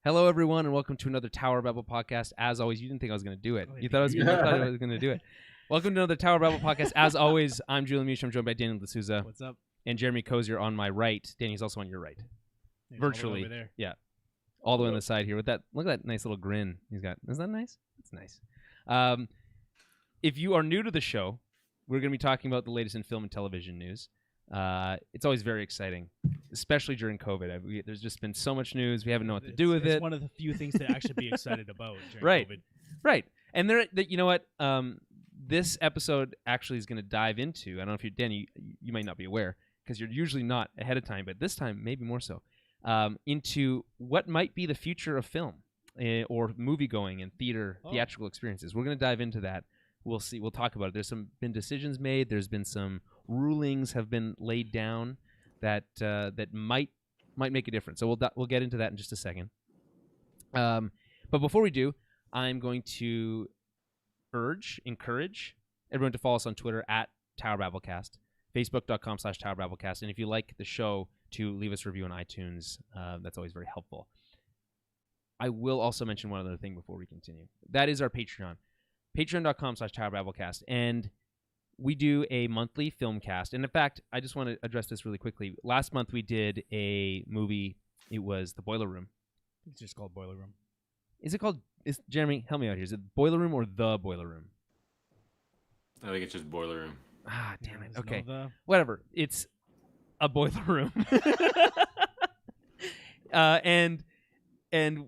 Hello, everyone, and welcome to another Tower Babble podcast. As always, you didn't think I was going to do it. You thought I was going to do it. Welcome to another Tower Babble podcast. As always, I'm Julian Misch. I'm joined by Daniel D'Souza. What's up? And Jeremy Cozier on my right. Danny's also on your right. He's Virtually. all the way over there. Yeah. All the way on the side here with that. Look at that nice little grin he's got. Isn't that nice? It's nice. If you are new to the show, we're going to be talking about the latest in film and television news. It's always very exciting, especially during COVID. There's just been so much news. We haven't known what to do with it. It's one of the few things to actually be excited about during Right. COVID. Right. And you know what? This episode actually is going to dive into, I don't know if you're, Danny, you might not be aware because you're usually not ahead of time, but this time maybe more so, into what might be the future of film or movie going and theatrical experiences. We're going to dive into that. We'll see. We'll talk about it. There's been decisions made. There's been some rulings have been laid down that might make a difference. So we'll get into that in just a second. But before we do, I'm going to encourage everyone to follow us on Twitter at TowerBabbleCast, Facebook.com/TowerBabbleCast, and if you like the show, to leave us a review on iTunes. That's always very helpful. I will also mention one other thing before we continue. That is our Patreon. Patreon.com/TowerBabbleCast, and we do a monthly film cast. And in fact, I just want to address this really quickly. Last month we did a movie. It was The Boiler Room. It's just called Boiler Room. Is it called? Jeremy, help me out here. Is it Boiler Room or The Boiler Room? I think it's just Boiler Room. Ah, damn it. There's Okay, no whatever. It's a boiler room. And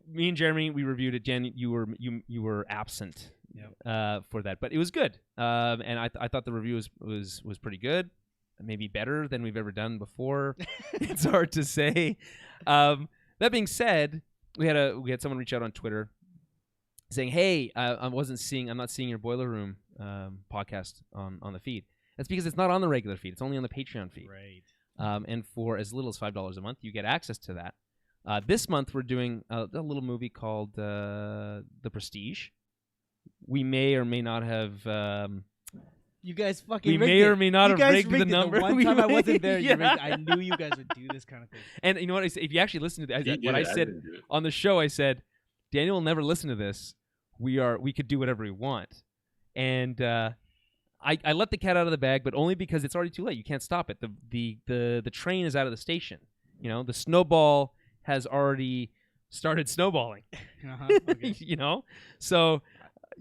me and Jeremy, we reviewed it. Jen, you were absent. Yep. For that, but it was good. And I thought the review was pretty good, maybe better than we've ever done before. It's hard to say. That being said, we had someone reach out on Twitter saying, "Hey, I'm not seeing your Boiler Room podcast on the feed." That's because it's not on the regular feed; it's only on the Patreon feed. Right. And for as little as $5 a month, you get access to that. This month, we're doing a little movie called The Prestige. We may or may not have. You guys fucking. We may or may not have rigged the number. The one time I wasn't there, yeah. you rigged. I knew you guys would do this kind of thing. And you know what I said? If you actually listen to what I said didn't do it. on the show, I said Daniel will never listen to this. We could do whatever we want, and I let the cat out of the bag, but only because it's already too late. You can't stop it. The train is out of the station. You know, the snowball has already started snowballing. Okay. You know, so.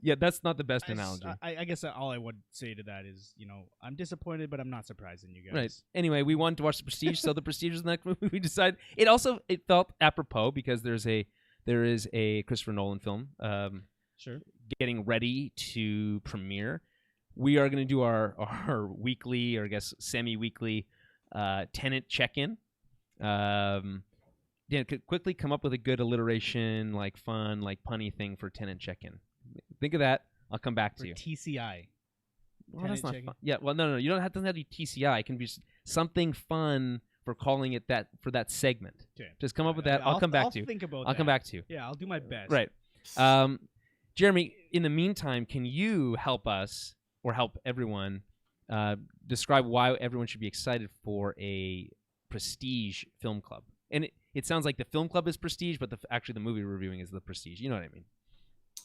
Yeah, that's not the best analogy. I guess all I would say to that is, I'm disappointed, but I'm not surprised in you guys. Right. Anyway, we wanted to watch The Prestige, so The Prestige was the next movie we decided. It felt apropos because there is a Christopher Nolan film Sure. getting ready to premiere. We are going to do our weekly, or I guess semi-weekly, Tenet check-in. Dan, could quickly come up with a good alliteration, like fun, like punny thing for Tenet check-in. Think of that. I'll come back to you. TCI. Well, that's not fun. Yeah. Well, no. You don't have to be TCI. It can be something fun for calling it that for that segment. Okay. Just come up with that. I'll come back to you. Think about I'll come back to you. Yeah, I'll do my best. Right. Jeremy, in the meantime, can you help us or help everyone describe why everyone should be excited for a Prestige film club? And it sounds like the film club is Prestige, but actually the movie we're reviewing is The Prestige. You know what I mean?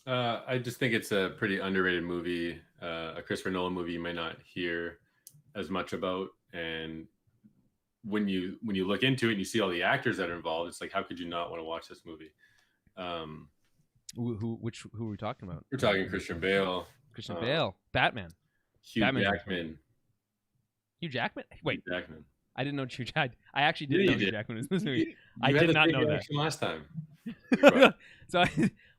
I just think it's a pretty underrated movie, a Christopher Nolan movie you might not hear as much about. And when you look into it and you see all the actors that are involved, it's like, how could you not want to watch this movie? Who are we talking about? We're talking Christian Bale. Christian Bale. Batman. Hugh Jackman. Hugh Jackman? Wait. Hugh Jackman. I didn't know Hugh Jackman. I actually didn't know Hugh Jackman was in this movie. I You had did the not big know that. reaction last time. So,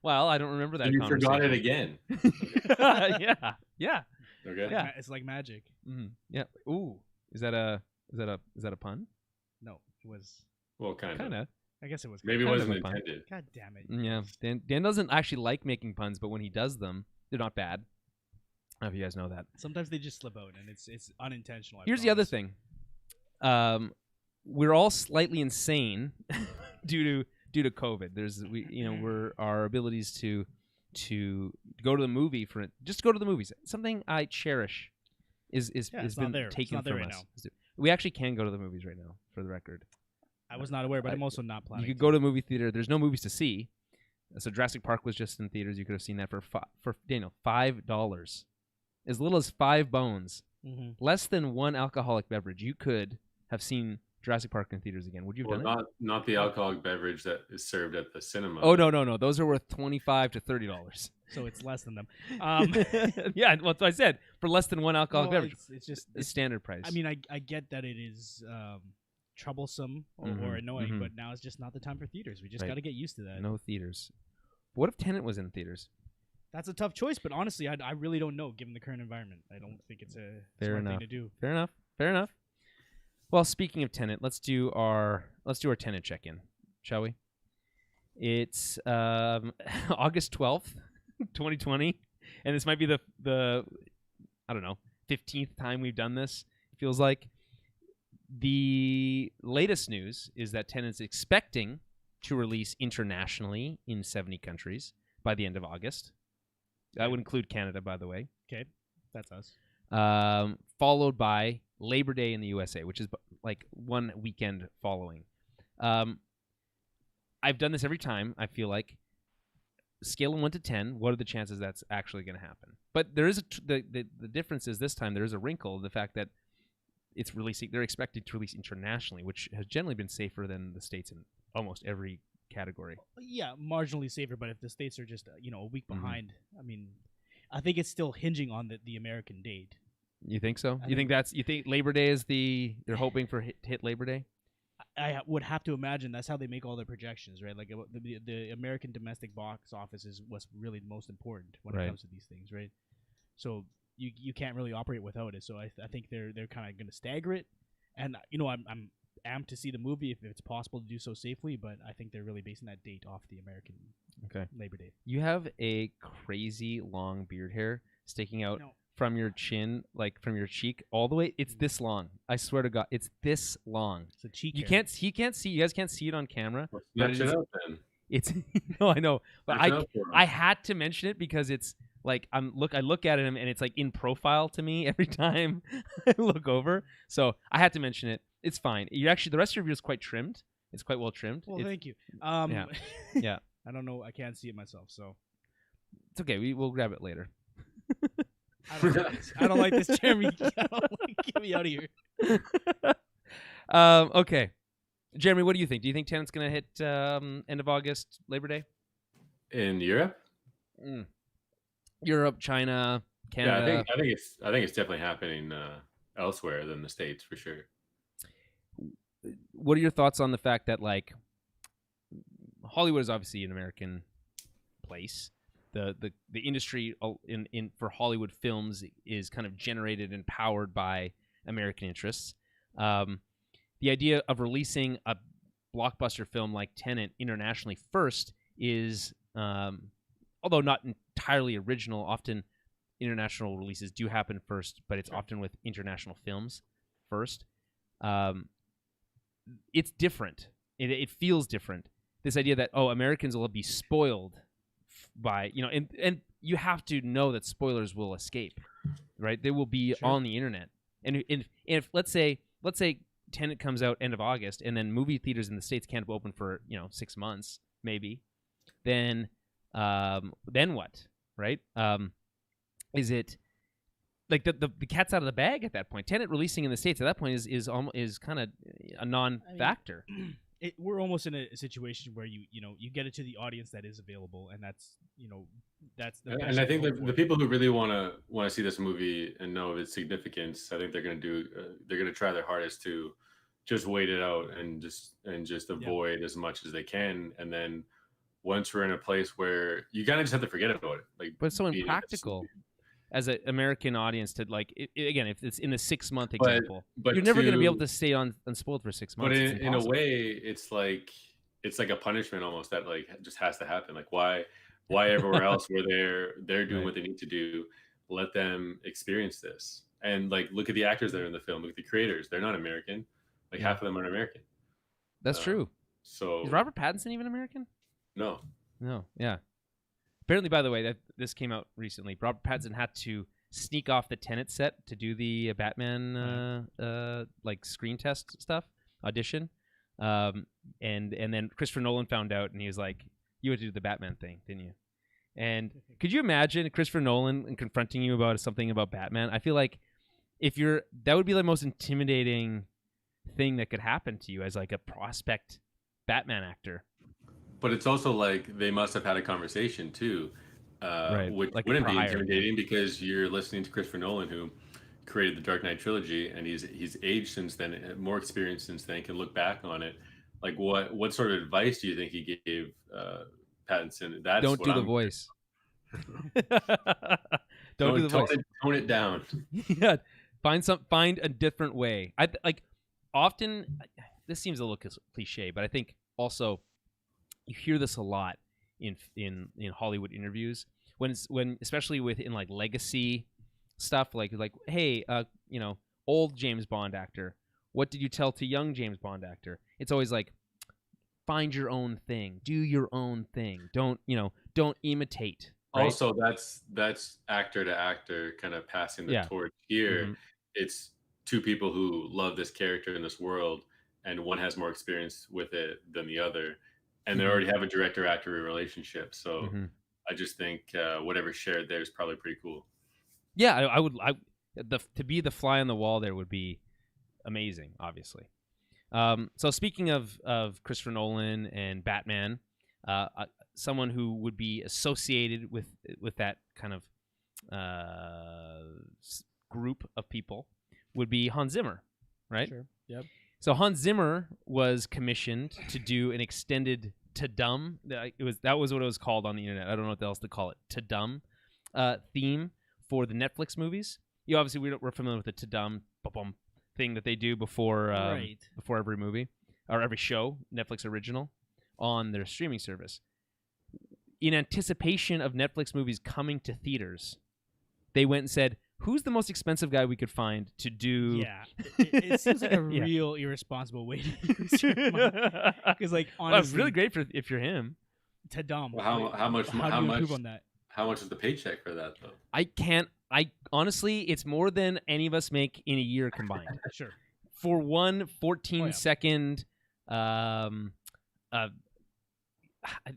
I don't remember that. And you forgot it conversation. again. Yeah. Okay. Yeah. It's like magic. Mm-hmm. Yeah. Ooh. Is that a pun? No, it was. Well, kind Kind of. of. I guess it was. Maybe it kind wasn't of a pun. intended. God damn it. Yeah. Dan doesn't actually like making puns, but when he does them, they're not bad. I don't know if you guys know that. Sometimes they just slip out, and it's unintentional. Here's the other thing. We're all slightly insane due to COVID. Our abilities to go to the movie just go to the movies. Something I cherish is been taken from us. Now. We actually can go to the movies right now, for the record. I was not aware, but I'm also not planning. You could go to the movie theater. There's no movies to see, So Jurassic Park was just in theaters. You could have seen that for Daniel $5, as little as 5 bones, less than 1 alcoholic beverage. You could have seen Jurassic Park in theaters again. Would you have done it? Not the alcoholic beverage that is served at the cinema. Oh no! Those are worth $25 to $30. So it's less than them. Yeah, well, that's what I said. For less than 1 alcoholic beverage, it's just it's standard price. I mean, I get that it is troublesome or annoying, but now it's just not the time for theaters. We just got to get used to that. No theaters. What if Tenet was in theaters? That's a tough choice, but honestly, I really don't know given the current environment. I don't think it's a smart thing to do. Fair enough. Well, speaking of Tenet, let's do our Tenet check-in, shall we? It's August 12th, 2020, and this might be the I don't know, 15th time we've done this. It feels like. The latest news is that Tenet's expecting to release internationally in 70 countries by the end of August. That would include Canada, by the way. Okay, that's us. Followed by Labor Day in the USA, which is like one weekend following. I've done this every time, I feel like. Scale of 1 to 10, what are the chances that's actually going to happen? But there is the difference is this time there is a wrinkle, the fact that they're expected to release internationally, which has generally been safer than the States in almost every category. Yeah, marginally safer, but if the States are just a week behind, I mean, I think it's still hinging on the American date. You think so? You think Labor Day is they're hoping for hit Labor Day? I would have to imagine that's how they make all their projections, right? Like the American domestic box office is what's really most important when it comes to these things, right? So you can't really operate without it. So I think they're kind of going to stagger it, and I'm amped to see the movie if it's possible to do so safely. But I think they're really basing that date off the American Labor Day. You have a crazy long beard hair sticking out from your chin, like from your cheek, all the way. It's this long. I swear to God, it's this long. It's a cheek. You can't see. You guys can't see it on camera. Snatch it up then. It's no, I know, but I had to mention it because it's. Like I look at him and it's like in profile to me every time I look over. So I had to mention it. It's fine. The rest of your view is quite trimmed. It's quite well trimmed. Well, thank you. Yeah. I don't know. I can't see it myself, so it's okay. We'll grab it later. I don't like this, Jeremy. Get me out of here. Okay, Jeremy, what do you think? Do you think Tenet's gonna hit end of August, Labor Day? In Europe? Europe, China, Canada. Yeah, I think it's definitely happening elsewhere than the States for sure. What are your thoughts on the fact that like Hollywood is obviously an American place? The industry in for Hollywood films is kind of generated and powered by American interests. The idea of releasing a blockbuster film like Tenet internationally first is although not entirely original, often international releases do happen first, but it's often with international films first. It's different. It feels different. This idea that, Americans will be spoiled by, and you have to know that spoilers will escape, right? They will be on the internet. And if let's say Tenet comes out end of August and then movie theaters in the States can't open for, 6 months, maybe, then what, right? Is it like the cat's out of the bag at that point? Tenet releasing in the States at that point is kind of a non-factor. We're almost in a situation where you get it to the audience that is available, and that's the. And I think the people who really want to see this movie and know of its significance, I think they're going to try their hardest to just wait it out and just avoid as much as they can, and then once we're in a place where you kind of just have to forget about it, but it's so impractical as an American audience to again, if it's in the 6 month example, but you're never going to be able to stay unspoiled for 6 months. But in a way, it's like a punishment almost that just has to happen. Like why everywhere else where they're doing what they need to do, let them experience this. And look at the actors that are in the film, look at the creators. They're not American. Half of them aren't American. That's true. So is Robert Pattinson even American? No. Yeah. Apparently, by the way, that this came out recently. Robert Pattinson had to sneak off the Tenet set to do the Batman screen test stuff audition, and then Christopher Nolan found out, and he was like, you had to do the Batman thing, didn't you? And could you imagine Christopher Nolan confronting you about something about Batman? I feel like that would be the most intimidating thing that could happen to you as like a prospect Batman actor. But it's also like they must have had a conversation too, Right. which Like wouldn't be prior, intimidating because you're listening to Christopher Nolan, who created the Dark Knight trilogy, and he's aged since then, more experienced since then, can look back on it. Like what sort of advice do you think he gave Pattinson? That's Don't what do the I'm voice. Don't do the voice. Tone it down. Yeah, find a different way. I like often. This seems a little cliche, but I think also you hear this a lot in Hollywood interviews when especially within like legacy stuff, like hey, old James Bond actor, what did you tell to young James Bond actor? It's always like, find your own thing, do your own thing, don't imitate. Right? Also, that's actor to actor kind of passing the torch here. Mm-hmm. It's two people who love this character in this world, and one has more experience with it than the other, and they already have a director-actor relationship. So I just think whatever's shared there is probably pretty cool. Yeah, I would. To be the fly on the wall there would be amazing, obviously. So speaking of Christopher Nolan and Batman, someone who would be associated with that kind of group of people would be Hans Zimmer, right? Sure. Yep. So Hans Zimmer was commissioned to do an extended Tadum. That was what it was called on the internet. I don't know what else to call it. Tadum theme for the Netflix movies. Obviously we're familiar with the Tadum thing that they do before every movie or every show, Netflix original, on their streaming service. In anticipation of Netflix movies coming to theaters, they went and said, who's the most expensive guy we could find to do? Yeah, it seems like a real irresponsible way to use your money. Because, like, honestly, well, it's really great if you're him. Tadum. Well, how much? How do you improve on that? How much is the paycheck for that, though? I honestly, it's more than any of us make in a year combined. Sure. For one 14-second,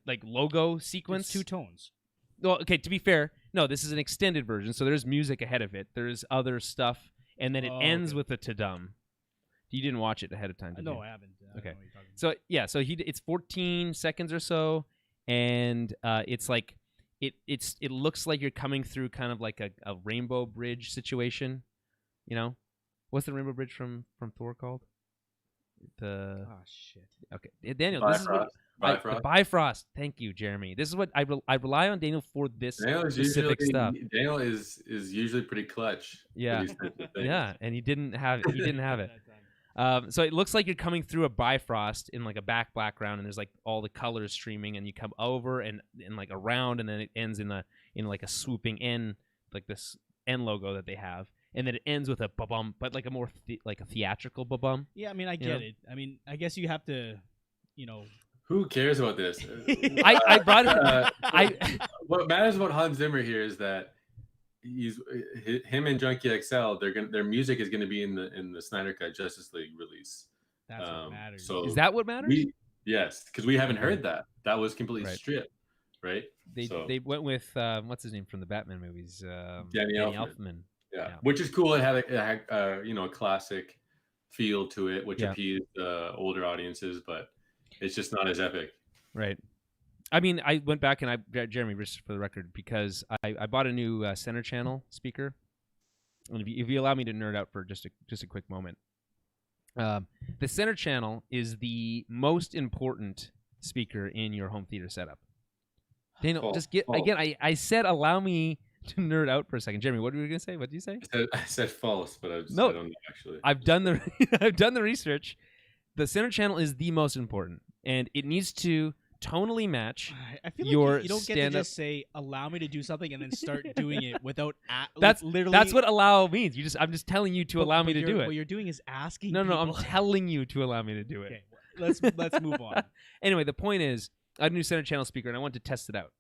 like logo sequence. It's 2 tones. Well, okay, to be fair, no, this is an extended version, so there's music ahead of it. There's other stuff, and then it ends with a Tadum. You didn't watch it ahead of time, did you? No, I haven't. Okay. So, yeah, it's 14 seconds or so, and it's like, it looks like you're coming through kind of like a rainbow bridge situation, What's the rainbow bridge from Thor called? Oh, shit. Okay. Daniel, Bifrost. This is what... The Bifrost. Thank you, Jeremy. This is what I rely on Daniel for this specific stuff. Daniel is usually pretty clutch. Yeah, yeah, and he didn't have it. So it looks like you're coming through a Bifrost in like a background, and there's like all the colors streaming, and you come over and like around, and then it ends in like a swooping N, like this N logo that they have, and then it ends with a ba-bum, but like a more like a theatrical ba-bum. Yeah, I mean, I get it. I mean, I guess you have to, Who cares about this? I brought it. What matters about Hans Zimmer here is that him and Junkie XL. Their music is gonna be in the Snyder Cut Justice League release. That's what matters. So is that what matters? Yes, because we haven't heard that. That was completely stripped, right? They went with what's his name from the Batman movies? Danny Elfman. Yeah, which is cool. It had a classic feel to it, which appeased older audiences, but it's just not as epic. Right. I mean, I went back and Jeremy, just for the record, because I bought a new center channel speaker. And if you allow me to nerd out for just a quick moment, the center channel is the most important speaker in your home theater setup. Daniel, again. I said allow me to nerd out for a second. Jeremy, what were you gonna say? What did you say? I said false, but I don't know actually. I've done the research. The center channel is the most important, and it needs to tonally match. I feel your like you don't get to just say allow me to do something and then start doing it without. That's literally what allow means. I'm just telling you to allow me to do it. What you're doing is asking. No, I'm telling you to allow me to do it. Okay, let's move on. Anyway, the point is, I have a new center channel speaker, and I want to test it out.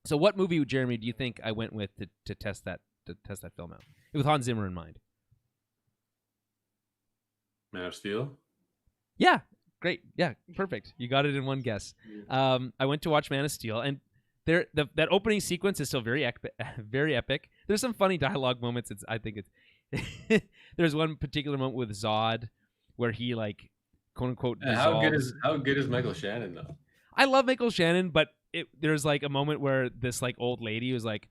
So, what movie, Jeremy, do you think I went with to test that film out with Hans Zimmer in mind? Man of Steel. Yeah, Great. Yeah, perfect. You got it in one guess. Yeah. I went to watch Man of Steel, and that opening sequence is still very very epic. There's some funny dialogue moments. I think it's there's one particular moment with Zod where he like quote unquote resolves. How good is Michael Shannon though? I love Michael Shannon, but there's like a moment where this like old lady was like,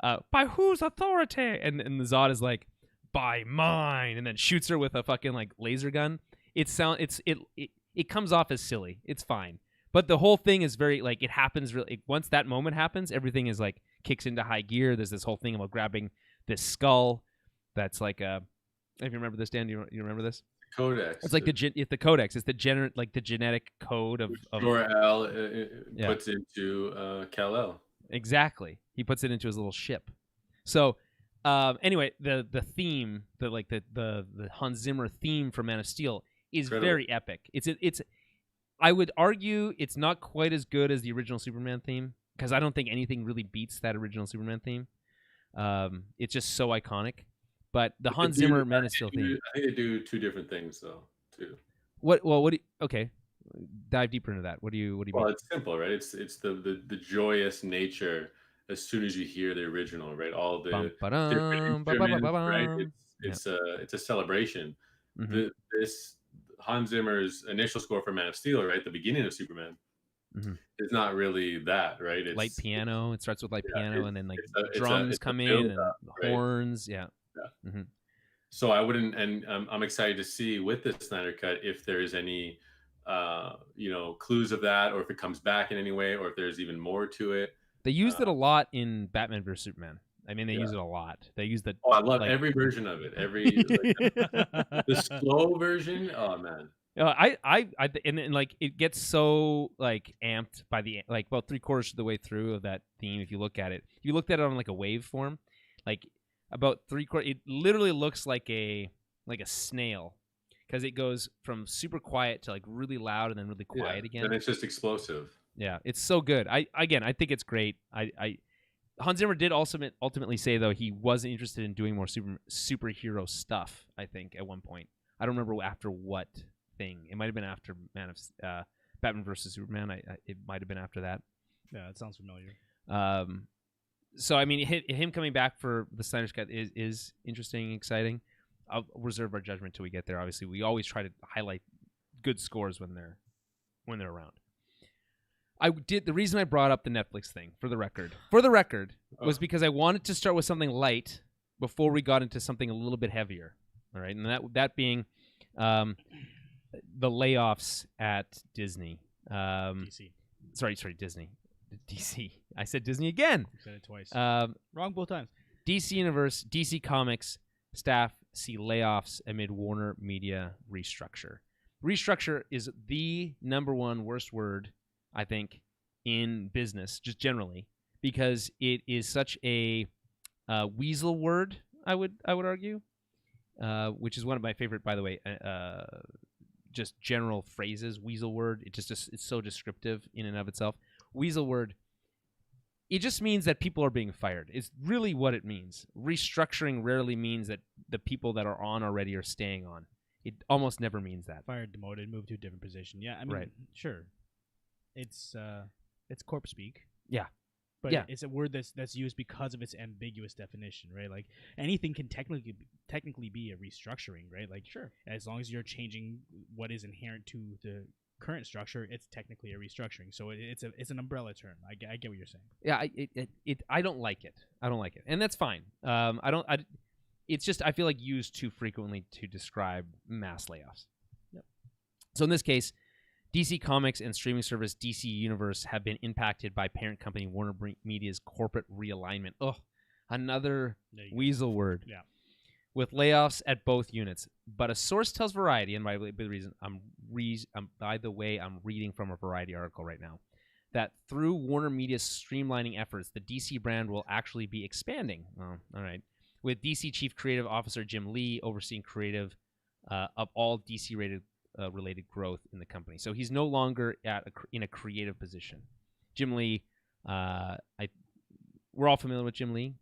"By whose authority?" and the Zod is like, "By mine," and then shoots her with a fucking like laser gun. It comes off as silly. It's fine, but the whole thing is very like it happens really. Once that moment happens, everything is like kicks into high gear. There's this whole thing about grabbing this skull. That's like a. If you remember this, Dan, you remember this? Codex. It's like the codex. It's the genetic code of Jor-El puts into Kal-El. Exactly. He puts it into his little ship. So, anyway, the theme, the Hans Zimmer theme for Man of Steel is Incredible. Very epic. It's I would argue it's not quite as good as the original Superman theme because I don't think anything really beats that original Superman theme. It's just so iconic. But the Hans Zimmer Man of Steel theme. I think they do two different things though, too. What do you, okay. Dive deeper into that. What do you mean? Well, it's simple, right? It's the joyous nature as soon as you hear the original, right? All the different instruments, right? It's a celebration. Mm-hmm. This Hans Zimmer's initial score for Man of Steel, right? The beginning of Superman. Mm-hmm. It's not really that, right? It's light piano. It starts with light piano, and then like drums come in and right? horns. Yeah. Mm-hmm. So I wouldn't, and I'm excited to see with the Snyder Cut if there's any, clues of that, or if it comes back in any way, or if there's even more to it. They used it a lot in Batman vs Superman. I mean, they use it a lot. They use the. Oh, I love every version of it. Every the slow version. Oh man. And like it gets so like amped by the like about 3/4 of the way through of that theme. If you look at it, if you looked at it on like a waveform, like about 3/4, it literally looks like a snail because it goes from super quiet to like really loud and then really quiet again. And it's just explosive. Yeah, it's so good. I think it's great. Hans Zimmer did ultimately say though he wasn't interested in doing more superhero stuff. I think at one point, I don't remember after what thing. It might have been after Batman versus Superman. It might have been after that. Yeah, it sounds familiar. So I mean, him coming back for the Snyder's Cut is interesting, exciting. I'll reserve our judgment till we get there. Obviously, we always try to highlight good scores when they're around. The reason I brought up the Netflix thing for the record, was because I wanted to start with something light before we got into something a little bit heavier. All right, and that being the layoffs at Disney. DC. Sorry, Disney. DC. I said Disney again. You said it twice. Wrong both times. DC Universe, DC Comics staff see layoffs amid Warner Media restructure. Restructure is the number one worst word, I think, in business, just generally, because it is such a weasel word. I would argue, which is one of my favorite, by the way. Just general phrases. Weasel word. It's so descriptive in and of itself. Weasel word. It just means that people are being fired. It's really what it means. Restructuring rarely means that the people that are on already are staying on. It almost never means that. Fired, demoted, moved to a different position. Yeah, I mean, right. Sure. It's corp speak. Yeah. But it's a word that's used because of its ambiguous definition, right? Like anything can technically be a restructuring, right? Like sure, as long as you're changing what is inherent to the current structure, it's technically a restructuring. So it's an umbrella term. I get what you're saying. Yeah, I don't like it. And that's fine. It's just I feel like used too frequently to describe mass layoffs. Yep. So in this case, DC Comics and streaming service DC Universe have been impacted by parent company Warner Media's corporate realignment. Ugh, another weasel word. Yeah. With layoffs at both units. But a source tells Variety, and by the way, I'm reading from a Variety article right now, that through Warner Media's streamlining efforts, the DC brand will actually be expanding. Oh, all right. With DC Chief Creative Officer Jim Lee overseeing creative of all DC-related growth in the company. So he's no longer in a creative position. Jim Lee, we're all familiar with Jim Lee,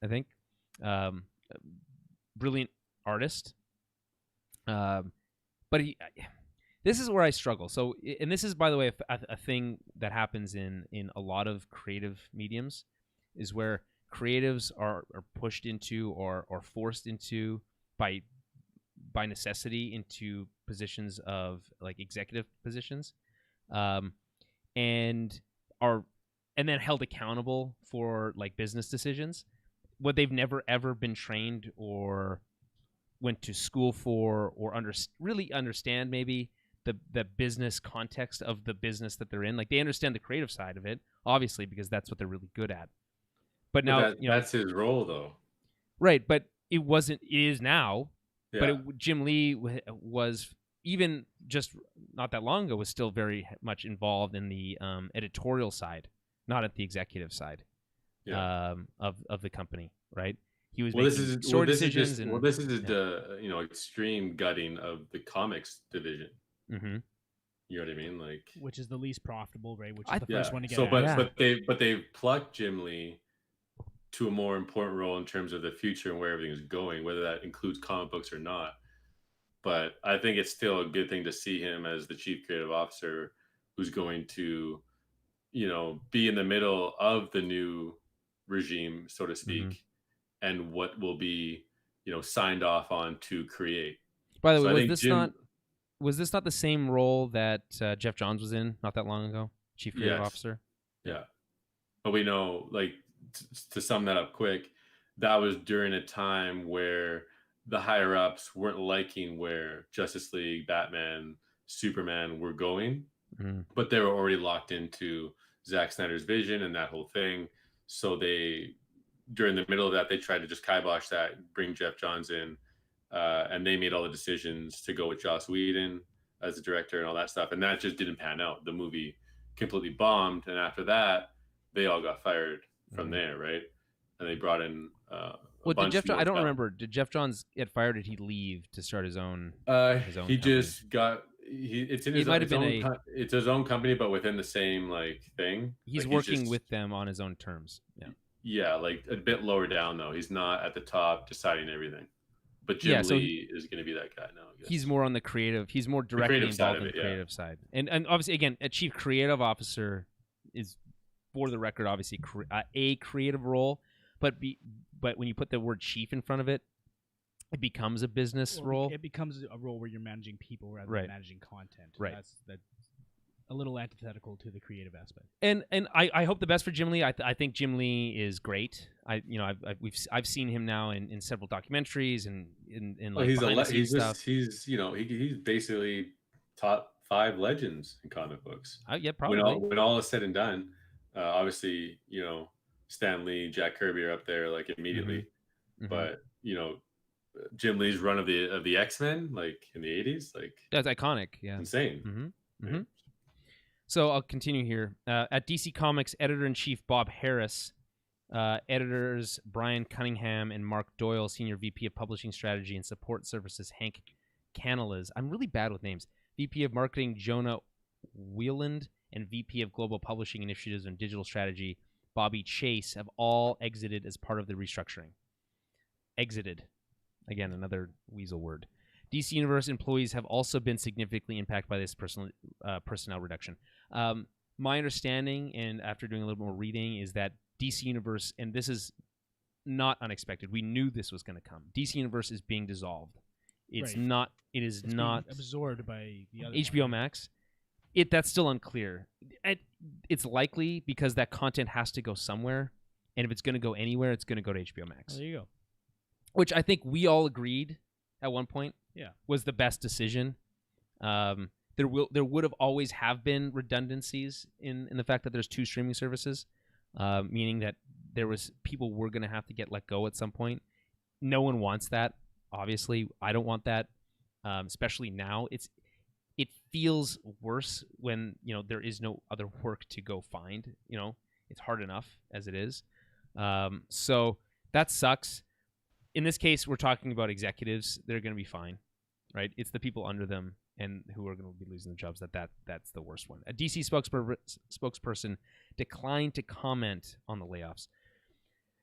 I think. Brilliant artist. But this is where I struggle. So, and this is, by the way, a thing that happens in a lot of creative mediums, is where creatives are pushed into or forced into by necessity into positions of like executive positions, and are and then held accountable for like business decisions, what they've never ever been trained or went to school for, or really understand maybe the business context of the business that they're in. Like they understand the creative side of it, obviously, because that's what they're really good at. But now, that's his role, though. Right, but it wasn't. It is now. Yeah. But Jim Lee was, even just not that long ago, was still very much involved in the editorial side, not at the executive side of the company. Right. He was making story decisions. This is the extreme gutting of the comics division. Mm-hmm. You know what I mean? Like, which is the least profitable, right? Which is the first one to get. So, but they've plucked Jim Lee to a more important role in terms of the future and where everything is going, whether that includes comic books or not. But I think it's still a good thing to see him as the chief creative officer, who's going to, be in the middle of the new regime, so to speak, and what will be, signed off on to create. By the way, was this not the same role that Jeff Johns was in not that long ago? Chief creative officer? Yeah. But we know, like, to sum that up quick, that was during a time where the higher ups weren't liking where Justice League, Batman, Superman were going, but they were already locked into Zack Snyder's vision and that whole thing. So during the middle of that, they tried to just kibosh that, bring Jeff Johns in, and they made all the decisions to go with Joss Whedon as the director and all that stuff. And that just didn't pan out. The movie completely bombed. And after that, they all got fired from there, right? And they brought in did Jeff? I don't remember. Did Jeff Johns get fired? Or did he leave to start his own? He just got. It's in his. It's his own company, but within the same like thing. He's working with them on his own terms. Yeah. Yeah, like a bit lower down though. He's not at the top deciding everything. But Jim Lee is going to be that guy now. I guess. He's more on the creative. He's more directly involved in the creative side. And obviously, again, a chief creative officer is, for the record, obviously a creative role. But when you put the word chief in front of it, it becomes a business role. It becomes a role where you're managing people rather than managing content. Right. That's a little antithetical to the creative aspect. And I hope the best for Jim Lee. I think Jim Lee is great. I've seen him now in several documentaries and in like behind the scenes stuff. He's basically top 5 legends in comic books. Yeah, probably. When all is said and done, obviously Stan Lee, Jack Kirby are up there like immediately, but Jim Lee's run of the X-Men like in the 80s, like that's iconic. Yeah, insane. Right? So I'll continue here. At DC Comics, editor-in-chief Bob Harris, editors Brian Cunningham and Mark Doyle, senior VP of Publishing Strategy and Support Services Hank Canales. I'm really bad with names. VP of Marketing Jonah Wieland and VP of Global Publishing Initiatives and Digital Strategy Bobby Chase have all exited as part of the restructuring. Exited. Again, another weasel word. DC Universe employees have also been significantly impacted by this personnel reduction. My understanding, and after doing a little more reading, is that DC Universe, and this is not unexpected, we knew this was going to come. DC Universe is being dissolved. It's not. It is not absorbed by the other HBO Max. That's still unclear. It's likely because that content has to go somewhere, and if it's going to go anywhere, it's going to go to HBO Max. Oh, there you go. Which I think we all agreed at one point. Yeah, was the best decision. There would have always have been redundancies in the fact that there's 2 streaming services, meaning that people were going to have to get let go at some point. No one wants that. Obviously, I don't want that, especially now. It feels worse when there is no other work to go find. It's hard enough as it is. So that sucks. In this case, we're talking about executives. They're going to be fine, right? It's the people under them and who are going to be losing their jobs that's the worst one. A DC spokesperson declined to comment on the layoffs.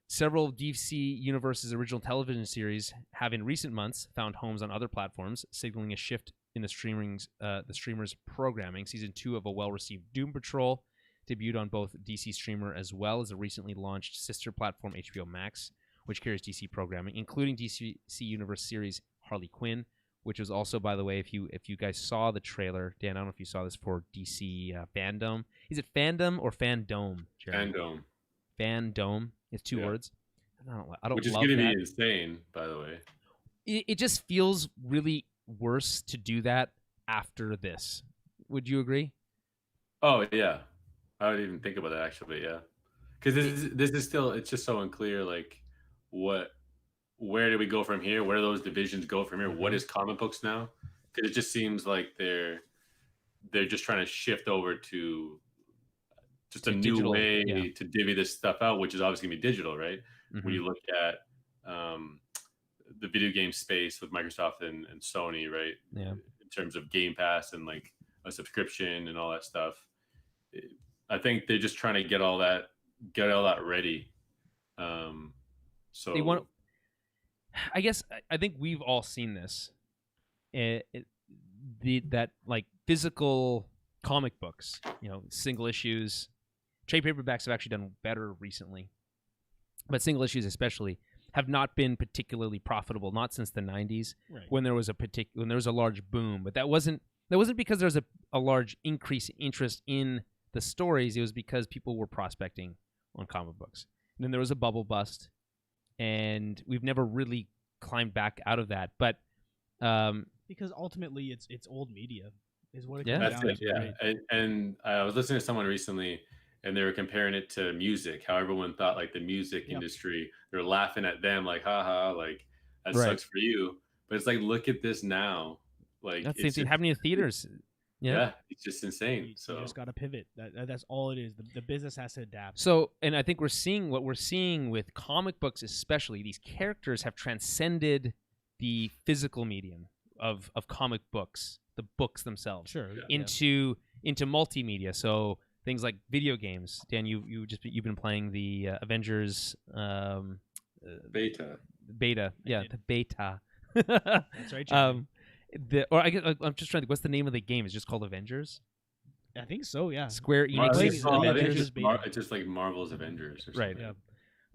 Several of DC Universe's original television series have in recent months found homes on other platforms, signaling a shift in the streamer's programming. Season 2 of a well-received Doom Patrol debuted on both DC Streamer as well as the recently launched sister platform HBO Max, which carries DC programming, including DC Universe series Harley Quinn, which was also, by the way, if you guys saw the trailer, Dan, I don't know if you saw this for DC Fandom. Is it Fandom or Fandome, Jeremy? Fandom. Fandome. It's two words. I don't Which is love going to that. be insane, by the way. It just feels really worse to do that after this. Would you agree? Oh, yeah. I would even think about that, actually, yeah. Because this is still, it's just so unclear, like, where do we go from here? Where do those divisions go from here? What is comic books now? Because it just seems like they're just trying to shift over to just a new digital, way to divvy this stuff out, which is obviously going to be digital, right? When you look at the video game space with Microsoft and Sony, right? Yeah. In terms of Game Pass and like a subscription and all that stuff, I think they're just trying to get all that ready. So they want. I guess I think we've all seen this. That like physical comic books, single issues, trade paperbacks have actually done better recently, but single issues especially have not been particularly profitable. Not since the '90s, when there was a large boom. But that wasn't because there was a large increase in interest in the stories. It was because people were prospecting on comic books. And then there was a bubble bust, and we've never really climbed back out of that. But because ultimately it's old media is what it Yeah. comes that's down it, to. yeah. Right? And I was listening to someone recently, and they were comparing it to music. How everyone thought like the music industry, they're laughing at them like, haha, like that sucks for you. But it's like, look at this now. Like that's the same thing happening in theaters. Yeah, it's just insane. You So just got to pivot. That's all it is. The business has to adapt. So, and I think we're seeing with comic books, especially these characters have transcended the physical medium of comic books, the books themselves, into multimedia. So things like video games. Dan, you've been playing the Avengers beta. The beta. That's right. I'm just trying to think. What's the name of the game? It's just called Avengers. I think so. Yeah. Square I think Enix. it's just like Marvel's Avengers, or right? something.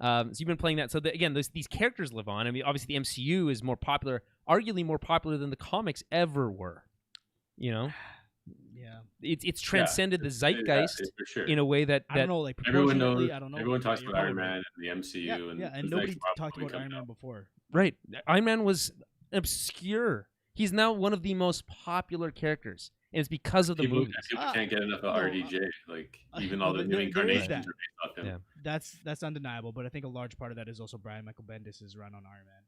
Yeah. So you've been playing that. So again, these characters live on. I mean, obviously the MCU is more popular, arguably more popular than the comics ever were. Yeah. It's transcended the zeitgeist for sure. in a way that I don't know, like Everyone knows. proportionately, I don't know. Everyone talks You're about Iron probably Man and the MCU, Yeah, and the nobody next Marvel talked movie about coming Iron Man out. before. right. Iron Man was obscure. He's now one of the most popular characters, and it's because of the movies. People can't get enough of RDJ. Like even all the new there is incarnations that. are based off him. Yeah. That's undeniable, but I think a large part of that is also Brian Michael Bendis' run on Iron Man.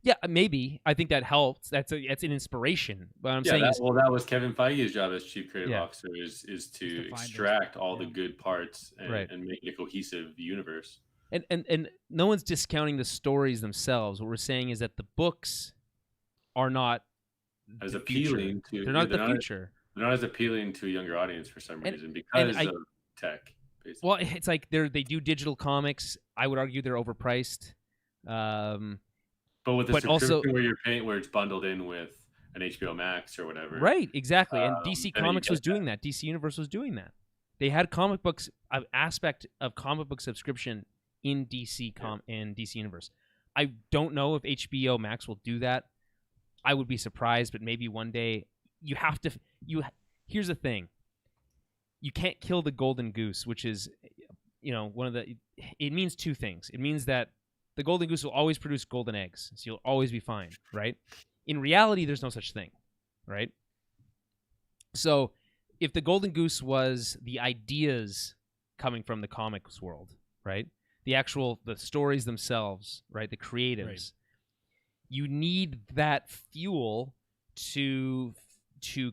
Yeah, maybe. I think that helps. That's an inspiration. But I'm saying that was Kevin Feige's job as chief creative officer is to find extract all the good parts and, Right. and make a cohesive universe. and no one's discounting the stories themselves. What we're saying is that the books are not As the appealing future. to They're not the future. They're not as appealing to a younger audience for some And- reason because and of tech. Basically. Well, it's like they do digital comics. I would argue they're overpriced. But with the but subscription also- where it's bundled in with an HBO Max or whatever. Right, exactly. And DC then you Comics get was doing that. DC Universe was doing that. They had comic books, an aspect of comic book subscription in DC and DC Universe. I don't know if HBO Max will do that. I would be surprised, but maybe one day. You have to. Here's the thing. You can't kill the golden goose, which is, one of the. It means two things. It means that the golden goose will always produce golden eggs, so you'll always be fine, right? In reality, there's no such thing, right? So, if the golden goose was the ideas coming from the comics world, right? The stories themselves, right? The creatives. Right. You need that fuel to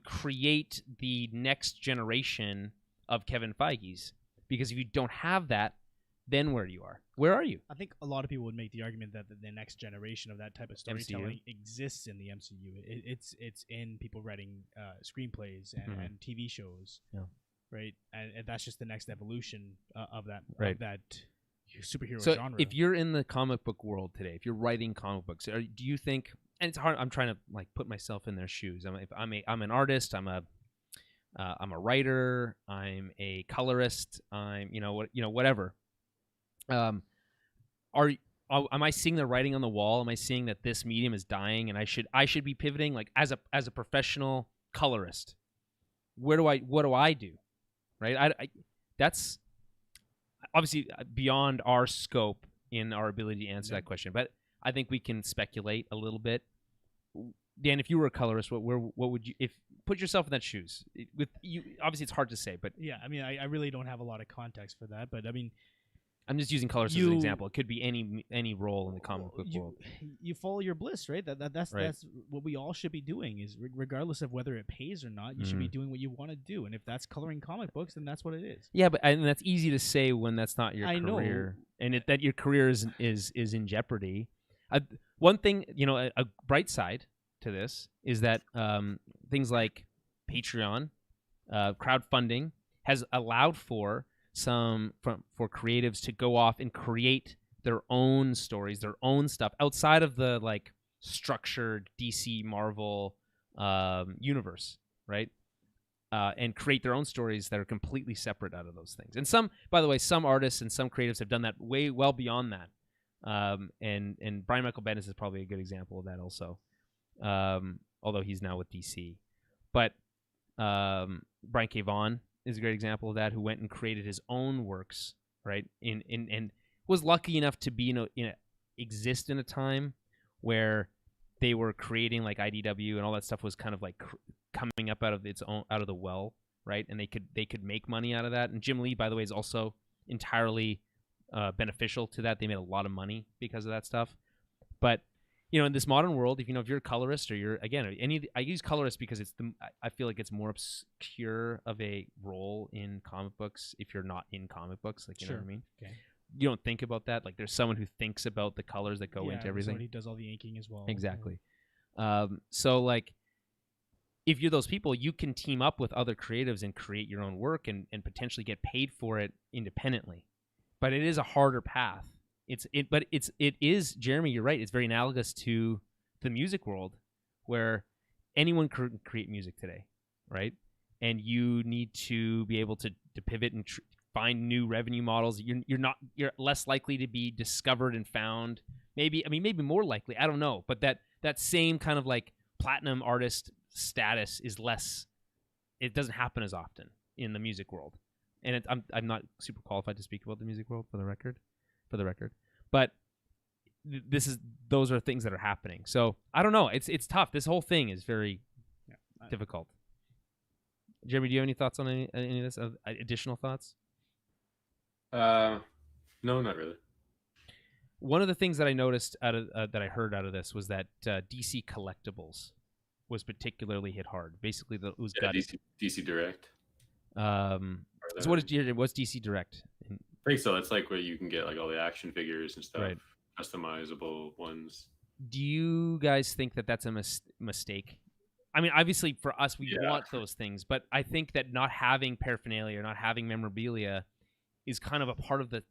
create the next generation of Kevin Feige's. Because if you don't have that, then where are you? I think a lot of people would make the argument that the next generation of that type of storytelling exists in the MCU. It's in people writing screenplays and TV shows, right? And that's just the next evolution of that superhero So genre. if you're in the comic book world today, if you're writing comic books, do you think? And it's hard. I'm trying to like put myself in their shoes. I'm an artist. I'm a writer. I'm a colorist. I'm whatever. Am I seeing the writing on the wall? Am I seeing that this medium is dying and I should be pivoting like as a professional colorist? What do I do? Right? That's obviously beyond our scope in our ability to answer that question, but I think we can speculate a little bit. Dan, if you were a colorist, what would you put yourself in that shoes? With you, obviously it's hard to say, but yeah, I mean, I really don't have a lot of context for that, but I mean, I'm just using colors as an example. It could be any role in the comic book world. You follow your bliss, right? That's what we all should be doing. Is regardless of whether it pays or not, you should be doing what you want to do. And if that's coloring comic books, then that's what it is. Yeah, but and that's easy to say when that's not your career, and that your career is in jeopardy. One thing, a bright side to this is that things like Patreon, crowdfunding has allowed for creatives to go off and create their own stories, their own stuff outside of the like structured DC Marvel universe, right? And create their own stories that are completely separate out of those things. And by the way, some artists and some creatives have done that way well beyond that. And Brian Michael Bendis is probably a good example of that also. Although he's now with DC, but Brian K. Vaughan is a great example of that, who went and created his own works, right? And was lucky enough to be exist in a time where they were creating like IDW and all that stuff was kind of like coming up out of the well, right? And they could make money out of that. And Jim Lee, by the way, is also entirely beneficial to that. They made a lot of money because of that stuff. But in this modern world, if you're a colorist or I use colorist because I feel like it's more obscure of a role in comic books if you're not in comic books, like, you know what I mean? Okay. You don't think about that. Like, there's someone who thinks about the colors that go into everything. Somebody does all the inking as well. Exactly. So like, if you're those people, you can team up with other creatives and create your own work and potentially get paid for it independently. But it is a harder path. It is, Jeremy, you're right. It's very analogous to the music world, where anyone can create music today, right? And you need to be able to pivot and find new revenue models. You're less likely to be discovered and found. Maybe more likely. I don't know. But that same kind of like platinum artist status is less. It doesn't happen as often in the music world. And I'm not super qualified to speak about the music world for the record. But those are things that are happening. So I don't know. It's tough. This whole thing is very difficult. Jeremy, do you have any thoughts on any of this? Additional thoughts? No, not really. One of the things that I noticed that I heard out of this was that DC Collectibles was particularly hit hard. Basically, it was gutted. DC Direct. So what's DC Direct? I think so. It's like where you can get like all the action figures and stuff, right. Customizable ones. Do you guys think that that's a mistake? I mean, obviously for us, we want those things, but I think that not having paraphernalia or not having memorabilia is kind of a part of the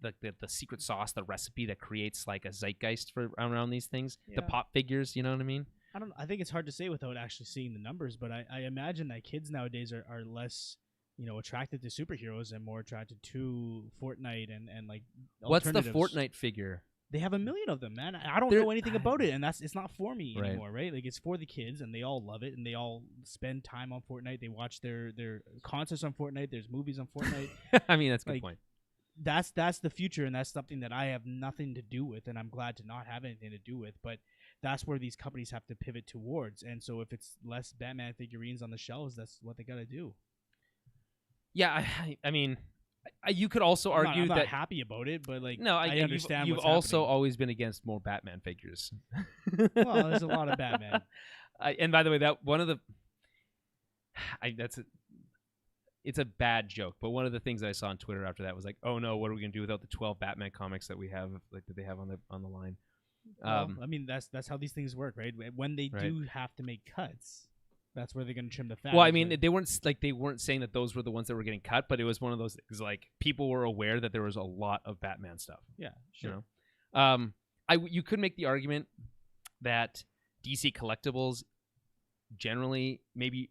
secret sauce, the recipe that creates like a zeitgeist around these things. Yeah. The pop figures, you know what I mean? I think it's hard to say without actually seeing the numbers, but I imagine that kids nowadays are less attracted to superheroes and more attracted to Fortnite and like. What's the Fortnite figure? They have a million of them, man. I don't know anything about it, and it's not for me anymore, right? Like, it's for the kids, and they all love it, and they all spend time on Fortnite. They watch their concerts on Fortnite. There's movies on Fortnite. I mean, that's a good point. That's the future, and that's something that I have nothing to do with, and I'm glad to not have anything to do with. But that's where these companies have to pivot towards. And so if it's less Batman figurines on the shelves, that's what they got to do. Yeah, I mean, you could also argue I'm not that happy about it, but like, no, I understand. You've also always been against more Batman figures. Well, there's a lot of Batman. And by the way, that one of the, it's a bad joke, but one of the things I saw on Twitter after that was like, oh no, what are we gonna do without the 12 Batman comics that we have, like that they have on the line? Well, I mean, that's how these things work, right? When they do have to make cuts, That's where they're gonna trim the fat. Well, I is mean, where- they weren't saying that those were the ones that were getting cut, but it was one of those things like people were aware that there was a lot of Batman stuff. yeah, sure. You know, you could make the argument that DC collectibles generally maybe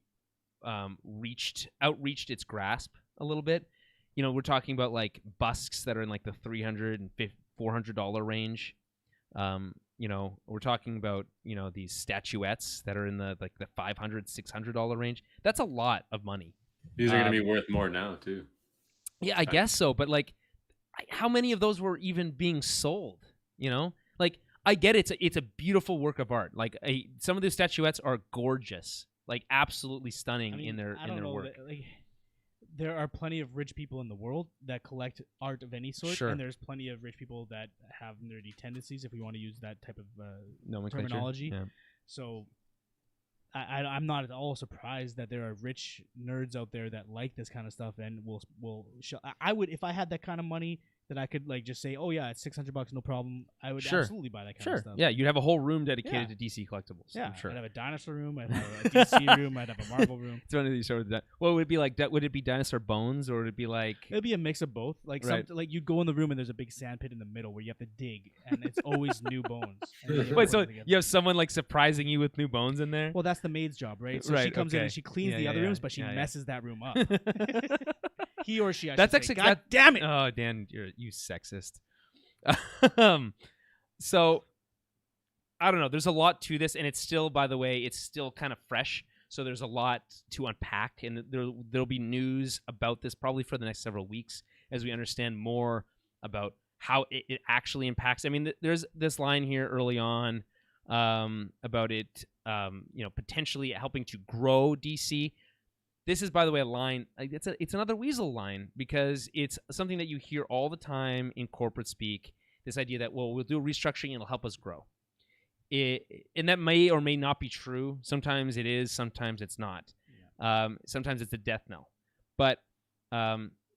outreached its grasp a little bit. You know, we're talking about like busks that are in like the $300 and $400 range. You know, we're talking about, you know, these statuettes that are in the like the $500, $600 range. That's a lot of money. These are going to be worth more now too. Yeah, I guess so. But like, how many of those were even being sold? You know, like I get it's a beautiful work of art. Like some of those statuettes are gorgeous, like absolutely stunning in their work. There are plenty of rich people in the world that collect art of any sort, Sure. and there's plenty of rich people that have nerdy tendencies, if we want to use that type of Nomenclature. terminology. Yeah. So I'm not at all surprised that there are rich nerds out there that like this kind of stuff and will I would, if I had that kind of money that I could like just say, oh yeah, it's $600, no problem. I would Sure. absolutely buy that kind Sure. of stuff. Yeah, you'd have a whole room dedicated Yeah. to DC collectibles. Yeah, I'm sure. I'd have a dinosaur room. I'd have a DC room. I'd have a Marvel room. It's one of these sort of that. What would it be like? Would it be dinosaur bones, or would it be like? It'd be a mix of both. Like Right. like you'd go in the room and there's a big sand pit in the middle where you have to dig, and it's always new bones. And then you Wait, put so them together. you have someone like surprising you with new bones in there? Well, that's the maid's job, right? So Right, she comes in okay. and she cleans Yeah, the yeah, other yeah. rooms, but she Yeah, yeah. messes that room up. He or she. That's should actually say. God damn it! Oh, Dan, you sexist. So I don't know. There's a lot to this, and it's still, by the way, it's still kind of fresh. So there's a lot to unpack, and there'll be news about this probably for the next several weeks as we understand more about how it actually impacts. I mean, there's this line here early on about it, potentially helping to grow DC. This is, by the way, a line. It's another weasel line because it's something that you hear all the time in corporate speak. This idea that, well, we'll do a restructuring and it'll help us grow. And that may or may not be true. Sometimes it is. Sometimes it's not. Yeah. Sometimes it's a death knell. But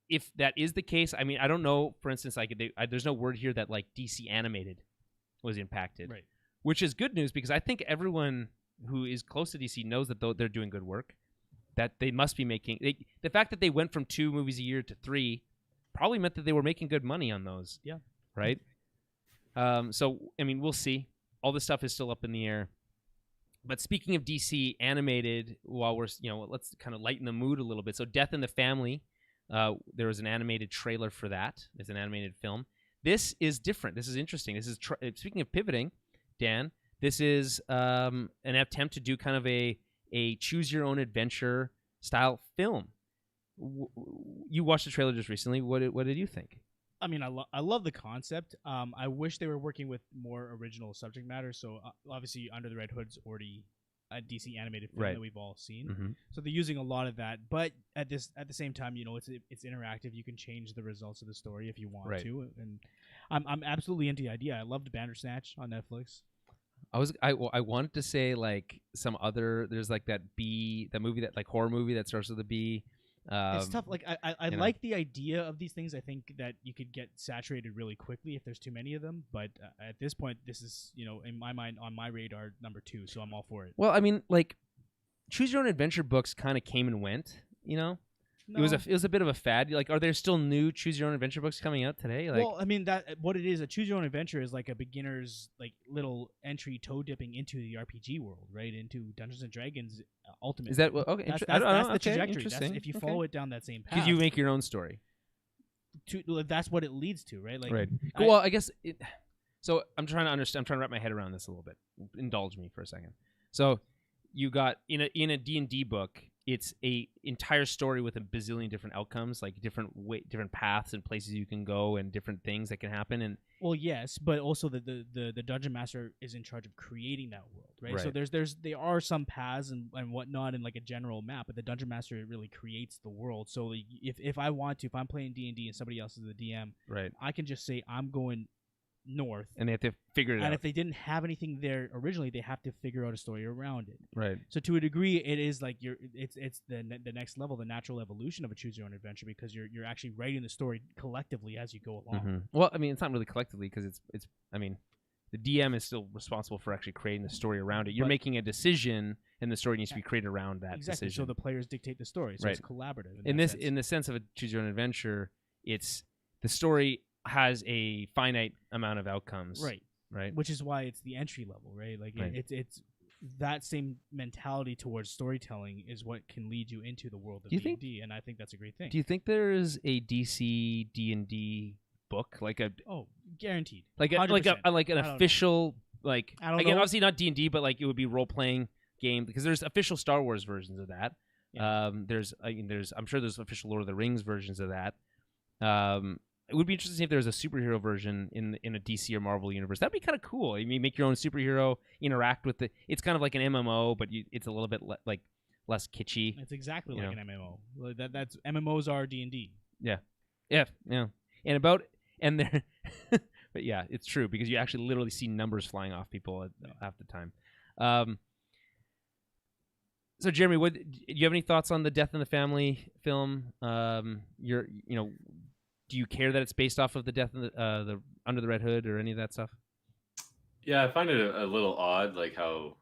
if that is the case, I mean, I don't know. For instance, there's no word here that like DC Animated was impacted, Right. which is good news because I think everyone who is close to DC knows that they're doing good work. That they must be making the fact that they went from 2 movies a year to 3 probably meant that they were making good money on those. Yeah. Right. So I mean, we'll see. All this stuff is still up in the air. But speaking of DC animated, while we're let's kind of lighten the mood a little bit. So Death in the Family, there was an animated trailer for that. It's an animated film. This is different. This is interesting. This is speaking of pivoting, Dan. This is an attempt to do kind of a choose your own adventure style film. You watched the trailer just recently. What did you think? I mean, I love the concept. I wish they were working with more original subject matter. So obviously, Under the Red Hood's already a DC animated film that we've all seen. Mm-hmm. So they're using a lot of that. But at the same time, it's interactive. You can change the results of the story if you want to. And I'm absolutely into the idea. I loved Bandersnatch on Netflix. I wanted to say like some other. There's like that movie that like horror movie that starts with a B. It's tough. Like I like the idea of these things. I think that you could get saturated really quickly if there's too many of them. But at this point, this is in my mind on my radar number 2. So I'm all for it. Well, I mean, like choose your own adventure books kind of came and went. No. It was a bit of a fad. Like, are there still new choose your own adventure books coming out today? Like, well, I mean what it is, a choose your own adventure is like a beginner's like little entry toe dipping into the RPG world, right? Into Dungeons and Dragons Ultimate. Is that okay? That's I don't know. the Okay, trajectory. interesting. If you follow it down that same path, because you make your own story. That's what it leads to, right? Like, right. Well, I guess. So I'm trying to understand. I'm trying to wrap my head around this a little bit. Indulge me for a second. So you got in a D&D book. It's a entire story with a bazillion different outcomes, like different paths and places you can go, and different things that can happen. And well, yes, but also the dungeon master is in charge of creating that world, right? So there are some paths and whatnot in like a general map, but the dungeon master really creates the world. So like, if I want to, if I'm playing D&D and somebody else is the DM, right, I can just say I'm going north, and they have to figure it out. And if they didn't have anything there originally, they have to figure out a story around it. Right. So to a degree, it is like it's the next level, the natural evolution of a choose your own adventure, because you're actually writing the story collectively as you go along. Mm-hmm. Well, I mean, it's not really collectively because it's I mean, The DM is still responsible for actually creating the story around it. You're But- making a decision, and the story needs to be created around that Exactly. decision. So the players dictate the story. So Right. it's collaborative. in that this sense. in the sense of a choose your own adventure, it's the story has a finite amount of outcomes. Right. Which is why it's the entry level, right? Like Right. it's that same mentality towards storytelling is what can lead you into the world of Do you think- D&D, and I think that's a great thing. Do you think there's a DC D&D book like a Guaranteed. like an 100%. I don't know. official like I don't again know. obviously not D&D but like it would be role playing game because there's official Star Wars versions of that. Yeah. There's I'm sure there's official Lord of the Rings versions of that. It would be interesting to see if there's a superhero version in a DC or Marvel universe. That'd be kind of cool. I mean, make your own superhero, interact with it. It's kind of like an MMO, but it's a little bit like less kitschy. It's exactly You like know. an MMO. Like that's MMOs are D&D. Yeah, and they're, but yeah, it's true because you actually literally see numbers flying off people half the time. So Jeremy, do you have any thoughts on the Death in the Family film? Do you care that it's based off of the Death in the Under the Red Hood or any of that stuff? Yeah, I find it a little odd, like how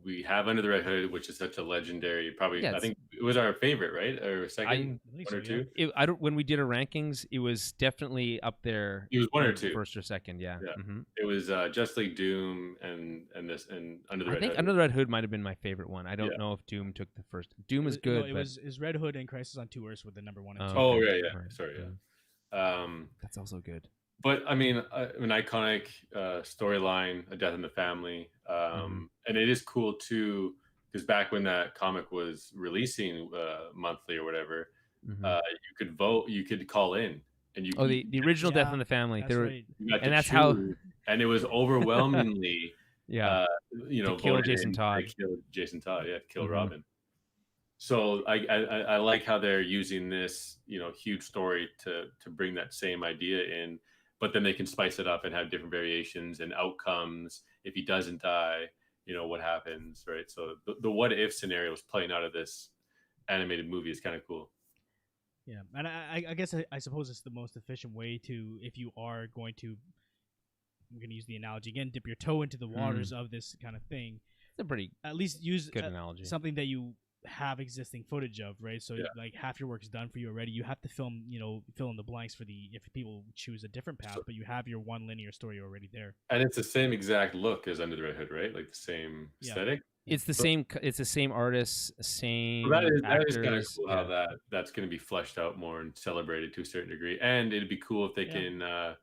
we have Under the Red Hood, which is such a legendary. Probably, Yeah, I think it was our favorite, right? Or I second, think one or so, yeah. two. I don't. When we did our rankings, it was definitely up there. It was one or in two. first or second. Yeah. Yeah. hmm It was Just League Doom and Under the I Red think Hood. Under the Red Hood might have been my favorite one. I don't Yeah. know if Doom took the first. Doom is No, good. it but, was Red Hood and Crisis on Two Earths with the number 1 and 2. Oh, okay. yeah. Right. Sorry, yeah. That's also good. But I mean, an iconic storyline, A Death in the Family, and it is cool too because back when that comic was releasing monthly or whatever, Mhm. you could vote, you could call in, and you the original Death Yeah, in the Family. That's There were right. you got to and that's how- choose, and it was overwhelmingly, yeah. to kill Jason Todd. kill Jason Todd, yeah, kill Mhm. Robin. So I like how they're using this huge story to bring that same idea in, but then they can spice it up and have different variations and outcomes. If he doesn't die, what happens, right? So the what if scenarios playing out of this animated movie is kind of cool. Yeah, and I guess I suppose it's the most efficient way to, if you are going to, I'm going to use the analogy again, dip your toe into the waters of this kind of thing. It's a pretty At least use good analogy. something that you have existing footage of, right? So Yeah. like half your work's done for you already. You have to fill in the blanks for if people choose a different path, but you have your one linear story already there. And it's the same exact look as Under the Red Hood, right? Like the same Yeah. aesthetic. It's the same. It's the same artists, same Well, that is actors. kind of cool how yeah. that's going to be fleshed out more and celebrated to a certain degree. And it'd be cool if they Yeah. can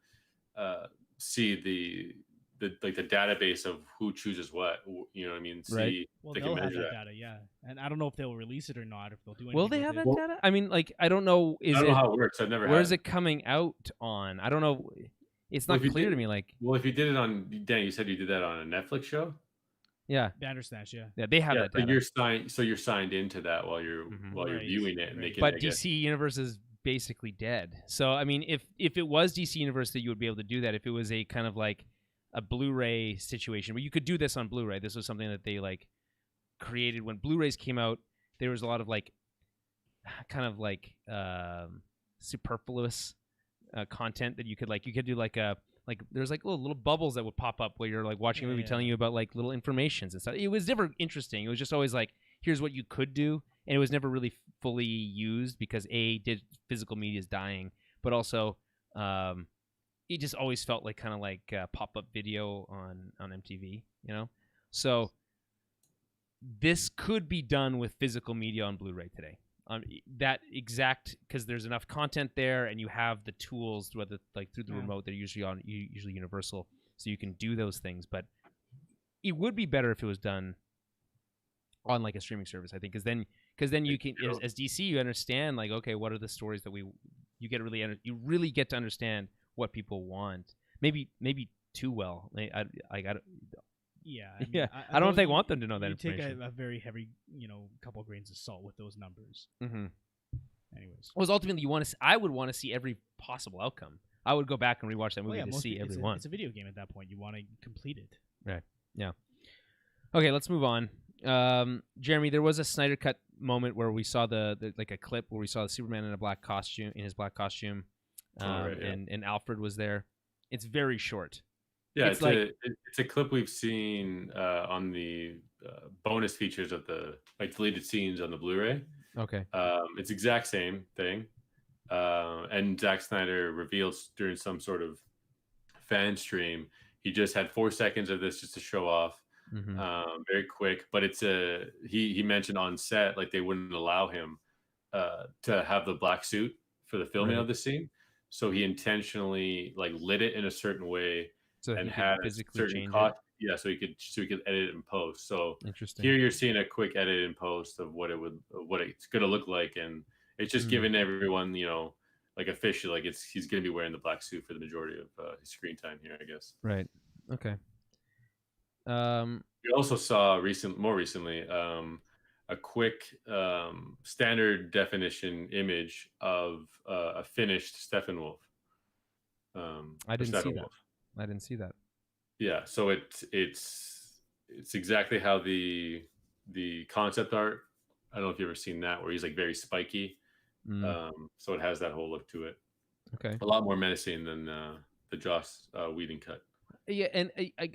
see the database of who chooses what. You know what I mean? See, Right. Well, they they'll can have measure that that. data, yeah. And I don't know if they'll release it or not. If they'll do anything. Will they with have it. that data? I mean, like, I don't know. I don't know how it works. I've never had. Where's it coming out on? I don't know. It's Well, not if you clear to did- me. Like, Well, if you did it on Dan, you said you did that on a Netflix show. yeah, Bandersnatch, yeah. they have Yeah, that but data. you're signed into that while you're Mhm. Right, viewing it, and they right. can. But I guess- DC Universe is basically dead. So I mean, if it was DC Universe, that you would be able to do that. If it was a kind of like a Blu-ray situation where you could do this on Blu-ray, this was something that they like created when Blu-rays came out. There was a lot of like kind of like superfluous content that you could do like there's like little bubbles that would pop up where you're like watching a movie Yeah. telling you about like little informations and stuff. It was never interesting. It was just always like, here's what you could do, and it was never really fully used because physical media is dying, but also it just always felt like kind of like pop-up video on MTV, So this could be done with physical media on Blu-ray today. That exact, because there's enough content there, and you have the tools, whether like through the Yeah. remote, they're usually universal, so you can do those things. But it would be better if it was done on like a streaming service, I think, because then you can, as DC, you understand like, okay, what are the stories that you really get to understand what people want. Maybe too well. Yeah. Yeah, I don't know if they those- want them to know that you take information. a very heavy, couple grains of salt with those numbers. Mm-hmm. Anyways. Well, ultimately, I would want to see every possible outcome. I would go back and rewatch that movie Well, yeah, to most see pe- every it's one. It's a video game at that point. You want to complete it. Okay, let's move on. Jeremy, there was a Snyder Cut moment where we saw the like a clip where we saw the Superman in his black costume, right, yeah. and Alfred was there. It's very short. Yeah, It's like it's a clip we've seen on the bonus features of the like deleted scenes on the Blu-ray. okay, It's exact same thing, and Zack Snyder reveals during some sort of fan stream he just had 4 seconds of this just to show off, hmm very quick. But it's a he mentioned on set like they wouldn't allow him to have the black suit for the filming right, of the scene, so he intentionally like lit it in a certain way so and he could had a physically certain change it. cost. Yeah, so he could edit it in post. So Interesting. here you're seeing a quick edit in post of what it's gonna look like, and it's just Mm, giving everyone like officially like he's gonna be wearing the black suit for the majority of his screen time here, I guess. right. Okay. We also saw more recently, a quick standard definition image of a finished Steppenwolf. I Or didn't see that. Steppenwolf. I didn't see that. Yeah, so it's exactly how the concept art. I don't know if you've ever seen that, where he's like very spiky. Mm, So it has that whole look to it. okay. A lot more menacing than the Joss Whedon cut. Yeah, and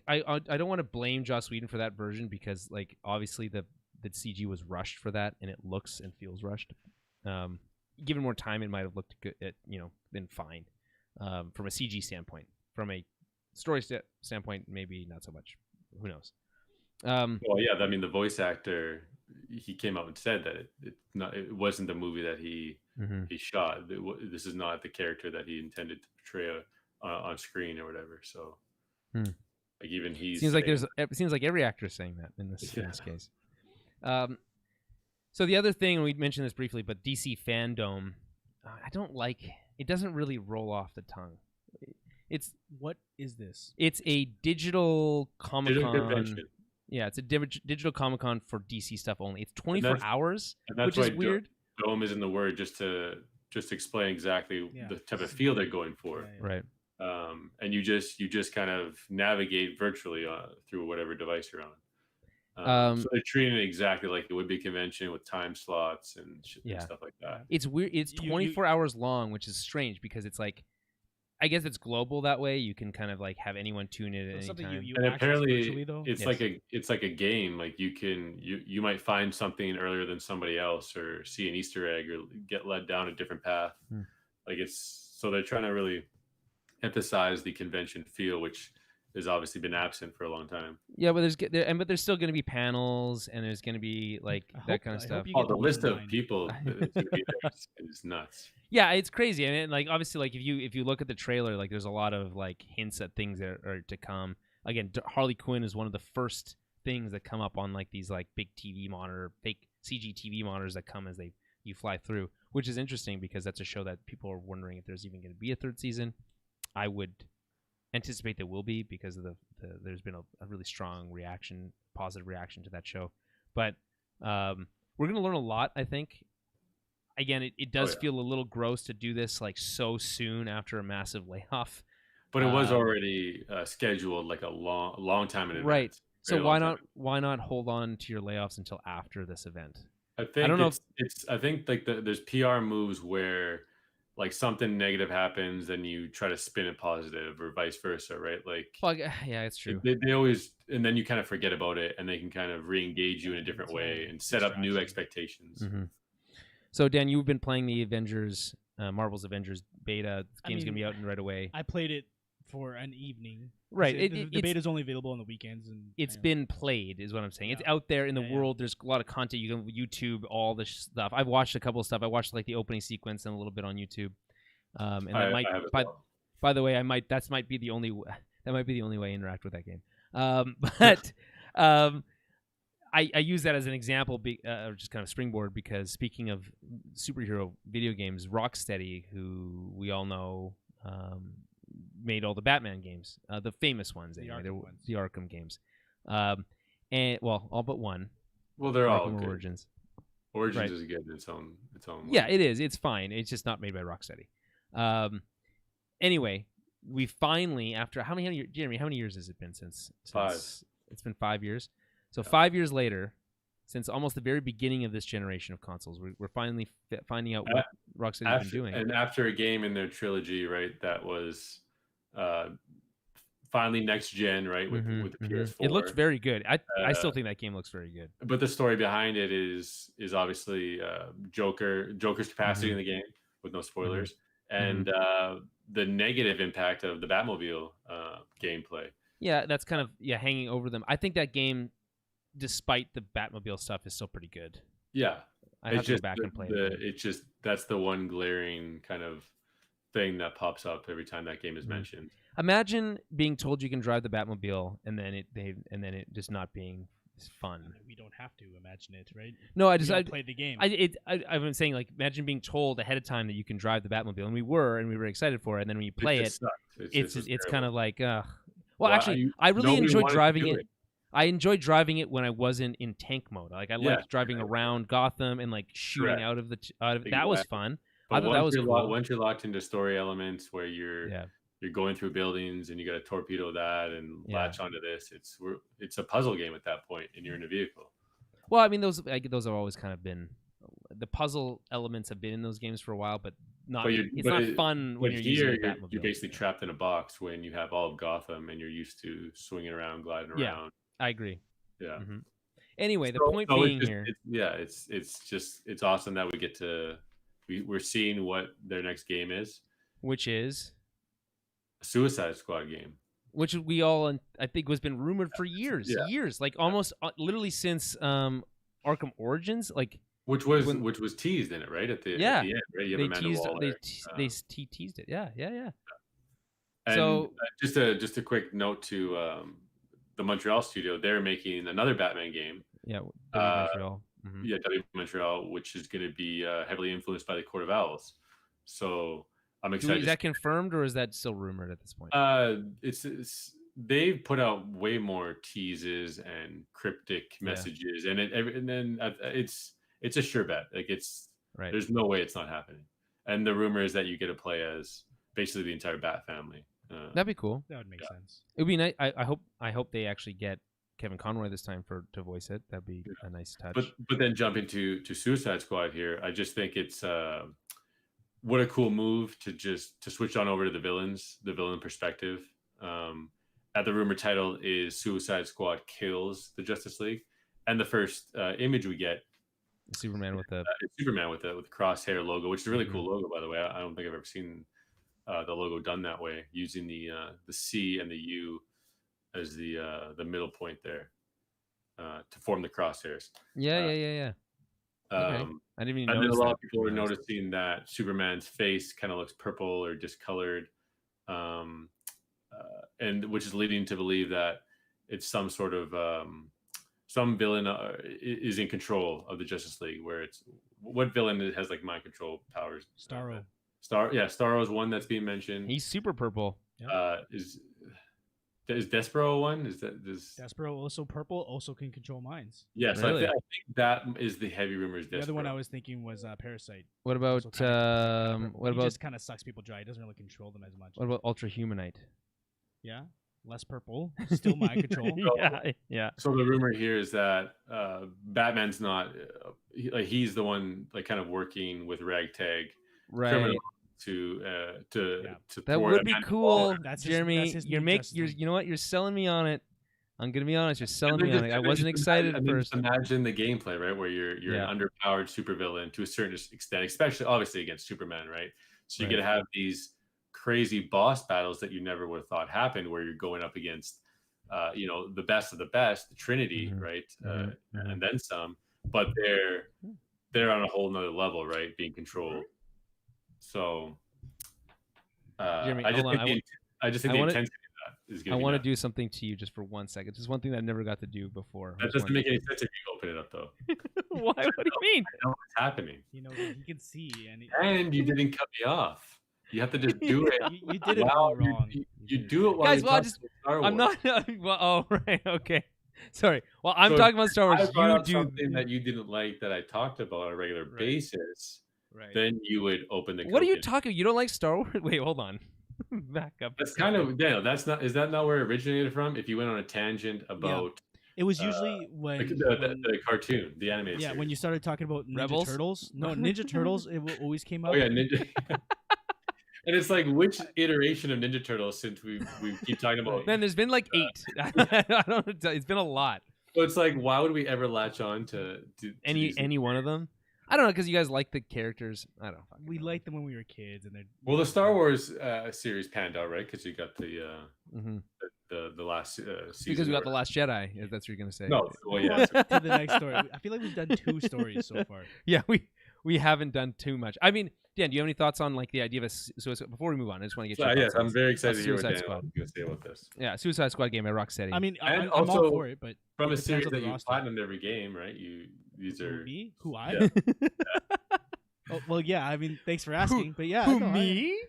I don't want to blame Joss Whedon for that version because like obviously the CG was rushed for that and it looks and feels rushed. Um, Given more time, it might have looked good. Been fine from a CG standpoint. From a story standpoint, maybe not so much. Who knows? Well, yeah, I mean, the voice actor, he came out and said that it wasn't the movie that mhm. he shot. This is not the character that he intended to portray on screen or whatever. So, Hmm. like, even he's Seems like saying, it seems like every actor is saying that in this yeah, case. Um, so the other thing, and we mentioned this briefly, but DC fandom, I don't like. It doesn't really roll off the tongue. It's What is this? it's a digital Comic digital Con. convention, Yeah, it's a digital Comic Con for DC stuff only. It's and 24 hours, that's which why is weird. dome is in the word just to explain exactly Yeah. the type of feel they're going for. Yeah, yeah. Right. And you just kind of navigate virtually through whatever device you're on. So they're treating it exactly like it would be a convention with time slots and Yeah. stuff like that. It's weird. It's You- 24 hours long, which is strange because it's like, I guess it's global that way. You can kind of like have anyone tune in at So any something time. you And access apparently virtually though. it's Yes. it's like a game. Like you might find something earlier than somebody else or see an Easter egg or get led down a different path. Hmm. Like so they're trying to really emphasize the convention feel, which has obviously been absent for a long time. Yeah, but there's still going to be panels and there's going to be like that kind of I stuff. hope you Oh, get the to list meet of mine. people that's gonna be there is nuts. Yeah, it's crazy. I mean, like obviously, like if you look at the trailer, like there's a lot of like hints at things that are to come. Again, Harley Quinn is one of the first things that come up on like these like big TV monitor, fake CG TV monitors that come as you fly through, which is interesting because that's a show that people are wondering if there's even going to be a third season. I would anticipate there will be because of there's been a really strong positive reaction to that show. But we're going to learn a lot, I think. Again, it does feel a little gross to do this like so soon after a massive layoff. But it was already scheduled like a long time in advance. Right. So Very long time. why not hold on to your layoffs until after this event? I think don't know it's I think like there's PR moves where like something negative happens and you try to spin it positive or vice versa, right? Like Well, yeah, it's true. they always, and then you kind of forget about it and they can kind of re-engage you in a different way and set up new expectations. Mm-hmm. So Dan, you've been playing the Avengers, Marvel's Avengers beta. The game's gonna be out right away. I played it for an evening. Right. The beta is only available on the weekends, and it's been played, is what I'm saying. Yeah. It's out there in the Yeah, world. There's a lot of content. You can YouTube all this stuff. I've watched a couple of stuff. I watched like the opening sequence and a little bit on YouTube. And that might, by the way, that might be the only way I interact with that game. But I use that as an example, or just kind of springboard, because speaking of superhero video games, Rocksteady, who we all know, made all the Batman games, the famous ones, anyway, the Arkham games, and well, all but one. Well, they're all Arkham good. Origins. Origins is good in its own Yeah, way. it is. It's fine. It's just not made by Rocksteady. Anyway, we finally, after how many years, Jeremy? How many years has it been since 5? It's been 5 years. So 5 years later, since almost the very beginning of this generation of consoles, we're finally finding out what Rocksteady's been doing. And after a game in their trilogy, right, that was 5 finally next gen, right? With the PS4. It looks very good. I still Uh, think that game looks very good. but the story behind it is obviously Joker's capacity in the game, with no spoilers, and the negative impact of the Batmobile gameplay. Yeah, that's kind of hanging over them. I think that game, despite the Batmobile stuff, is still pretty good. Yeah, I have to go back and play it. It's just that's the one glaring kind of thing that pops up every time that game is mentioned. Imagine being told you can drive the Batmobile and then it just not being fun. We don't have to imagine it, right? No, I played the game. I've been saying, like, imagine being told ahead of time that you can drive the Batmobile, and we were excited for it, and then when you play it, it's kind of like, well, actually, I really enjoyed driving it. I enjoyed driving it when I wasn't in tank mode. Like, I liked driving around Gotham and like shooting out of that was fun. But I thought that was cool. Once you're locked into story elements where you're going through buildings and you got to torpedo that and latch onto this, it's a puzzle game at that point, and you're in a vehicle. Well, I mean, those have always kind of been, the puzzle elements have been in those games for a while, but it's not fun when you're using a Batmobile. You're basically trapped in a box when you have all of Gotham and you're used to swinging around, gliding around. I agree. Yeah. Anyway, the point being here, it's awesome that we get to we're seeing what their next game is, which is a Suicide Squad game, which we all, I think, has been rumored for years, like almost literally since Arkham Origins, like which was teased in it, right at the end, right? You have Amanda Waller. They teased it, yeah. And so just a quick note to the Montreal studio, they're making another Batman game. Yeah, Montreal. Montreal, which is going to be heavily influenced by the Court of Owls. So I'm excited. Is that confirmed, or is that still rumored at this point? They've put out way more teases and cryptic messages, and then it's a sure bet. Like, it's there's no way it's not happening. And the rumor is that you get to play as basically the entire Bat family. That'd be cool. That would make sense. It would be nice. I hope they actually get Kevin Conroy this time to voice it. That'd be a nice touch. But then jump into Suicide Squad here. I just think it's what a cool move to switch on over to the villain perspective. The rumor title is Suicide Squad Kills the Justice League, and the first image we get Superman with the crosshair logo, which is a really cool logo, by the way. I don't think I've ever seen the logo done that way, using the C and the U as the middle point there to form the crosshairs. Yeah. Okay. I didn't even notice. A lot of people are noticing that Superman's face kind of looks purple or discolored, and which is leading to believe that it's some sort of some villain is in control of the Justice League. Where it's what villain has like mind control powers? Starro. Starro is one that's being mentioned. He's super purple. Is Despero one? Does Despero also purple? Also can control minds. Yes, really? I think that is the heavy rumors. The other one I was thinking was Parasite. What about he just kind of sucks people dry. He doesn't really control them as much. What about Ultra Humanite? Yeah, less purple, still mind control. Yeah. So the rumor here is that Batman's not he's the one like kind of working with Ragtag criminals to that would be cool. That's Jeremy. You know what? You're selling me on it. I'm gonna be honest. You're selling me on it. I wasn't excited at first. Imagine the gameplay, right? Where you're an underpowered supervillain to a certain extent, especially obviously against Superman, right? So you get to have these crazy boss battles that you never would have thought happened, where you're going up against, the best of the best, the Trinity, right? And then some. But they're on a whole nother level, right? Being controlled. So, Jeremy, I just think the intensity of that is going to be I want to do something to you just for 1 second. This is one thing that I never got to do before. That doesn't make any sense if you open it up, though. Why? What do you mean? I know what's happening. He can see. And you didn't cut me off. You have to just do it. You did it all wrong. You do it while guys, you're talking about Star Wars. I'm not. Well, oh, right. Okay. Sorry. Well, I'm talking about Star Wars. I brought up something that you didn't like that I talked about on a regular basis. Right. Then you would open the. What are you talking? You don't like Star Wars? Wait, hold on. Back up. That's kind of That's not. Is that not where it originated from? If you went on a tangent about. It was usually when the cartoon, the animated series. When you started talking about Ninja Rebels? Turtles. No, Ninja Turtles. It always came up. Oh yeah, Ninja. And it's like, which iteration of Ninja Turtles since we keep talking about? Man, there's been like 8. I don't know. It's been a lot. So it's like, why would we ever latch on to Any one of them? I don't know, because you guys like the characters. I don't. We liked them when we were kids, and they're Well, the Star Wars series panned out, right? Because you got the last season. Because we got the Last Jedi. If that's what you're gonna say. No, well, yeah. to the next story. I feel like we've done 2 stories so far. Yeah, we haven't done too much. I mean, Dan, do you have any thoughts on like the idea of a suicide? Before we move on, I just want to get your Yes, thoughts on I'm very excited to hear what Suicide Daniel Squad. is going to say about this. Yeah, Suicide Squad game by Rocksteady. I mean, And I'm also, all for it, but from it a depends series on the that you roster. platinumed every game, right? These Who, are me? Who I? Yeah. Oh, well, yeah. I mean, thanks for asking, but yeah, Who no, me?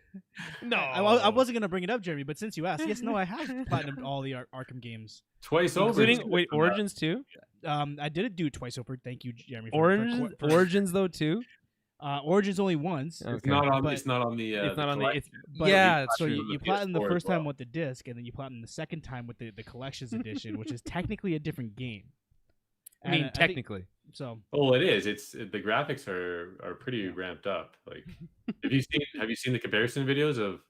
No, I wasn't gonna bring it up, Jeremy, but since you asked, yes, no, I have platinumed all the Arkham games. twice over. including Origins too. I did do it twice over. Thank you, Jeremy. Origins though too. Origins only once. Okay. It's not on. But- It's not on the. It's not on the. collection. But Yeah, it's So true. you The platinum the PS4 first as well. time with the disc, and then you platinum the second time with the collections edition, which is technically a different game. I mean, And think- technically. so Oh, it is. It's the graphics are pretty ramped up. Like, have you seen the comparison videos of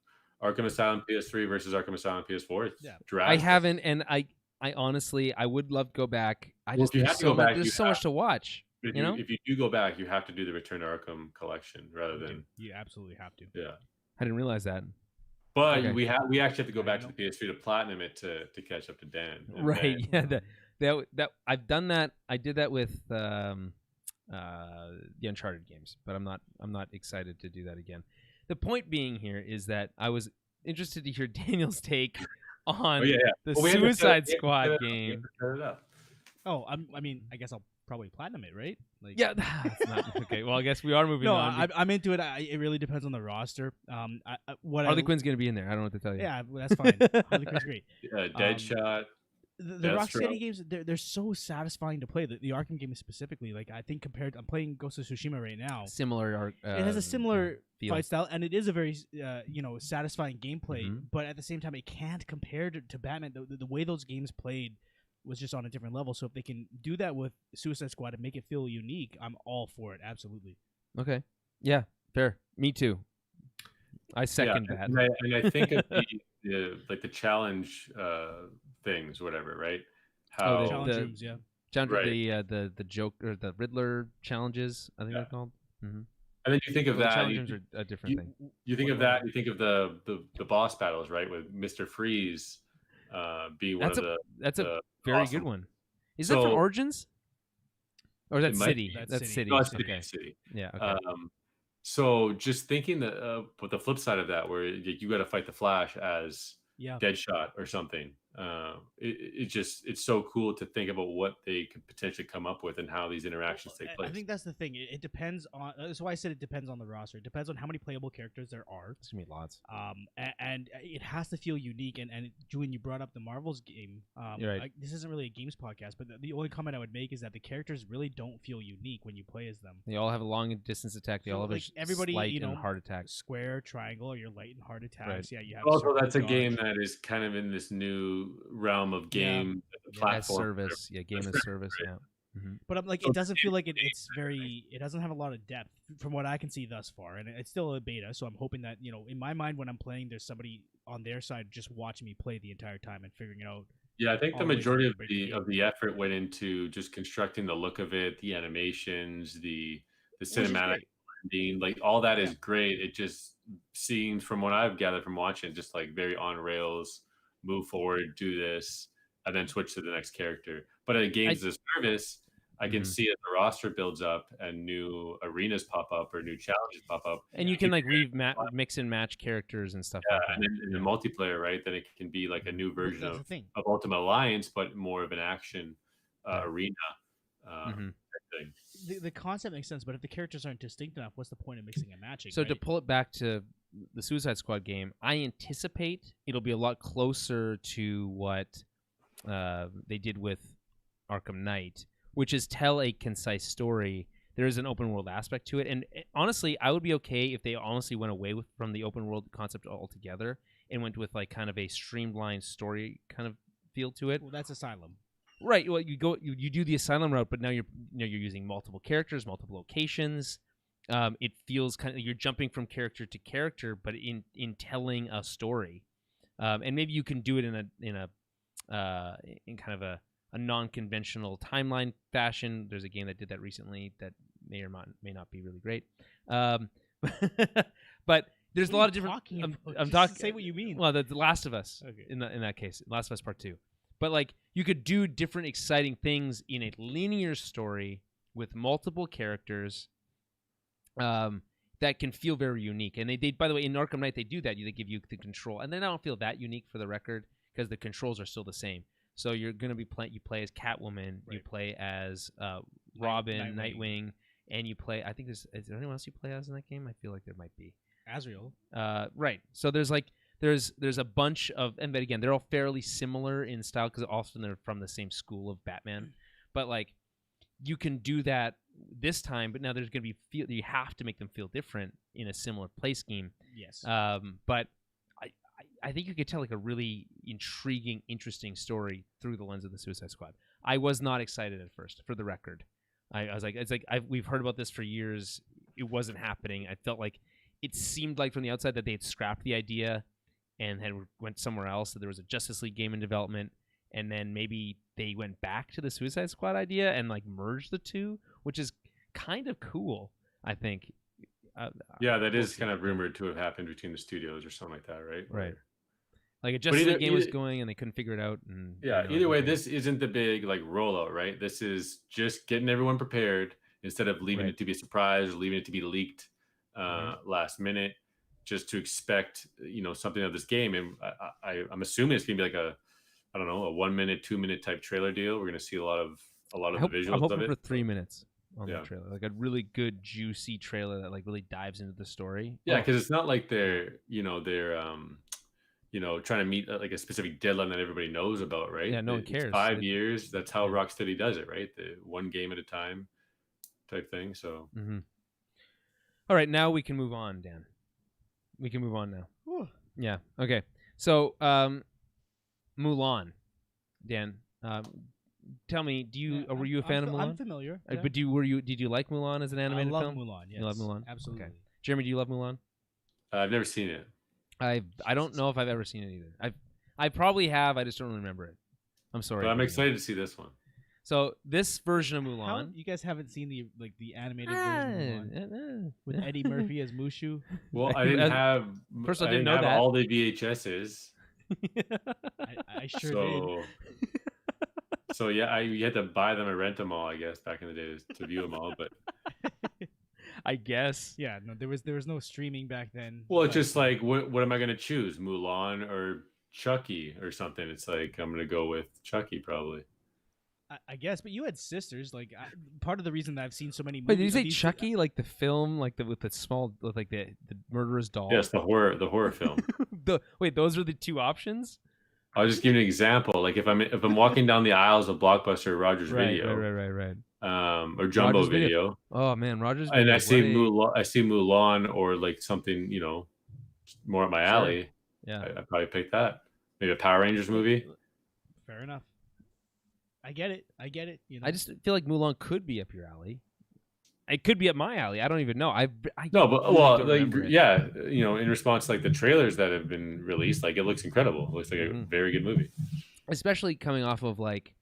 Arkham Asylum PS3 versus Arkham Asylum PS4? It's Yeah. I drastic. haven't, and I honestly, I would love to go back. I Well, just if you there's have to so go much, back, there's you so much to watch. If You know? if you do go back, you have to do the Return to Arkham collection rather than you absolutely have to. yeah. I didn't realize that. But Okay. we actually have to go back to know. the PS3 to platinum it to catch up to Dan. And Right? then- Yeah. That I've done that. I did that with the Uncharted games, but I'm not excited to do that again. The point being here is that I was interested to hear Daniel's take on Oh yeah, yeah. the Well, we had to set- Suicide we had to set Squad it up. We game. had to set it up. Oh, I mean, I guess I'll probably platinum it, right? Like, Yeah, that's not okay. Well, I guess we are moving no, on. I'm into it. It really depends on the roster. Harley Quinn's gonna be in there. I don't know what to tell you. Yeah, that's fine. Harley Quinn's great. Deadshot. The Deathstroke. Rocksteady games, they're so satisfying to play. The Arkham games specifically, like I think I'm playing Ghost of Tsushima right now. Similar. It has a similar feel. fight style, and it is a very satisfying gameplay. Mhm. But at the same time, it can't compare to Batman. The way those games played was just on a different level. So if they can do that with Suicide Squad and make it feel unique, I'm all for it. Absolutely. Okay. Yeah. Fair. Me too. I second that. And I think of the challenge things, whatever, right? How the Challenge rooms, yeah. Challenge Right. the joke or the Riddler challenges. I think Yeah. they're called. Mm-hmm. and then you think of Well, that. challenges are a different thing. You think of that. You think of the boss battles, right? With Mr. Freeze being one That's of the. That's a the very awesome- good one. Is that from So- Origins? Or is that It might City? be. That's That's City. City. No, it's Okay. City. Yeah. Okay. So just thinking that, but the flip side of that, where you got to fight the Flash as Yeah. Deadshot or something, it's so cool to think about what they could potentially come up with and how these interactions take place. I think that's the thing. It depends on. That's why I said it depends on the roster. It depends on how many playable characters there are. It's gonna be lots. And it has to feel unique. And Julian, you brought up the Marvels game. You're right. This isn't really a games podcast, but the only comment I would make is that the characters really don't feel unique when you play as them. They all have a long distance attack. They So, all have like, a everybody, slight you know, and hard attack. Square, triangle, or your light and hard attacks. Right. Yeah, you have. Also, circle, that's a dodge. game that is kind of in this new realm of game As platform. service. Yeah, game as service. Yeah. Mm-hmm. But I'm like, So it doesn't feel like it's very. It doesn't have a lot of depth from what I can see thus far, and it's still a beta. So I'm hoping that in my mind, when I'm playing, there's somebody on their side just watching me play the entire time and figuring it out. Yeah, I think all the the way majority through the of the effort went into just constructing the look of it, the animations, the is cinematic great. ending, like all that is Yeah. great. It just seems, from what I've gathered from watching, just like very on rails. Move forward, do this, and then switch to the next character. But at games as a service, I can Mhm. see as the roster builds up and new arenas pop up or new challenges pop up. And you can like mix and match characters and stuff Yeah, like that. and then in the multiplayer, right? Then it can be like a new version That's the of thing. Ultimate Alliance, but more of an action Yeah. arena Mhm. thing. The concept makes sense, but if the characters aren't distinct enough, what's the point of mixing and matching? So to right? pull it back to the Suicide Squad game, I anticipate it'll be a lot closer to what they did with Arkham Knight, which is tell a concise story. There is an open world aspect to it, and honestly, I would be okay if they honestly went away from the open world concept altogether and went with like kind of a streamlined story kind of feel to it. Well, that's Asylum. Right. Well, you do the Asylum route, but now you're using multiple characters, multiple locations. it feels kind of you're jumping from character to character, but in telling a story, and maybe you can do it in kind of a non-conventional timeline fashion. There's a game that did that recently that may or may not be really great, but there's a lot of different. I'm talking. Say what you mean. Well, the Last of Us Okay. in that case, Last of Us Part 2. But like you could do different exciting things in a linear story with multiple characters that can feel very unique. And they by the way, in Arkham Knight, they do that. They give you the control. And then I don't feel that unique for the record because the controls are still the same. So you're going to be playing, you play as Catwoman, you play as Robin, Nightwing, and you play, I think is there anyone else you play as in that game? I feel like there might be. Azrael. Right. So there's a bunch of, and but again, they're all fairly similar in style because often they're from the same school of Batman. But like, you can do that this time, but now there's going to be you have to make them feel different in a similar play scheme. Yes. But I think you could tell like a really intriguing, interesting story through the lens of the Suicide Squad. I was not excited at first, for the record. I was like, we've heard about this for years. It wasn't happening. I felt like it seemed like from the outside that they had scrapped the idea and had went somewhere else. That there was a Justice League game in development, and then maybe they went back to the Suicide Squad idea and like merged the two, which is kind of cool. I think. Yeah, that is kind of rumored to have happened between the studios or something like that, right? Right. Like a Justice League game was going and they couldn't figure it out. And yeah, either way, this isn't the big like rollout, right? This is just getting everyone prepared instead of leaving it to be a surprise, or leaving it to be leaked last minute, just to expect something of this game. And I'm assuming it's gonna be like a 1 minute, 2 minute type trailer deal. We're gonna see a lot of the visuals I'm hoping of it for 3 minutes on the trailer, like a really good juicy trailer that like really dives into the story. Yeah, because it's not like they're trying to meet like a specific deadline that everybody knows about, right? Yeah, no one cares. 5 years. That's how Rocksteady does it, right? The one game at a time type thing. So, all right, now we can move on, Dan. We can move on now. Whew. Yeah. Okay. So, Mulan, Dan. Tell me, were you a fan of Mulan? I'm familiar. Yeah. But did you like Mulan as an animated film? I film? love Mulan. Yes. You love Mulan? Absolutely. Okay. Jeremy, do you love Mulan? I've never seen it. I don't know if I've ever seen it either. I probably have. I just don't remember it. I'm sorry. But I'm excited to see this one. So this version of Mulan, you guys haven't seen the animated version of Mulan with Eddie Murphy as Mushu? Well, I didn't have. First, I didn't know have that all the VHSs. I sure did. So yeah, you had to buy them or rent them all, I guess, back in the days to view them all. But I guess. Yeah, no, there was no streaming back then. Well, it's just like, what am I going to choose, Mulan or Chucky or something? It's like I'm going to go with Chucky probably. I guess, but you had sisters. Like part of the reason that I've seen so many movies. Wait, did you say Chucky, like the film, like with the murderous doll? Yes, the horror film. Wait, those are the two options? I'll just give you an example. Like if I'm walking down the aisles of Blockbuster or Rogers Video, right. Or Jumbo Rogers Video. Oh man, Rogers and Video. I see Mulan or like something more up my alley. Yeah, I'd probably pick that. Maybe a Power Rangers movie. Fair enough. I get it. I just feel like Mulan could be up your alley. It could be up my alley. I don't even know. In response to like the trailers that have been released, like it looks incredible. It looks like a very good movie. Especially coming off of like,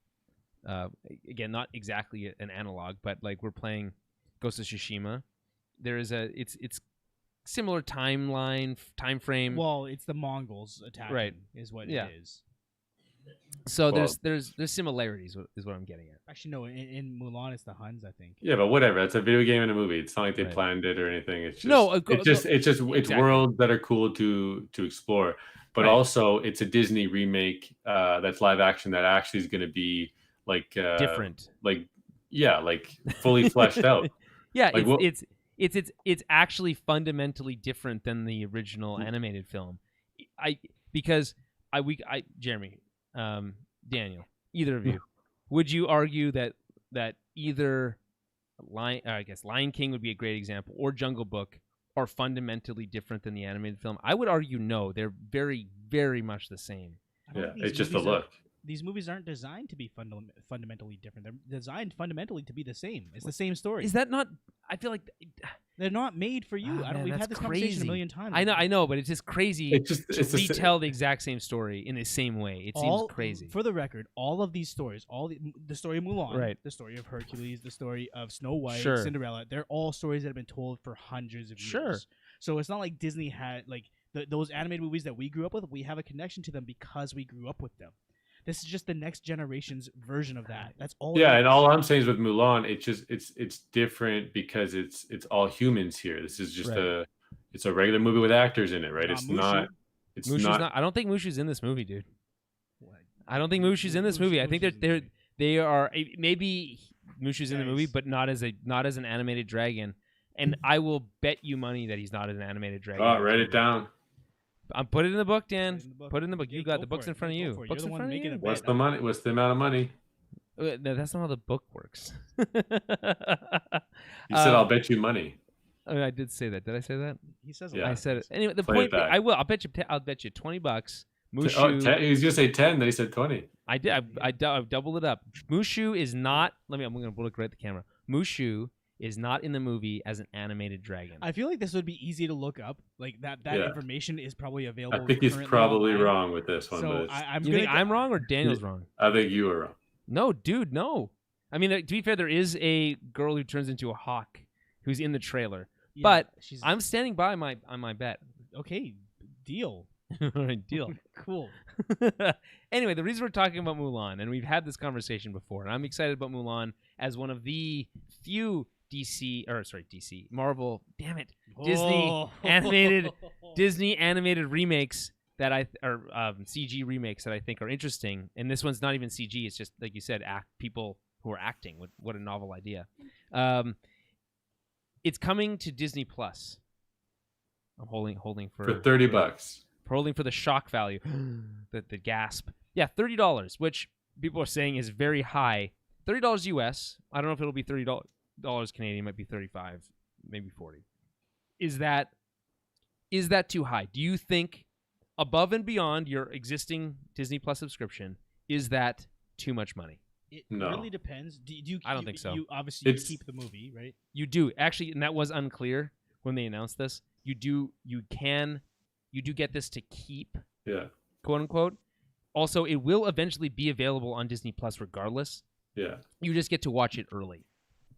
again, not exactly an analog, but like we're playing Ghost of Tsushima. There is it's similar time frame. Well, it's the Mongols attacking, is what it is. So there's similarities is what I'm getting at. Actually, no. In Mulan, it's the Huns, I think. Yeah, but whatever. It's a video game and a movie. It's not like they planned it or anything. It's just it's worlds that are cool to explore. But also, it's a Disney remake that's live action that actually is going to be like different. Like fully fleshed out. Yeah, like it's actually fundamentally different than the original animated film. Jeremy. Daniel, either of you, would you argue that either Lion King would be a great example, or Jungle Book are fundamentally different than the animated film? I would argue no, they're very, very much the same. Yeah, it's just the look. These movies aren't designed to be fundamentally different. They're designed fundamentally to be the same. It's the same story. Is that not? I feel like They're not made for you. Ah, man, We've that's had this conversation a crazy. million times. I know, but it's just crazy It's just to it's the retell the exact same story in the same way. It seems crazy. For the record, all of these stories, the story of Mulan, Right. the story of Hercules, the story of Snow White, Sure. Cinderella, they're all stories that have been told for hundreds of years. Sure. So it's not like Disney had like those animated movies that we grew up with. We have a connection to them because we grew up with them. This is just the next generation's version of that. That's all. Yeah, and all I'm saying is with Mulan, it's different because it's all humans here. This is just Right. it's a regular movie with actors in it, right? Not It's Mushu. not. It's Mushu's not. not. I don't think Mushu's in this movie, dude. What? I don't think Mushu's in this movie. I think Mushu's in the movie. they are maybe Mushu's in the movie, Guys. but not as an animated dragon. And I will bet you money that he's not an animated dragon. Oh, write it down. Put it in the book, Dan. Put it in the book. Put it in the book. You Yeah, got go the books for in it. front of Go you. for it. Books You're in the front one of making you. a What's bet. the money? What's the amount of money? No, that's not how the book works. You said I'll bet you money. I did say that. Did I say that? He says a Yeah. lot I of said it. things. Anyway, the Play it point. back. I will. I'll bet you. I'll bet you $20. Mushu. Oh, 10, he was gonna say 10, then he said 20. I did. I've doubled it up. Mushu is not. I'm gonna look right at the camera. Mushu is not in the movie as an animated dragon. I feel like this would be easy to look up. Like that Yeah. information is probably available. I think he's currently probably online. wrong with this one, So but I'm you gonna think I'm wrong or Daniel's wrong? I think you were wrong. No, dude, no. I mean, to be fair, there is a girl who turns into a hawk who's in the trailer. Yeah, But she's I'm standing by my bet. okay. Deal. All right, deal. Cool. Anyway, the reason we're talking about Mulan, and we've had this conversation before, and I'm excited about Mulan as one of the few Marvel, damn it, Disney Oh. Disney animated remakes that CG remakes that I think are interesting. And this one's not even CG; it's just like you said, people who are acting. What a novel idea! It's coming to Disney Plus. I'm holding For $30. holding for the shock value, the gasp. Yeah, $30, which people are saying is very high. $30 US. I don't know if it'll be $30 Canadian. It might be 35, maybe 40. Is that too high? Do you think above and beyond your existing Disney Plus subscription, is that too much money? It No. really depends. Do you? I don't think so. You obviously It's- keep the movie, right? You do actually, and that was unclear when they announced this. You do get this to keep, Yeah. quote unquote. Also, it will eventually be available on Disney Plus regardless. Yeah. You just get to watch it early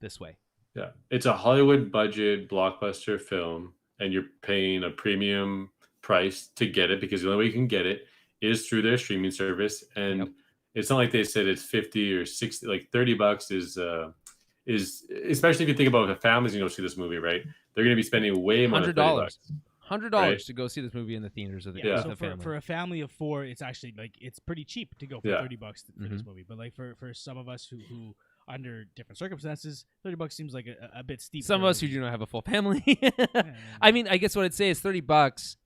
this way. Yeah. It's a Hollywood budget blockbuster film, and you're paying a premium price to get it because the only way you can get it is through their streaming service. And Yep. it's not like they said it's 50 or 60, like $30 is especially if you think about if a family's going to go see this movie, right? They're going to be spending way more than $100. $30. $100 Right. to go see this movie in the theaters with Yeah. So the family. for a family of four, it's actually like it's pretty cheap to go for Yeah. $30 for this movie. But like for some of us who under different circumstances, $30 seems like a bit steep. Some for of a us who movie. do not have a full family. Yeah. I mean, I guess what I'd say is $30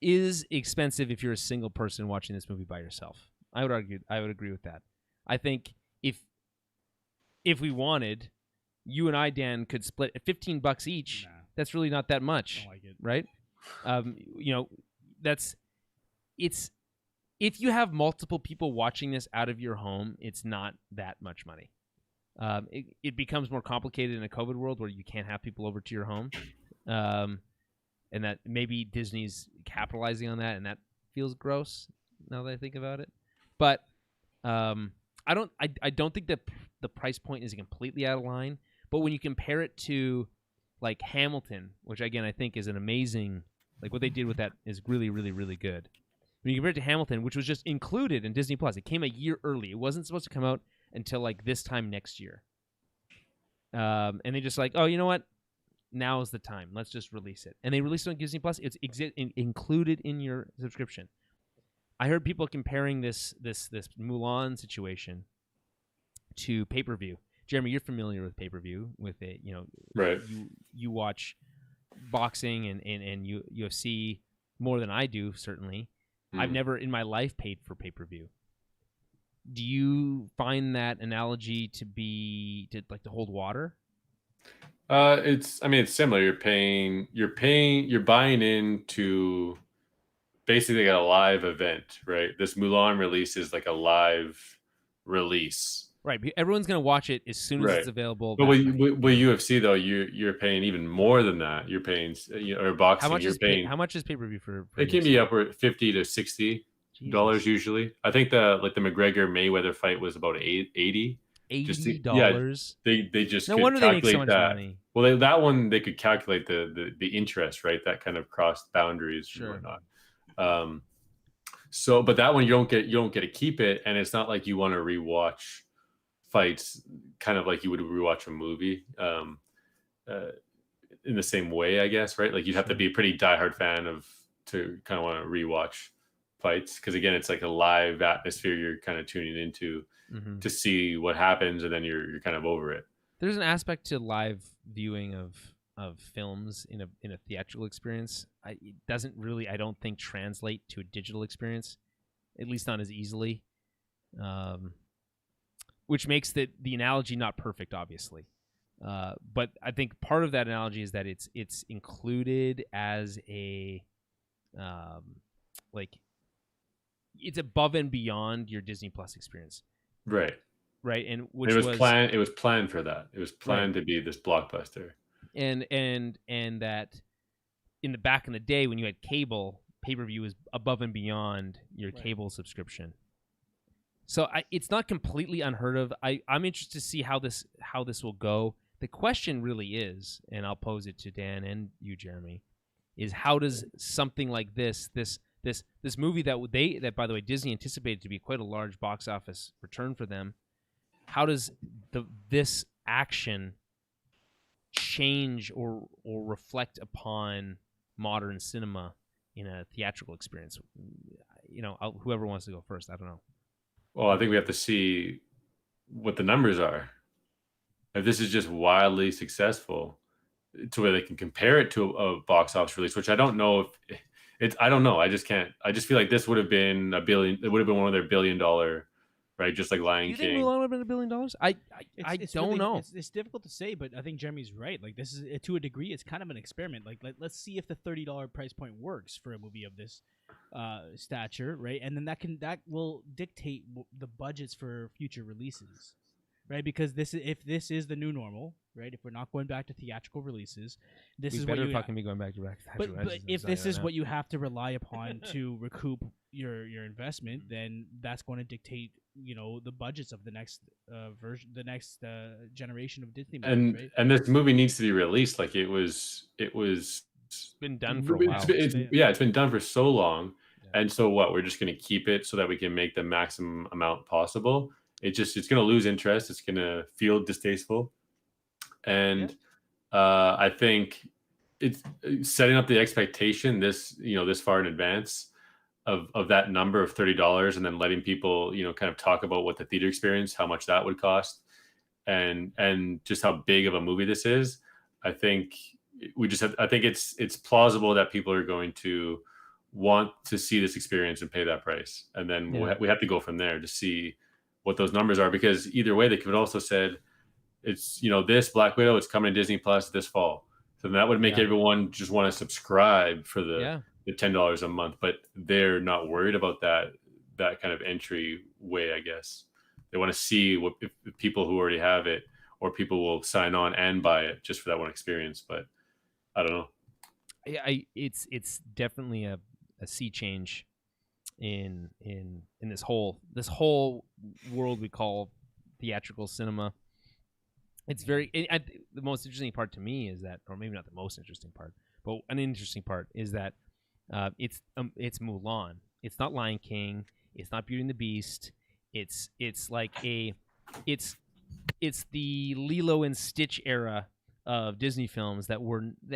is expensive if you're a single person watching this movie by yourself. I would agree with that. I think if we wanted, you and I, Dan, could split at $15 each. Nah, That's really not that much. don't like it. Right? It's if you have multiple people watching this out of your home, it's not that much money. It becomes more complicated in a COVID world where you can't have people over to your home, and that maybe Disney's capitalizing on that, and that feels gross now that I think about it. But I don't think that the price point is completely out of line. But when you compare it to like Hamilton, which again I think is an amazing, like what they did with that is really, really, really good. When you compare it to Hamilton, which was just included in Disney Plus, it came a year early. It wasn't supposed to come out until like this time next year. And they just like, oh, you know what? Now is the time. Let's just release it. And they released it on Disney Plus. It's included in your subscription. I heard people comparing this Mulan situation to pay-per-view. Jeremy, you're familiar with pay-per-view. With it, Right. You watch boxing and UFC more than I do. Certainly, I've never in my life paid for pay-per-view. Do you find that analogy to hold water? It's similar. You're buying into basically like a live event, right? This Mulan release is like a live release. Right. Everyone's gonna watch it as soon as Right. it's available. But that night. with UFC though, you're paying even more than that. You're paying, or boxing. How You're paying. much is pay-per-view for It can UFC? be upward $50 to $60 Jesus. usually. I think the McGregor Mayweather fight was about 80. $80. They just No could wonder they make so calculate much that. money. Well, that one they could calculate the interest, right? That kind of crossed boundaries Sure. and whatnot. So, but that one you don't get to keep it, and it's not like you want to rewatch fights, kind of like you would rewatch a movie. In the same way, I guess, right? Like you'd have to be a pretty diehard fan to kind of want to rewatch fights, because again, it's like a live atmosphere you're kind of tuning into to see what happens, and then you're kind of over it. There's an aspect to live viewing of films in a theatrical experience. It doesn't really, I don't think, translate to a digital experience, at least not as easily, which makes the analogy not perfect, obviously. But I think part of that analogy is that it's included as a like it's above and beyond your Disney Plus experience, Right. And which it was planned. It was planned for that. It was planned to be this blockbuster. And that in the back in the day when you had cable, pay-per-view was above and beyond your cable subscription. So it's not completely unheard of. I'm interested to see how this will go. The question really is, and I'll pose it to Dan and you, Jeremy, is how does something like this movie that by the way Disney anticipated to be quite a large box office return for them, how does this action change or reflect upon modern cinema in a theatrical experience? Whoever wants to go first, I don't know. Well, I think we have to see what the numbers are. If this is just wildly successful to where they can compare it to a box office release, which I don't know if it's, I don't know. I just can't. I just feel like this would have been $1 billion. It would have been one of their $1 billion, right? Just like Lion King. Do you think Mulan would have been $1 billion? I don't really, know. It's difficult to say, but I think Jeremy's right. Like this is, to a degree, it's kind of an experiment. Like let's see if the $30 price point works for a movie of this stature, right? And then that will dictate the budgets for future releases. Right, because if this is the new normal, right? If we're not going back to theatrical releases, this is what you fucking be going back to theatrical. But if this is what you have to rely upon to recoup your investment, then that's going to dictate the budgets of the next version, the next generation of Disney movies. Right? And this movie needs to be released. Like it was been done for a while. It's been done for so long, and so what? We're just going to keep it so that we can make the maximum amount possible. It's going to lose interest. It's going to feel distasteful. And I think it's setting up the expectation this far in advance of that number of $30, and then letting people, kind of talk about what the theater experience, how much that would cost, and just how big of a movie this is. I think I think it's plausible that people are going to want to see this experience and pay that price. And then we have to go from there to see what those numbers are, because either way they could also said it's this Black Widow, it's coming to Disney Plus this fall, so that would make everyone just want to subscribe for the $10 a month. But they're not worried about that kind of entry way. I guess they want to see what if people who already have it, or people will sign on and buy it just for that one experience. But I don't know. It's definitely a sea change in this whole world we call theatrical cinema. It's very the most interesting part to me is that, or maybe not the most interesting part, but an interesting part is that it's Mulan. It's not Lion King. It's not Beauty and the Beast. It's like it's the Lilo and Stitch era of Disney films that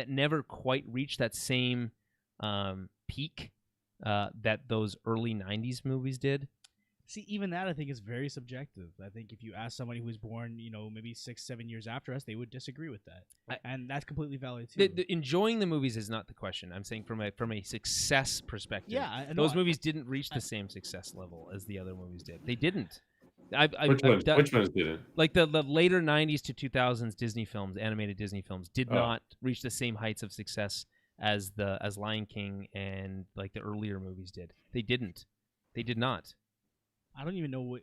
never quite reached that same peak that those early 90s movies did. See, even that I think is very subjective. I think if you ask somebody who was born, maybe 6-7 years after us, they would disagree with that, and that's completely valid too. Enjoying the movies is not the question. I'm saying from a success perspective. Yeah, those movies didn't reach the same success level as the other movies did. They didn't. Which ones didn't? Like the later 90s to 2000s Disney films, animated Disney films, did not reach the same heights of success as Lion King and like the earlier movies did. They didn't. They did not. I don't even know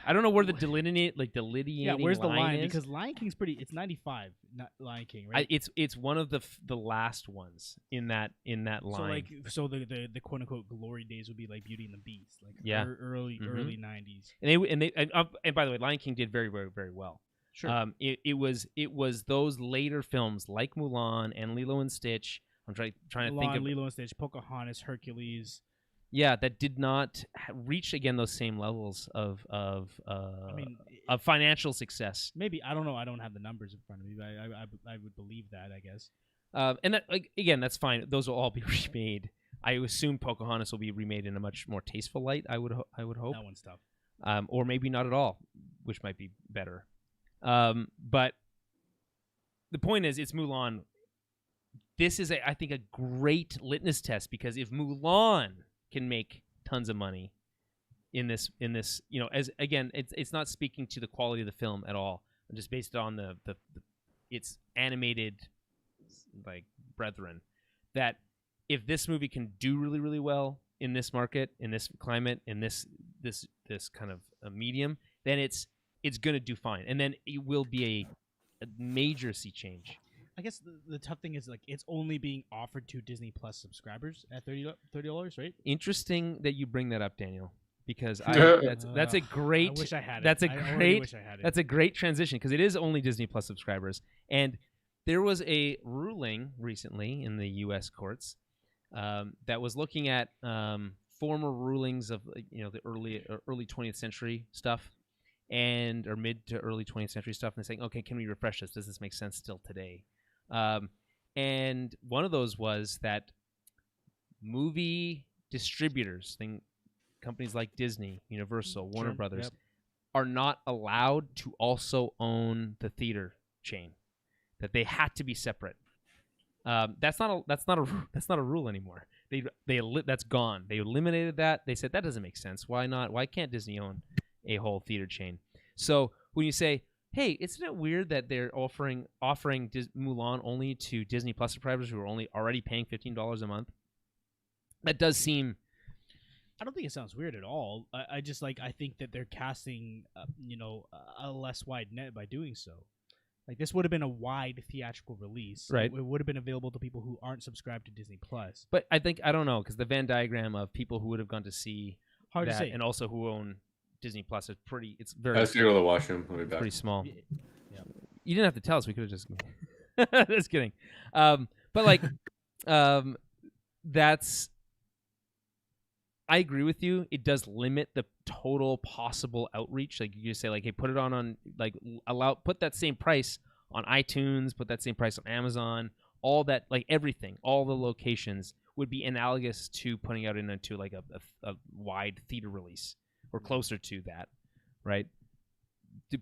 I don't know where the delineating yeah, where's the line? is. Because Lion King's pretty. It's 95, not Lion King, right? It's one of the last ones in that line. So the quote unquote glory days would be like Beauty and the Beast, like Yeah. early 90s. And by the way, Lion King did very, very, very well. Sure. It was those later films like Mulan and Lilo and Stitch. I'm trying to think of Lilo and Stitch, Pocahontas, Hercules. Yeah, that did not reach again those same levels of financial success. Maybe, I don't know. I don't have the numbers in front of me, but I would believe that, I guess. And that, again, that's fine. Those will all be remade. I assume Pocahontas will be remade in a much more tasteful light. I would hope. That one's tough. Or maybe not at all, which might be better. But the point is, it's Mulan. This is, I think, a great litmus test, because if Mulan can make tons of money in this, as again, it's not speaking to the quality of the film at all. I'm just based on the its animated like brethren. That if this movie can do really, really well in this market, in this climate, in this kind of a medium, then it's gonna do fine, and then it will be a major sea change. I guess the tough thing is, like, it's only being offered to Disney Plus subscribers at $30, right? Interesting that you bring that up, Daniel, because that's a great. I wish I had it. That's a great. Wish I had it. That's a great transition, because it is only Disney Plus subscribers, and there was a ruling recently in the U.S. courts that was looking at former rulings of the early 20th century stuff, or mid to early 20th century stuff, and they're saying, okay, can we refresh this? Does this make sense still today? And one of those was that movie distributors, companies like Disney, Universal, Warner Brothers, yep, are not allowed to also own the theater chain. That they had to be separate. That's not a rule anymore. That's gone. They eliminated that. They said that doesn't make sense. Why not? Why can't Disney own a whole theater chain? So when you say, hey, isn't it weird that they're offering Mulan only to Disney Plus subscribers who are already paying $15 a month? That does seem. I don't think it sounds weird at all. I just I think that they're casting a less wide net by doing so. Like, this would have been a wide theatrical release. Right. It would have been available to people who aren't subscribed to Disney Plus. But I don't know, because the Venn diagram of people who would have gone to see Hard that to say. and also who own Disney Plus is it's very. I was going to go to the washroom. I'll be back. Pretty small. Yeah. You didn't have to tell us. We could have just. Just kidding. But that's. I agree with you. It does limit the total possible outreach. Like, you just say, hey, put it on put that same price on iTunes, put that same price on Amazon. All that, everything, all the locations would be analogous to putting out into a wide theater release, or closer to that, right?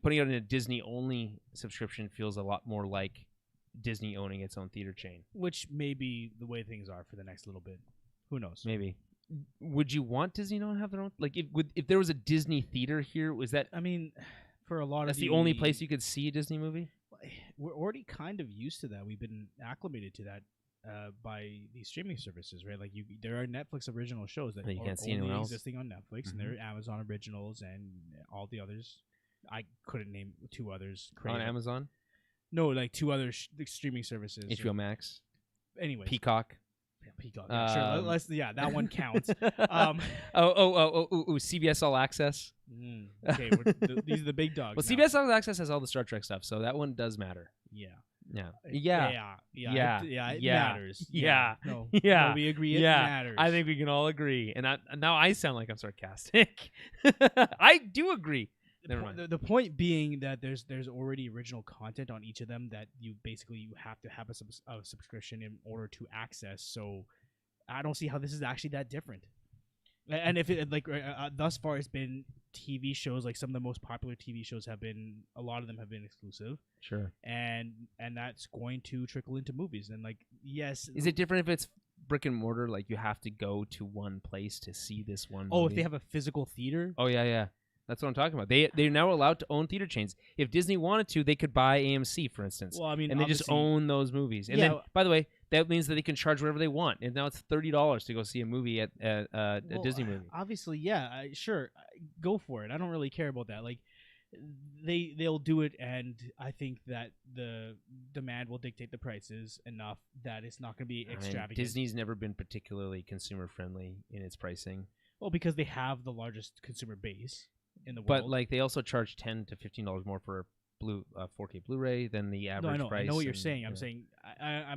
Putting out in a Disney-only subscription feels a lot more like Disney owning its own theater chain. Which may be the way things are for the next little bit. Who knows? Maybe. Would you want Disney to have their own? If there was a Disney theater here, was that? I mean, for a lot that's of the only place you could see a Disney movie. We're already kind of used to that. We've been acclimated to that by these streaming services, right? There are Netflix original shows that you are can't see only anywhere else. existing on Netflix, and there are Amazon originals and all the others. I couldn't name two others. On Amazon? No, two other streaming services. HBO Max. Anyway, Peacock. Peacock. Yeah, sure. That one counts. CBS All Access. Okay, these are the big dogs. Well, now. CBS All Access has all the Star Trek stuff, so that one does matter. Yeah. It matters. Yeah. No, Yeah. No, we agree. It Yeah. matters. I think we can all agree, and now I sound like I'm sarcastic. I do agree. Never mind. The point being that there's already original content on each of them that you have to have a subscription in order to access. So I don't see how this is actually that different. And if it thus far it's been TV shows, some of the most popular TV shows a lot of them have been exclusive. Sure. And that's going to trickle into movies. And yes. Is it different if it's brick and mortar? You have to go to one place to see this one movie? Oh, if they have a physical theater? Oh, yeah. That's what I'm talking about. They're now allowed to own theater chains. If Disney wanted to, they could buy AMC, for instance. Well, I mean, and they just own those movies. And then, by the way, that means that they can charge whatever they want. And now it's $30 to go see a movie at a Disney movie. Obviously, yeah, sure, go for it. I don't really care about that. Like, they'll do it, and I think that the demand will dictate the prices enough that it's not going to be extravagant. Disney's never been particularly consumer friendly in its pricing. Well, because they have the largest consumer base in the world. But like they also charge $10 to $15 more for a 4K Blu-ray than the average price. I know what you're saying. I'm saying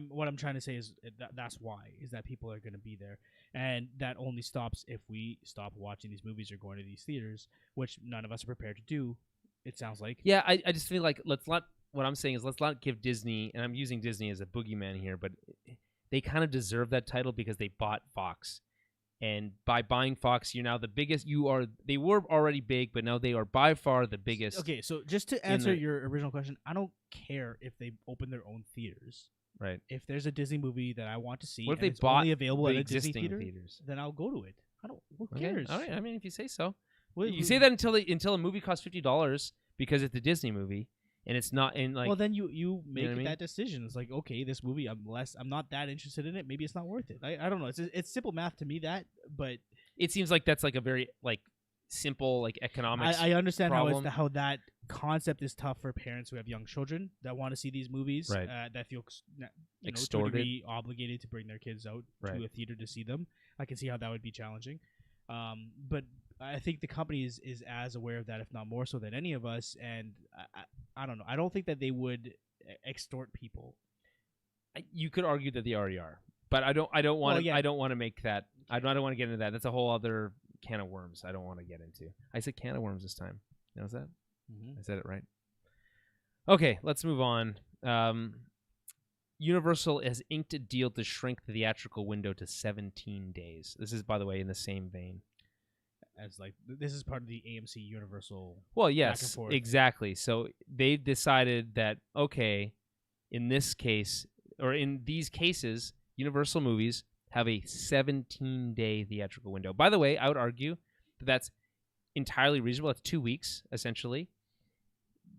what I'm trying to say is that's why is that people are going to be there, and that only stops if we stop watching these movies or going to these theaters, which none of us are prepared to do. It sounds like. Yeah, I just feel like let's not. What I'm saying is let's not give Disney, and I'm using Disney as a boogeyman here, but they kind of deserve that title because they bought Fox, and by buying Fox, you're now the biggest. They were already big, but now they are by far the biggest. Okay, so just to answer your original question, I don't care if they open their own theaters. Right. If there's a Disney movie that I want to see, what if and they it's bought only available the at a Disney theaters? Then I'll go to it. Who cares? All right. I mean, if you say so. You say that until a movie costs $50 because it's a Disney movie and it's not in like. Well, then you make what I mean? that decision. It's like, okay, this movie, I'm not that interested in it. Maybe it's not worth it. I don't know. It's simple math to me but it seems like that's like a very like simple like economics. I understand problem. how that concept is tough for parents who have young children that want to see these movies, right. That feel to a Extorted. degree obligated to bring their kids out right. to a theater to see them. I can see how that would be challenging. But I think the company is as aware of that, if not more so than any of us. And I don't know. I don't think that they would extort people. You could argue that they already are, but I don't want to. I don't want to make that. I don't want to get into that. That's a whole other can of worms. I don't want to get into. I said can of worms this time. You know that? Mm-hmm. I said it right. Okay, let's move on. Universal has inked a deal to shrink the theatrical window to 17 days. This is, by the way, in the same vein. As like this is part of the AMC Universal. Well, yes, exactly. So they decided that okay, in this case or in these cases, Universal movies have a 17-day theatrical window. By the way, I would argue that that's entirely reasonable. That's 2 weeks essentially.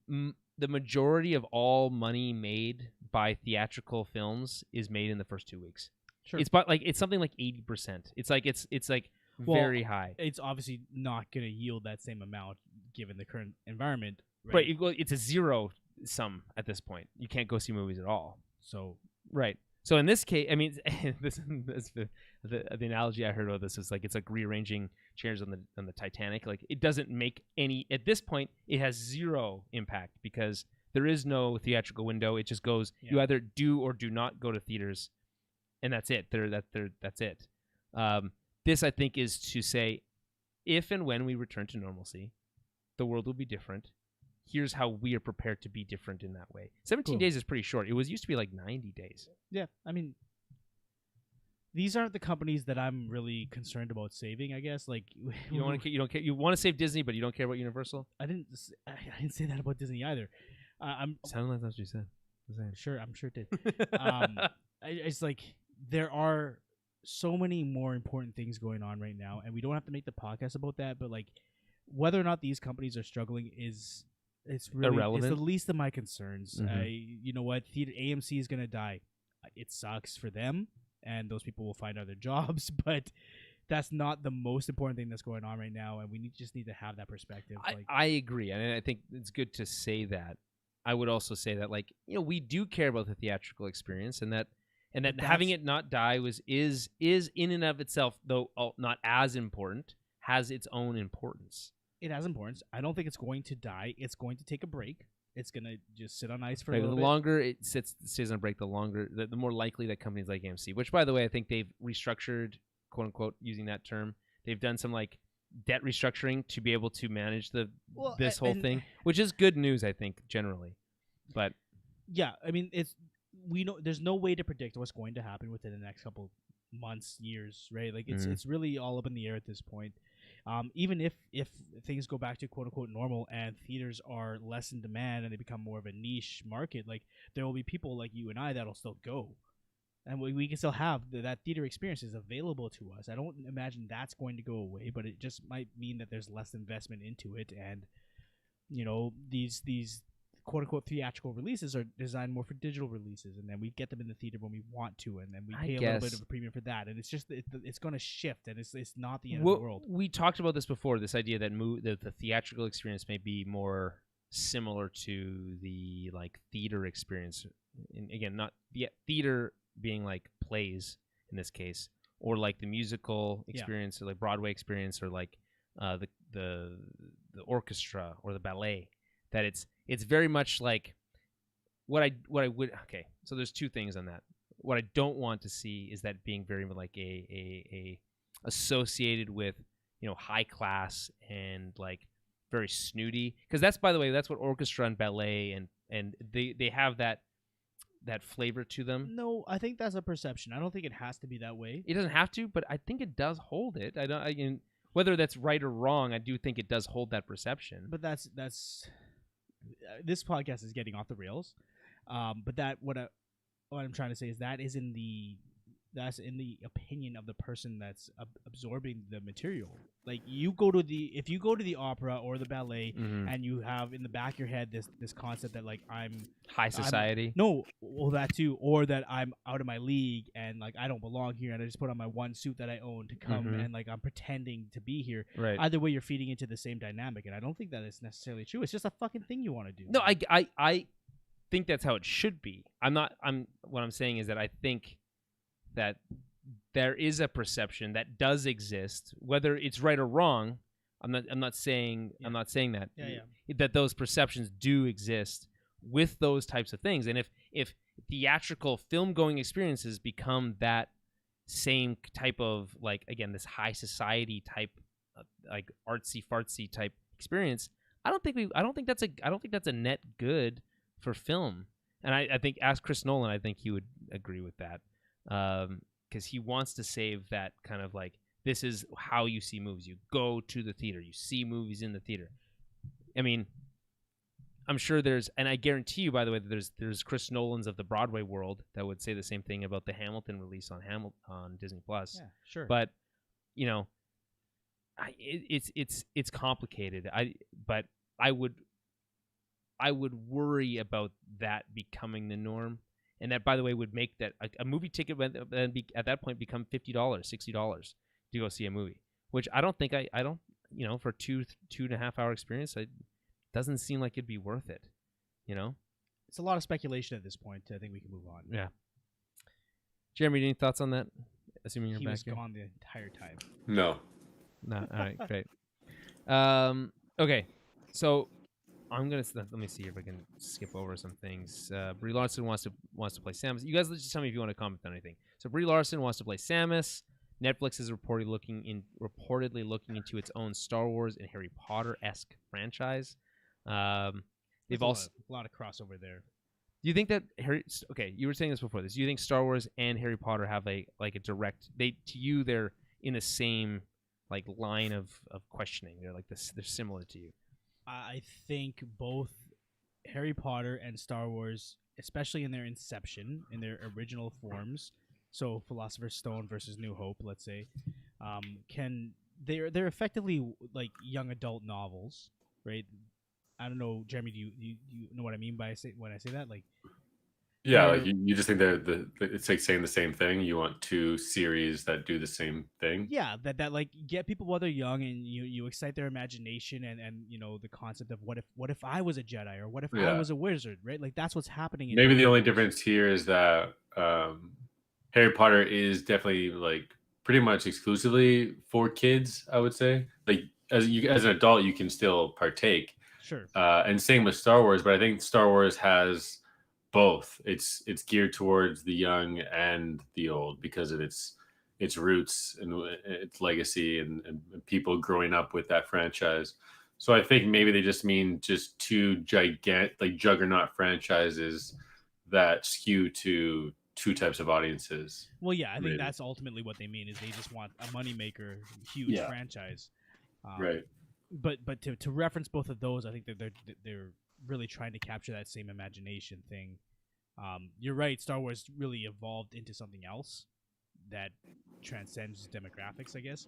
The majority of all money made by theatrical films is made in the first 2 weeks. Sure. It's something like 80%. It's like very high. It's obviously not going to yield that same amount given the current environment. Right. It's a zero sum at this point. You can't go see movies at all. So right. So in this case, I mean, the analogy I heard about this is like it's like rearranging chairs on the Titanic. Like it doesn't make any at this point. It has zero impact because there is no theatrical window. It just goes. Yeah. You either do or do not go to theaters, and that's it. That's it. This, I think, is to say, if and when we return to normalcy, the world will be different. Here's how we are prepared to be different in that way. 17 days is pretty short. It used to be like 90 days. Yeah, I mean, these aren't the companies that I'm really concerned about saving. I guess like you don't care. You want to save Disney, but you don't care about Universal. I didn't say that about Disney either. Sounded like that's what you said. I'm sure it did. It's like there are so many more important things going on right now, and we don't have to make the podcast about that. But like, whether or not these companies are struggling it's really irrelevant. It's the least of my concerns. Mm-hmm. You know what? AMC is gonna die. It sucks for them, and those people will find other jobs. But that's not the most important thing that's going on right now, and we just need to have that perspective. I agree, and I think it's good to say that. I would also say that, like, we do care about the theatrical experience, and that having it not die is in and of itself, though not as important, has its own importance. It has importance. I don't think it's going to die. It's going to take a break. It's going to just sit on ice for a little bit. The longer it stays on a break, the more likely that companies like AMC, which, by the way, I think they've restructured, quote unquote, using that term. They've done some like debt restructuring to be able to manage this whole thing, which is good news, I think, generally. But yeah, I mean, we know there's no way to predict what's going to happen within the next couple months, years, right? Like it's really all up in the air at this point. Even if things go back to quote unquote normal and theaters are less in demand and they become more of a niche market, like there will be people like you and I that'll still go, and we can still have that theater experience is available to us. I don't imagine that's going to go away, but it just might mean that there's less investment into it, and these quote unquote theatrical releases are designed more for digital releases, and then we get them in the theater when we want to, and then we pay a little bit of a premium for that, and it's just it's going to shift, and it's not the end of the world. We talked about this before. This idea that the theatrical experience may be more similar to the like theater experience, and again, not theater being like plays in this case, or like the musical experience, or like Broadway experience, or like the orchestra or the ballet. That it's very much like what I would. Okay, so there's two things on that. What I don't want to see is that being very like a associated with, you know, high class and like very snooty, because that's, by the way, that's what orchestra and ballet and they have that flavor to them. No, I think that's a perception. I don't think it has to be that way. It doesn't have to, but I think it does hold it. Whether that's right or wrong, I do think it does hold that perception. But that's this podcast is getting off the rails. But that what I'm trying to say is that's in the opinion of the person that's absorbing the material. Like if you go to the opera or the ballet, and you have in the back of your head this concept that like I'm high society. That too, or that I'm out of my league and like I don't belong here, and I just put on my one suit that I own to come and like I'm pretending to be here. Right. Either way, you're feeding into the same dynamic, and I don't think that is necessarily true. It's just a fucking thing you want to do. No, I think that's how it should be. What I'm saying is that I think that there is a perception that does exist, whether it's right or wrong. I'm not saying that. That those perceptions do exist with those types of things. And if theatrical film going experiences become that same type of, like, again, this high society type, like artsy fartsy type experience, I don't think that's a net good for film. And I think, ask Chris Nolan, I think he would agree with that. Because he wants to save that kind of like, this is how you see movies. You go to the theater. You see movies in the theater. I mean, I'm sure and I guarantee you, by the way, that there's Chris Nolan's of the Broadway world that would say the same thing about the Hamilton release on Disney Plus. Yeah, sure. But, you know, it's complicated. But I would worry about that becoming the norm. And that, by the way, would make that a movie ticket at that point become $50, $60 to go see a movie, which I don't think for a 2.5 hour experience, it doesn't seem like it'd be worth it. You know, it's a lot of speculation at this point. I think we can move on. Yeah. Jeremy, any thoughts on that? Assuming you're he back was here. gone the entire time. No. No. All right. Great. Okay. So let me see if I can skip over some things. Brie Larson wants to play Samus. You guys just tell me if you want to comment on anything. So Brie Larson wants to play Samus. Netflix is reportedly looking into its own Star Wars and Harry Potter-esque franchise. They've also a lot of crossover there. Do you think that you were saying this before this. Do you think Star Wars and Harry Potter have a direct, they're in the same like line of questioning? They're like this, they're similar to you. I think both Harry Potter and Star Wars, especially in their inception, in their original forms, so Philosopher's Stone versus New Hope, let's say, they're effectively like young adult novels, right? I don't know, Jeremy, do you know what I mean when I say that? Like, yeah, like you just think that it's like saying the same thing. You want two series that do the same thing. Yeah, that like get people while they're young, and you excite their imagination, and you know the concept of what if I was a Jedi, or what if I was a wizard, right? Like that's what's happening. Maybe the only difference here is that Harry Potter is definitely like pretty much exclusively for kids. I would say, like as an adult, you can still partake. Sure. And same with Star Wars, but I think Star Wars has both. It's geared towards the young and the old because of its roots and its legacy and people growing up with that franchise. So I think maybe they just mean just two gigantic, like juggernaut franchises that skew to two types of audiences. Well, yeah, I think that's ultimately what they mean, is they just want a moneymaker, huge franchise. Right. But to reference both of those, I think that they're really trying to capture that same imagination thing. You're right. Star Wars really evolved into something else that transcends demographics, I guess.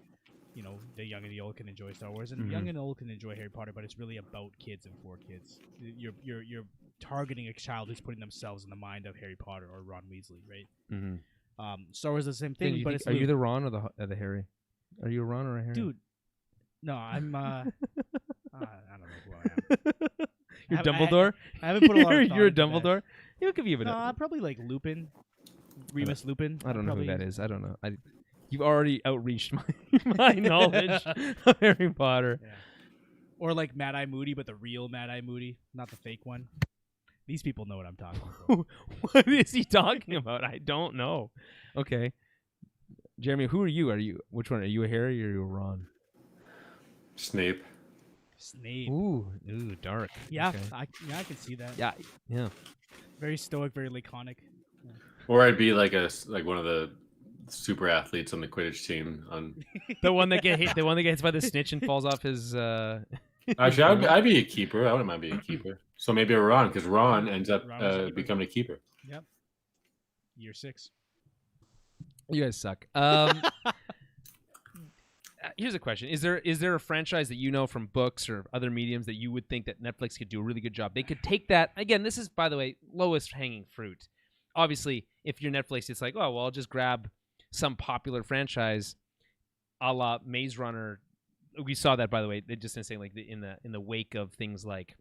You know, the young and the old can enjoy Star Wars, and young and old can enjoy Harry Potter, but it's really about kids and for kids. You're targeting a child who's putting themselves in the mind of Harry Potter or Ron Weasley, right? Mm-hmm. Star Wars is the same thing, but it's are you Luke. the Ron or the Harry? Are you a Ron or a Harry? Dude. No, I'm. I don't know who I am. You're Dumbledore. I haven't put a lot of thought You're a into Dumbledore. You could be even. No, I'm probably like Lupin, Remus Lupin. I don't know probably, who that is. I don't know. You've already outreached my knowledge of Harry Potter. Yeah. Or like Mad Eye Moody, but the real Mad Eye Moody, not the fake one. These people know what I'm talking about. What is he talking about? I don't know. Okay, Jeremy, who are you? Which one are you? A Harry or are you a Ron? Snape. Snape. Ooh, dark. Yeah, Okay. I can see that. Yeah. Very stoic, very laconic. Or I'd be like one of the super athletes on the Quidditch team. On The one that gets hit by the snitch and falls off his. Actually, I'd be a keeper. I wouldn't mind being a keeper. So maybe a Ron, because Ron ends up Ron was a keeper. becoming a keeper. Yep. Year 6. You guys suck. Here's a question: Is there a franchise that you know from books or other mediums that you would think that Netflix could do a really good job? They could take that again. This is, by the way, lowest hanging fruit. Obviously, if you're Netflix, it's like, oh well, I'll just grab some popular franchise, a la Maze Runner. We saw that, by the way. They just saying like in the wake of things like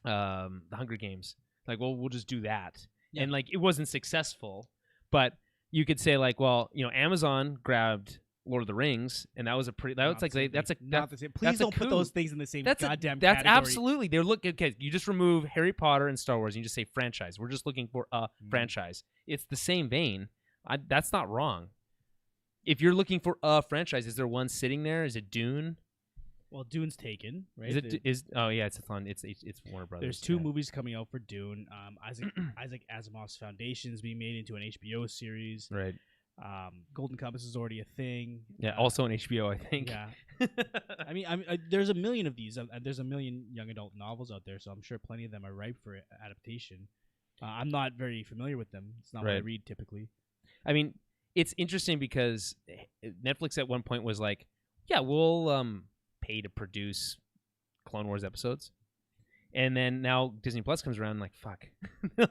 the Hunger Games. Like, well, we'll just do that, and like it wasn't successful, but you could say like, well, Amazon grabbed Lord of the Rings, and that was a pretty. That's like that's not the same. Please don't put those things in the same goddamn That's category. absolutely. They're looking. Okay, you just remove Harry Potter and Star Wars, and you just say franchise. We're just looking for a franchise. It's the same vein. That's not wrong. If you're looking for a franchise, is there one sitting there? Is it Dune? Well, Dune's taken, right? Oh yeah, it's Warner Brothers. There's 2 movies coming out for Dune. Isaac Asimov's Foundation's being made into an HBO series. Right. Golden Compass is already a thing. Yeah, also on HBO, I think. Yeah. I mean, there's a million of these. There's a million young adult novels out there, so I'm sure plenty of them are ripe for adaptation. I'm not very familiar with them. It's not what I read typically. I mean, it's interesting because Netflix at one point was like, "Yeah, we'll pay to produce Clone Wars episodes," and then now Disney Plus comes around like, "Fuck!"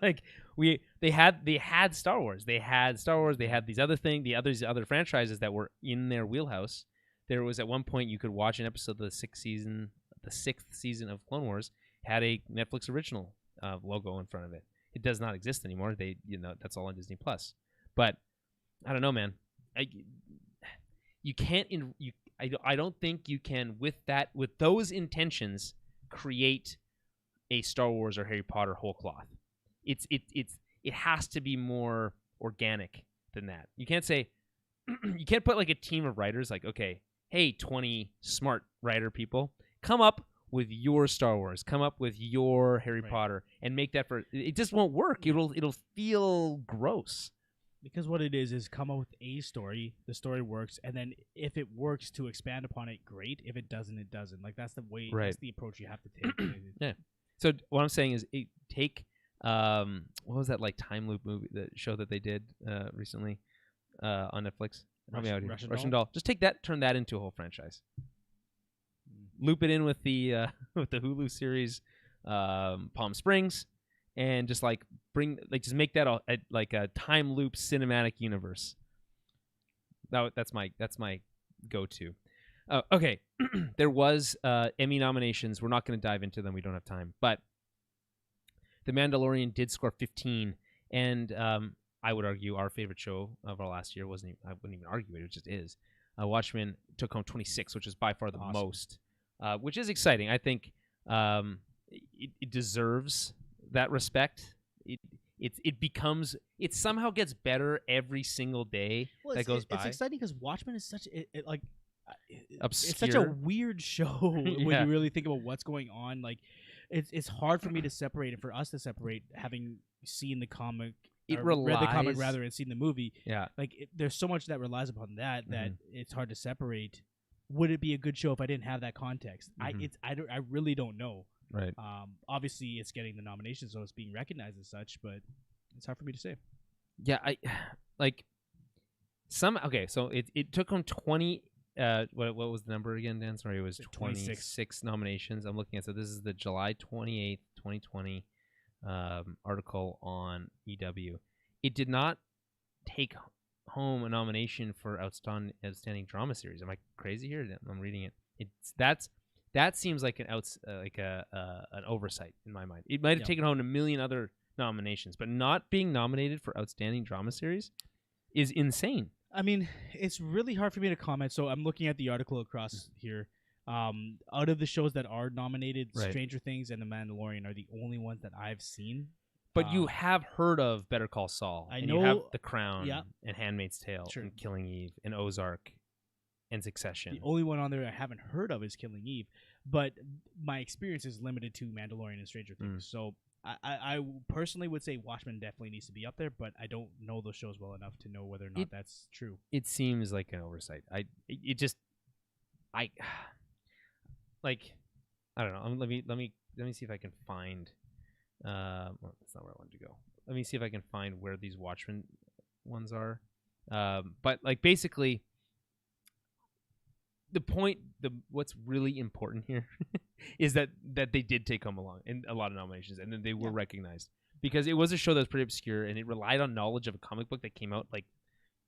Like they had Star Wars, they had these other franchises that were in their wheelhouse. There was at one point you could watch an episode of the sixth season of Clone Wars had a Netflix original logo in front of it. It does not exist anymore. That's all on Disney Plus. But I don't know, man. I don't think you can with those intentions create a Star Wars or Harry Potter whole cloth. It has to be more organic than that. You can't say you can't put like a team of writers like, okay, hey, 20 smart writer people, come up with your Star Wars, come up with your Harry Potter, and make that for. It just won't work. It'll feel gross. Because what it is come up with a story. The story works, and then if it works to expand upon it, great. If it doesn't, it doesn't. Like that's the way. Right. That's the approach you have to take. Yeah. So what I'm saying is, take what was that like time loop movie, the show that they did recently on Netflix? Russian Doll. Just take that, turn that into a whole franchise. Loop it in with the Hulu series Palm Springs, and just like just make that a time loop cinematic universe. That's my go-to. Okay, there was Emmy nominations. We're not going to dive into them. We don't have time. But The Mandalorian did score 15, and I would argue our favorite show of our last year wasn't. I wouldn't even argue it. It just is. Watchmen took home 26, which is by far the most, which is exciting. I think it deserves that respect. It somehow gets better every single day that goes by. It's exciting because Watchmen is such obscure. It's such a weird show when you really think about what's going on. Like, it's hard for me to separate and for us to separate, having seen the comic. Read the comic rather and seen the movie. Yeah, like there's so much that relies upon that it's hard to separate. Would it be a good show if I didn't have that context? I really don't know. Right. Obviously, it's getting the nomination, so it's being recognized as such. But it's hard for me to say. Yeah, So it took him 20. What was the number again, Dan? Sorry, it was 26 nominations. I'm looking at. So this is the July 28th, 2020. article on EW. It did not take home a nomination for outstanding drama series. Am I crazy here? I'm reading it. That seems like an oversight in my mind. It might have taken home a million other nominations, but not being nominated for outstanding drama series is insane. I mean, it's really hard for me to comment. So I'm looking at the article across here. Out of the shows that are nominated, Right. Stranger Things and The Mandalorian are the only ones that I've seen. But you have heard of Better Call Saul. I and know- you have The Crown yeah. and Handmaid's Tale Sure. and Killing Eve and Ozark and Succession. The only one on there I haven't heard of is Killing Eve, but my experience is limited to Mandalorian and Stranger Things. So I personally would say Watchmen definitely needs to be up there, but I don't know those shows well enough to know whether or not that's true. It seems like an oversight. I don't know. Let me see if I can find. Well, that's not where I wanted to go. Let me see if I can find where these Watchmen ones are. But like basically, what's really important here is that they did take home a lot of nominations, and then they were recognized because it was a show that was pretty obscure and it relied on knowledge of a comic book that came out like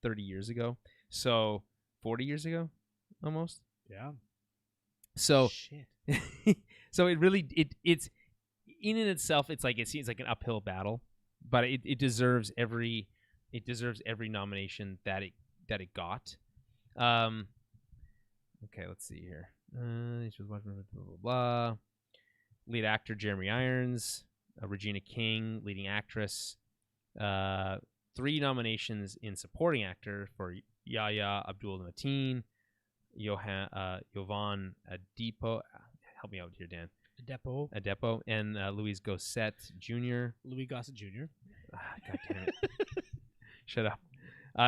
30 years ago, so 40 years ago, almost. Yeah. So Shit. so it's in and itself, it seems like an uphill battle, but it deserves every nomination that it got. Okay, let's see here. Blah, blah, blah. Lead actor Jeremy Irons, Regina King, leading actress. 3 nominations in supporting actor for Yahya Abdul-Mateen, Yovan Adepo. Help me out here, Dan. Adepo, and Louis Gossett Jr. Louis Gossett Jr. God damn it. Shut up.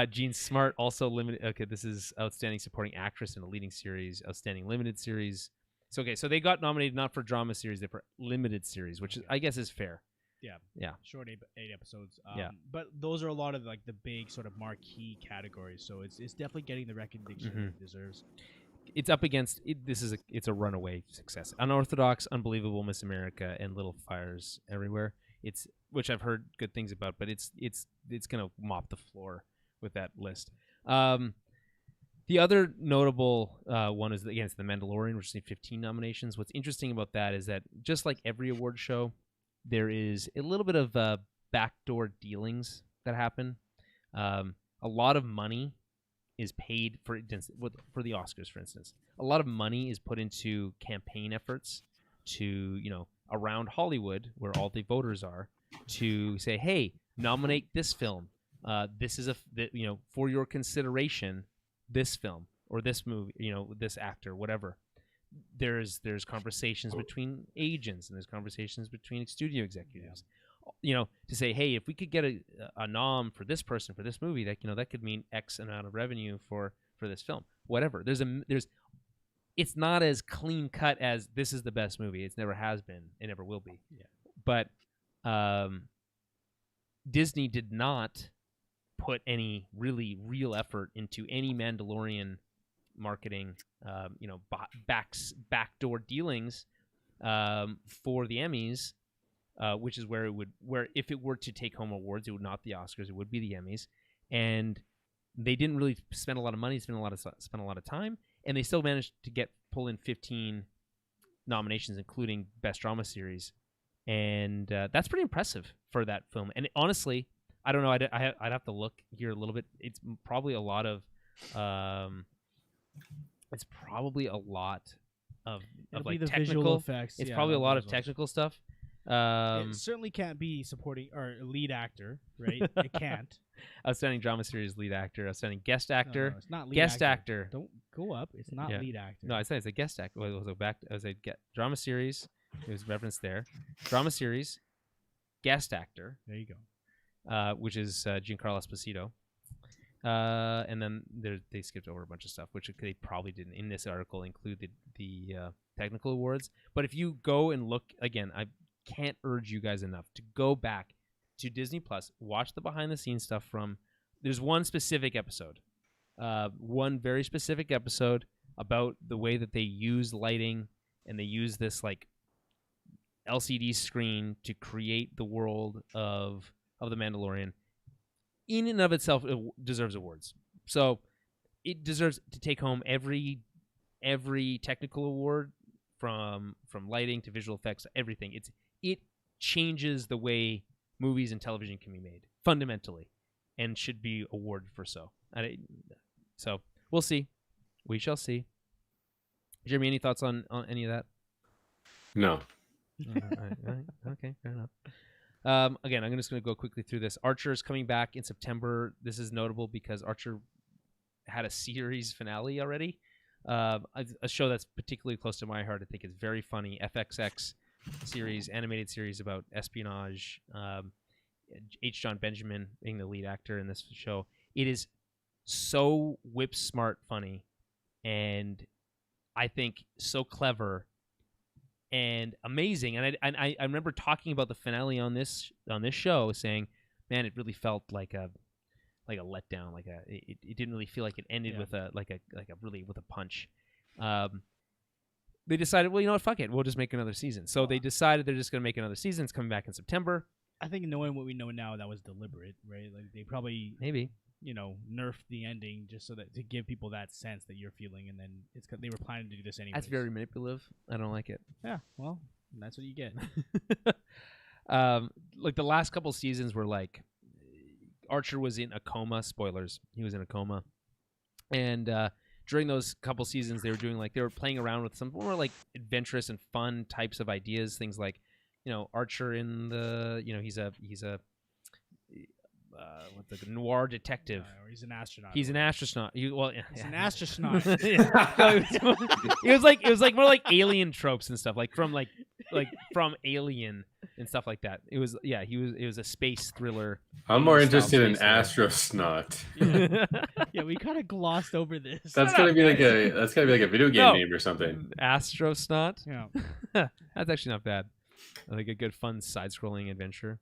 Jean Smart, also limited. Okay, this is Outstanding Supporting Actress in a Leading Series, Outstanding Limited Series. So they got nominated not for drama series, they for limited series, which I guess is fair. Yeah. Short 8 episodes. Yeah. But those are a lot of like the big sort of marquee categories, so it's definitely getting the recognition it deserves. It's up against it. It's a runaway success. Unorthodox, Unbelievable Miss America, and Little Fires Everywhere. It's which I've heard good things about, but it's gonna mop the floor with that list. The other notable one is against The Mandalorian, which is 15 nominations. What's interesting about that is that just like every award show, there is a little bit of backdoor dealings that happen. A lot of money is paid for the Oscars, for instance. A lot of money is put into campaign efforts to, around Hollywood, where all the voters are, to say, hey, nominate this film. This is for your consideration, this film or this movie, this actor, whatever. There's conversations between agents and there's conversations between studio executives, to say, hey, if we could get a nom for this person for this movie, that could mean X amount of revenue for this film. Whatever. It's not as clean cut as this is the best movie. It never has been. It never will be. Yeah. But Disney did not put any really real effort into any Mandalorian marketing, backdoor dealings for the Emmys, which is where if it were to take home awards, it would not the Oscars, it would be the Emmys, and they didn't really spend a lot of money, spend a lot of time, and they still managed to pull in 15 nominations, including Best Drama Series, and that's pretty impressive for that film. And honestly, I don't know. I'd have to look here a little bit. It's probably a lot of like the technical visual effects. It's Yeah, probably a lot of those ones. technical stuff. It certainly can't be supporting or lead actor, right? It can't. Outstanding drama series lead actor, outstanding guest No, actor, no, it's not lead guest actor. Don't go up. It's not Yeah. lead actor. No, I said it's a guest actor. Well, it was drama series. It was referenced there. Drama series, guest actor, There you go. which is Giancarlo Esposito. And then they skipped over a bunch of stuff, which they probably didn't in this article include the technical awards. But if you go and look again, I can't urge you guys enough to go back to Disney Plus, watch the behind the scenes stuff there's one specific episode, one very specific episode about the way that they use lighting and they use this like LCD screen to create the world of the Mandalorian, in and of itself, it deserves awards. So it deserves to take home every technical award, from lighting to visual effects, everything. It changes the way movies and television can be made fundamentally, and should be awarded for so. So we'll see. We shall see. Jeremy, any thoughts on any of that? No. All right. Okay, fair enough. Again, I'm just going to go quickly through this. Archer is coming back in September. This is notable because Archer had a series finale already. A show that's particularly close to my heart. I think is very funny. FXX series, animated series about espionage. H. John Benjamin being the lead actor in this show. It is so whip smart funny, and I think so clever and amazing. And I remember talking about the finale on this show, saying, "Man, it really felt like a letdown. It didn't really feel like it ended with a really with a punch." They decided, well, you know what, fuck it, we'll just make another season. So they decided they're just going to make another season. It's coming back in September. I think knowing what we know now, that was deliberate, right? Like they probably maybe nerfed the ending just so that to give people that sense that you're feeling, and then they were planning to do this anyway. That's very manipulative. I don't like it. Yeah, well, that's what you get. Like the last couple seasons were like Archer was in a coma. Spoilers. He was in a coma, and during those couple seasons, they were playing around with some more like adventurous and fun types of ideas. Things like, Archer in the he's a what's the noir detective. Or he's an astronaut. He's an astronaut. He's an astronaut. It was like more like alien tropes and stuff, like from Alien and stuff like that. It was a space thriller. I'm more interested in Astrosnot. Yeah, we kind of glossed over this. That's gotta be like a video game name or something. Astrosnot. Yeah, that's actually not bad. I think a good fun side-scrolling adventure.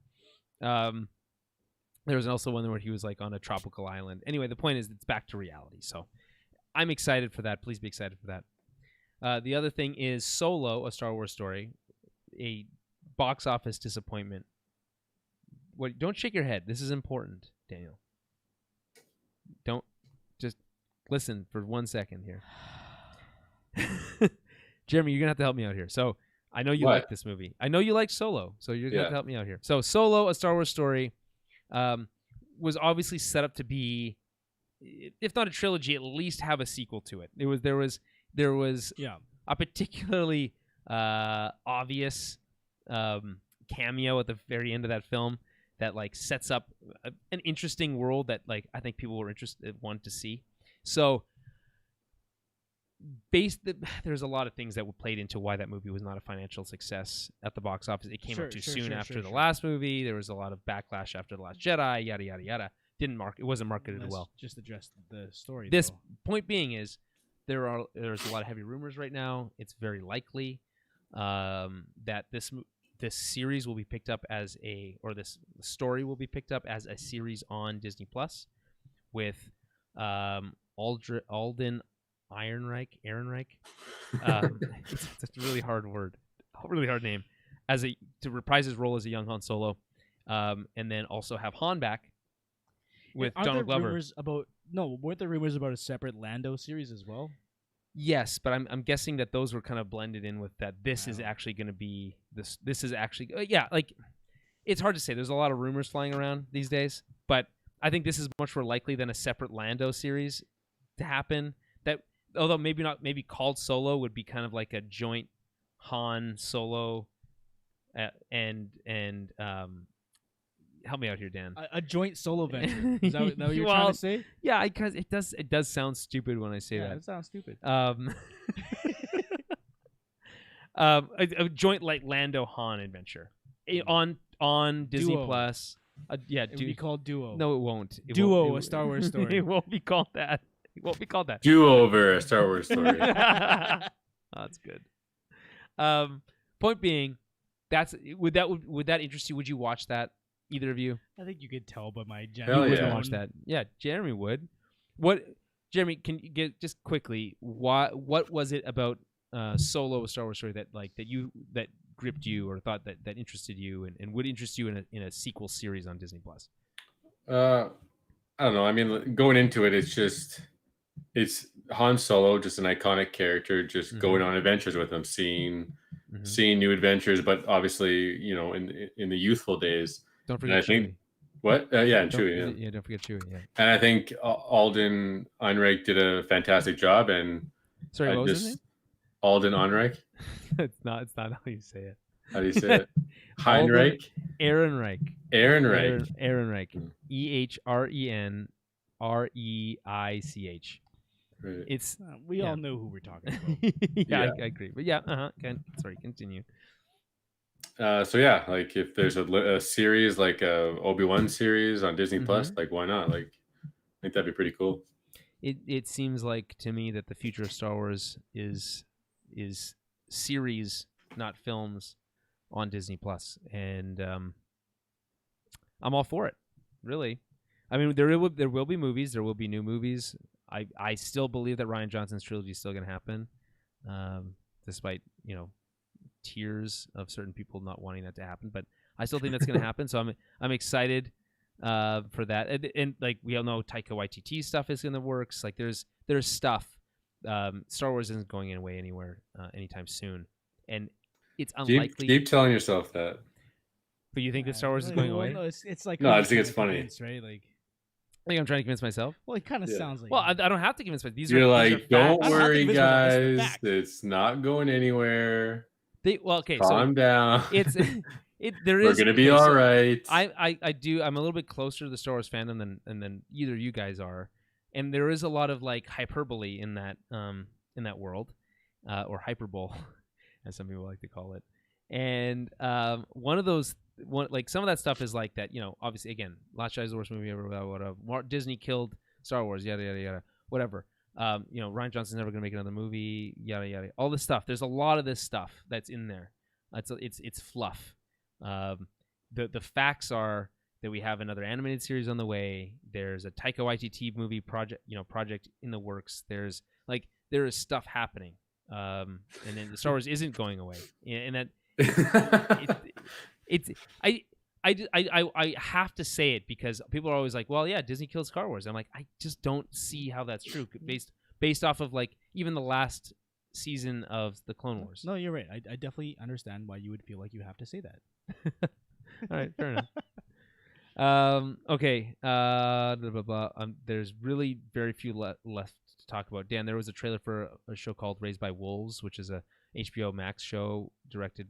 There was also one where he was like on a tropical island. Anyway, the point is it's back to reality. So I'm excited for that. Please be excited for that. The other thing is Solo, a Star Wars story, a box office disappointment. Don't shake your head. This is important, Daniel. Don't just listen for 1 second here. Jeremy, you're going to have to help me out here. So I know you like this movie. I know you like Solo, so you're going to have to help me out here. So Solo, a Star Wars story, was obviously set up to be, if not a trilogy, at least have a sequel to it. There was a particularly obvious cameo at the very end of that film that like sets up an interesting world that like I think people were wanted to see. So there's a lot of things that were played into why that movie was not a financial success at the box office. It came out too soon after the last movie. There was a lot of backlash after The Last Jedi, yada yada yada. It wasn't marketed well. Just address the story. This point being is there's a lot of heavy rumors right now. It's very likely that this series will be picked up this story will be picked up as a series on Disney Plus with Alden Ehrenreich. It's a really hard word, really hard name, to reprise his role as a young Han Solo, and then also have Han back with Donald Glover. Weren't there rumors about a separate Lando series as well? Yes, but I'm guessing that those were kind of blended in with that. This is actually going to be this. This is actually like it's hard to say. There's a lot of rumors flying around these days, but I think this is much more likely than a separate Lando series to happen. Although maybe called Solo would be kind of like a joint Han Solo and help me out here, Dan. A joint solo venture. Is that what you're trying to say? Yeah, because it does sound stupid when I say that. Yeah, it sounds stupid. A joint like Lando Han adventure on Disney Duo. Plus. It would be called Duo. No, it won't. A Star Wars story. It won't be called that. It won't be called that. Do-over, a Star Wars story. That's good. Point being, would that interest you? Would you watch that? Either of you? I think you could tell by my Hell You yeah. would watch that. Yeah, Jeremy would. Jeremy, can you get just quickly what was it about Solo, a Star Wars story that gripped you or thought that interested you and would interest you in a sequel series on Disney Plus? I don't know. I mean, going into it, it's Han Solo, just an iconic character, just going on adventures with him, seeing new adventures, but obviously, in the youthful days. Don't And forget I think Chewie. what? Yeah, and Don't, Chewie. Yeah. don't forget Chewie. Yeah. And I think Alden Ehrenreich did a fantastic job. And Sorry, what was his name? Alden Ehrenreich. It's not how you say it. How do you say it? Heinrich. Ehrenreich. Ehrenreich. Ehrenreich. EHRENREICH. Right. It's we all know who we're talking about. yeah. I agree. But yeah, sorry, continue. So yeah, like if there's a series like a Obi-Wan series on Disney Plus, like why not? Like I think that'd be pretty cool. It seems like to me that the future of Star Wars is series, not films, on Disney Plus, and I'm all for it. Really, I mean there will be movies, there will be new movies. I still believe that Rian Johnson's trilogy is still going to happen, despite tears of certain people not wanting that to happen. But I still think that's going to happen. So I'm excited for that. And like we all know, Taika Waititi stuff is in the works. Like there's stuff. Star Wars isn't going away anywhere anytime soon, and it's unlikely. Keep telling yourself that. But you think that Star Wars is going away? No, it's like no, I just think it's funny, right? Like. I think I'm trying to convince myself. Well, it kind of sounds like. Well, I don't have to convince myself. You're like, don't worry, guys. It's not going anywhere. Calm down. There is. We're gonna be all right. I do. I'm a little bit closer to the Star Wars fandom than either you guys are, and there is a lot of like hyperbole in that world, or hyperbole, as some people like to call it. And one of those. Like some of that stuff is like that, obviously again, Last Jedi's the worst movie ever, whatever. Disney killed Star Wars, yada yada yada, whatever. Rian Johnson's never gonna make another movie, yada yada. All this stuff. There's a lot of this stuff that's in there. It's fluff. The facts are that we have another animated series on the way. There's a Taika Waititi movie project in the works. There is stuff happening. And then Star Wars isn't going away, and that. I have to say it because people are always like, well, yeah, Disney killed Star Wars. I'm like, I just don't see how that's true based off of like even the last season of the Clone Wars. No, you're right. I definitely understand why you would feel like you have to say that. All right, fair enough. Okay. Blah, blah, blah. There's really very few left to talk about. Dan, there was a trailer for a show called Raised by Wolves, which is a HBO Max show directed.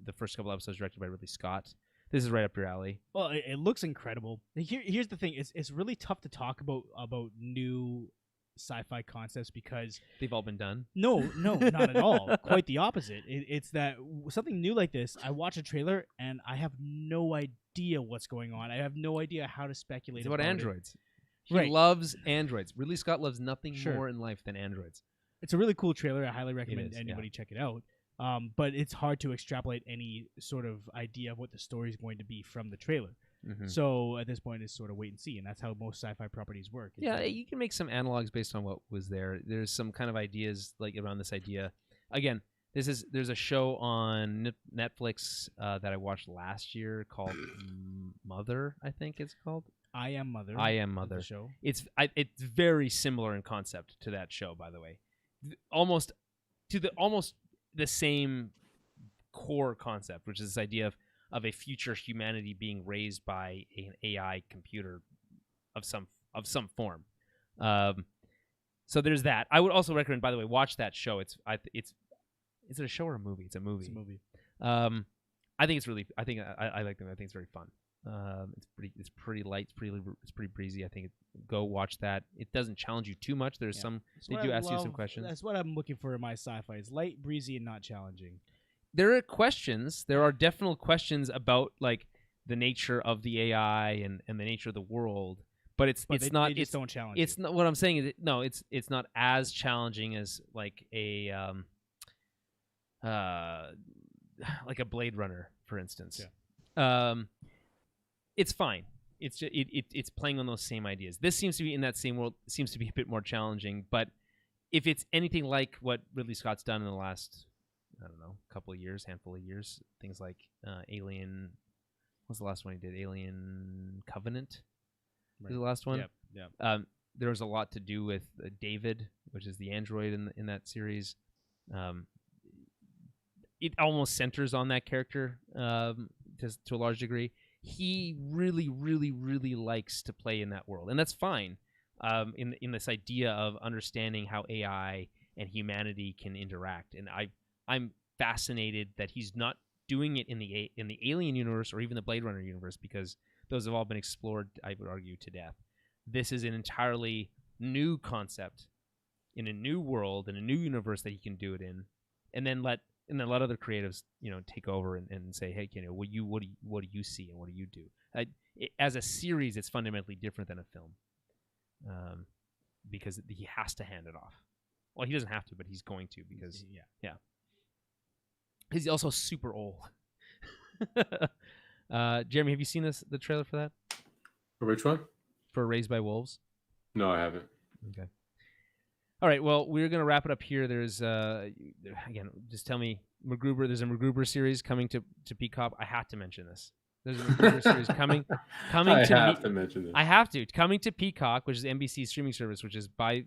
The first couple episodes directed by Ridley Scott. This is right up your alley. Well, it looks incredible. Here's the thing: it's really tough to talk about new sci-fi concepts because they've all been done. No, not at all. Quite the opposite. It's that something new like this. I watch a trailer and I have no idea what's going on. I have no idea how to speculate. It's about androids. He Right. loves androids. Ridley Scott loves nothing more in life than androids. It's a really cool trailer. I highly recommend anybody check it out. But it's hard to extrapolate any sort of idea of what the story is going to be from the trailer. Mm-hmm. So at this point, it's sort of wait and see, and that's how most sci-fi properties work. Yeah, you can make some analogs based on what was there. There's some kind of ideas like around this idea. Again, there's a show on Netflix that I watched last year called Mother. I think it's called. I Am Mother. I Am Mother. Show. It's very similar in concept to that show, by the way. Almost the same core concept, which is this idea of a future humanity being raised by an AI computer of some form. So there's that. I would also recommend, by the way, watch that show. Is it a show or a movie? It's a movie. It's a movie. I think it's really. I like them. I think it's very fun. It's pretty light. It's pretty breezy. I think go watch that. It doesn't challenge you too much. There's some. They do ask you some questions. That's what I'm looking for in my sci-fi. It's light, breezy, and not challenging. There are questions. There are definite questions about like the nature of the AI and the nature of the world. But they just don't challenge. It's not what I'm saying. It's not as challenging as like a like a Blade Runner, for instance. Yeah. It's fine. It's just, it's playing on those same ideas. This seems to be in that same world. Seems to be a bit more challenging. But if it's anything like what Ridley Scott's done in the last I don't know, handful of years. Things like Alien. What's the last one he did? Alien Covenant. Right. Is the last one. Yep. There was a lot to do with David, which is the android in that series. It almost centers on that character to a large degree. He really, really, really likes to play in that world, and that's fine. In this idea of understanding how AI and humanity can interact, and I'm fascinated that he's not doing it in the Alien universe or even the Blade Runner universe, because those have all been explored, I would argue, to death. This is an entirely new concept in a new world, in a new universe that he can do it in, and then let other creatives, take over and say, hey, what do you see and what do you do? As a series, it's fundamentally different than a film, because he has to hand it off. Well, he doesn't have to, but he's going to, because he's also super old. Jeremy, have you seen the trailer for that? For which one? For Raised by Wolves? No, I haven't. Okay. All right. Well, we're gonna wrap it up here. There's again, just tell me, MacGruber. There's a MacGruber series coming to Peacock. I have to mention this. There's a MacGruber series coming. I have to mention this. I have to. Coming to Peacock, which is NBC's streaming service, which is by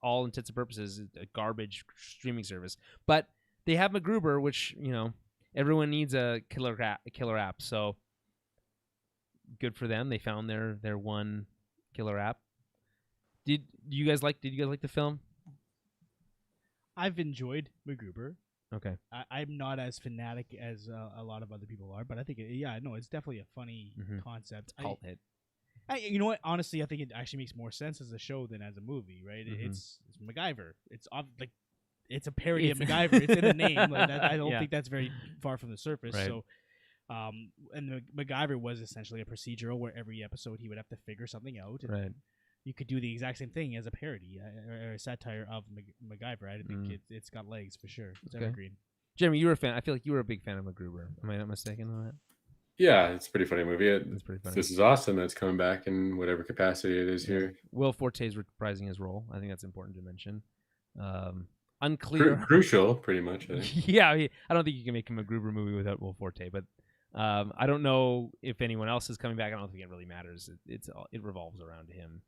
all intents and purposes a garbage streaming service. But they have MacGruber, which everyone needs a killer app. So good for them. They found their one killer app. Did you guys like the film? I've enjoyed MacGruber. Okay. I'm not as fanatic as a lot of other people are, but I think it's definitely a funny concept. Cult hit. You know what? Honestly, I think it actually makes more sense as a show than as a movie, right? It's MacGyver. It's a parody of MacGyver. It's in the name. Like that, I don't think that's very far from the surface. Right. So, and MacGyver was essentially a procedural where every episode he would have to figure something out. And right. You could do the exact same thing as a parody or a satire of MacGyver. I think it's got legs for sure. It's evergreen. Jeremy, you were a fan. I feel like you were a big fan of MacGruber. Am I not mistaken on that? Yeah, it's a pretty funny movie. It's pretty funny. This is awesome. It's coming back in whatever capacity it is here. Will Forte is reprising his role. I think that's important to mention. Unclear. Crucial, pretty much. I think. Yeah, I don't think you can make a MacGruber movie without Will Forte, but I don't know if anyone else is coming back. I don't think it really matters. It revolves around him.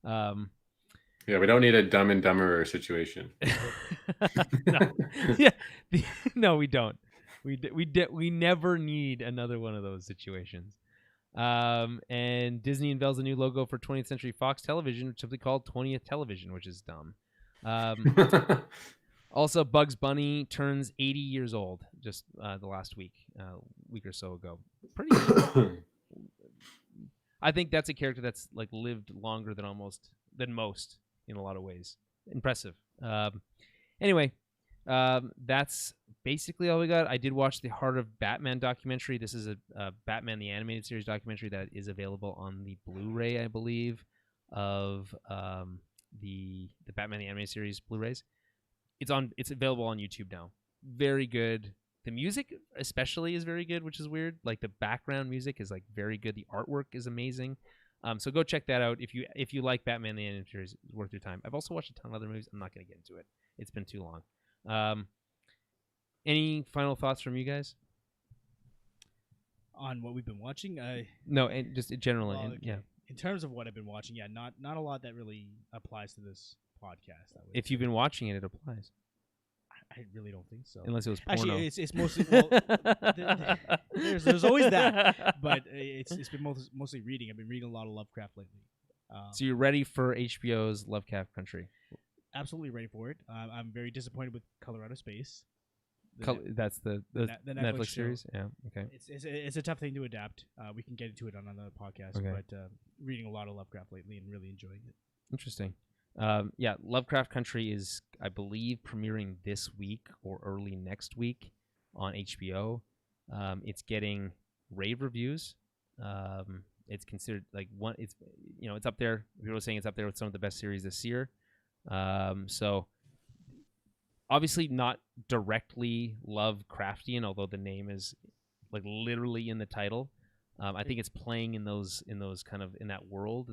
Yeah, we don't need a Dumb and Dumberer situation. No, we don't. We never need another one of those situations. And Disney unveils a new logo for 20th Century Fox Television, simply called 20th Television, which is dumb. Also, Bugs Bunny turns 80 years old just the last week or so ago. Pretty good. I think that's a character that's like lived longer than most in a lot of ways. Impressive. Anyway, that's basically all we got. I did watch the Heart of Batman documentary. This is a Batman the Animated Series documentary that is available on the Blu-ray, I believe, of the Batman the Animated Series Blu-rays. It's available on YouTube now. Very good. The music especially is very good, which is weird. Like the background music is like very good. The artwork is amazing. So go check that out if you like Batman the Animated Series. It's worth your time. I've also watched a ton of other movies. I'm not going to get into it. It's been too long. Any final thoughts from you guys on what we've been watching? No, and just generally. Okay. Yeah. In terms of what I've been watching, not a lot that really applies to this podcast. If you've been watching it applies. I really don't think so. Unless it was porno. Actually, it's mostly there's always that, but it's been mostly reading. I've been reading a lot of Lovecraft lately. So you're ready for HBO's Lovecraft Country? Absolutely ready for it. I'm very disappointed with Colorado Space. That's the Netflix series. Yeah. Okay. It's a tough thing to adapt. We can get into it on another podcast. Okay. But reading a lot of Lovecraft lately and really enjoying it. Interesting. Lovecraft Country is, I believe, premiering this week or early next week on HBO. It's getting rave reviews. It's considered like one. It's up there. People are saying it's up there with some of the best series this year. So obviously not directly Lovecraftian, although the name is like literally in the title. I think it's playing in those kind of in that world.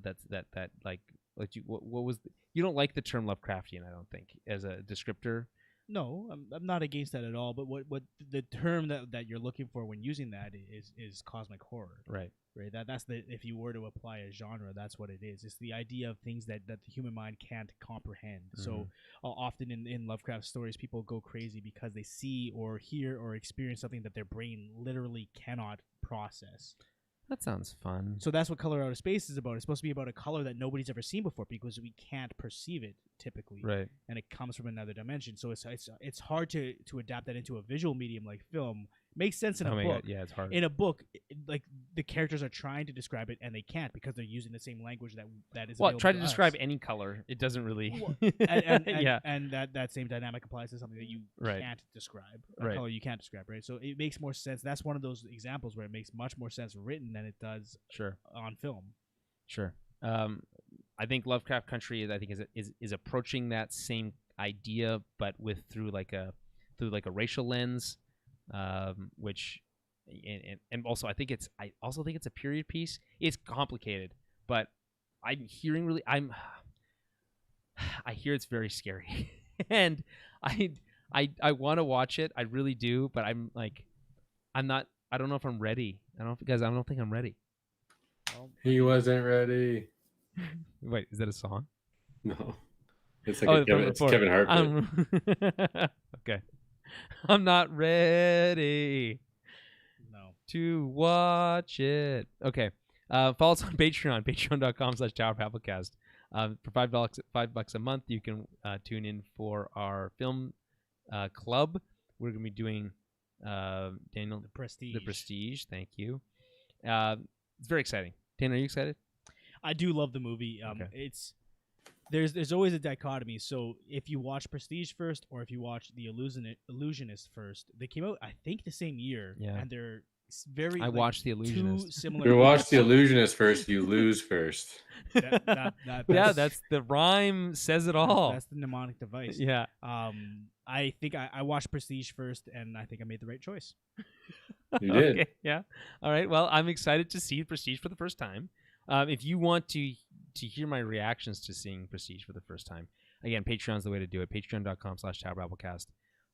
What was you don't like the term Lovecraftian, I don't think, as a descriptor. No, I'm not against that at all. But what the term that you're looking for when using that is cosmic horror, Right. right? That's the if you were to apply a genre, that's what it is. It's the idea of things that the human mind can't comprehend. So often in Lovecraft stories, people go crazy because they see or hear or experience something that their brain literally cannot process. That sounds fun. So that's what Color Out of Space is about. It's supposed to be about a color that nobody's ever seen before because we can't perceive it typically, Right. and it comes from another dimension. So it's hard to adapt that into a visual medium like film. Makes sense in a book. God. Yeah, it's hard. In a book, like the characters are trying to describe it and they can't because they're using the same language that is. Well, available try to us. describe any color. It doesn't really. and and that same dynamic applies to something that you Right. can't describe, a Right. color you can't describe, right? So it makes more sense. That's one of those examples where it makes much more sense written than it does Sure. on film. Sure. I think Lovecraft Country is approaching that same idea, but through like a racial lens, which and also I also think it's a period piece. It's complicated, but I hear it's very scary, and I want to watch it. I really do, but I'm not. I don't know if I'm ready. I don't think I'm ready. He wasn't ready. Wait, is that a song? No, it's like it's Kevin Hart. Okay, I'm not ready to watch it. Okay, follow us on Patreon, patreon.com/TowerPapplecast. For $5 a month, you can tune in for our film club. We're gonna be doing Daniel The Prestige. The Prestige. Thank you. It's very exciting. Dan, are you excited? I do love the movie. Okay. There's always a dichotomy. So if you watch Prestige first, or if you watch The Illusionist first, they came out I think the same year, Yeah. and they're very. I watched The Illusionist. Two similar. You watch The Illusionist first, you lose first. That's the rhyme says it all. That's the mnemonic device. Yeah. I think I watched Prestige first, and I think I made the right choice. You did. Okay, yeah. All right. Well, I'm excited to see Prestige for the first time. If you want to hear my reactions to seeing Prestige for the first time, again, Patreon's the way to do it. Patreon.com/TowerBabblecast.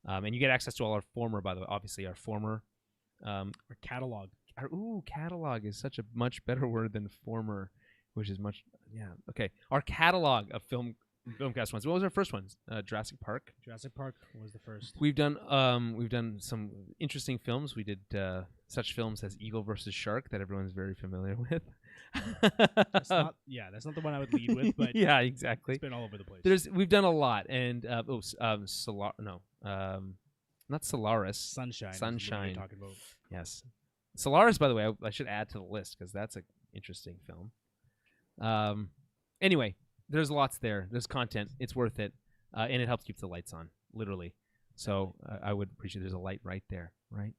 And you get access to all our former, by the way, obviously our former. Our catalog. Catalog is such a much better word than former, which is much, yeah. Okay. Our catalog of Filmcast ones. What was our first one? Jurassic Park. Jurassic Park was the first. We've done some interesting films. We did such films as Eagle versus Shark that everyone's very familiar with. That's not the one I would lead with, but yeah, exactly. It's been all over the place. We've done a lot, and not Solaris. Sunshine. Sunshine. Talking about. Yes, Solaris. By the way, I should add to the list because that's an interesting film. Anyway, there's lots there. There's content. It's worth it, and it helps keep the lights on, literally. So I would appreciate. There's a light right there, right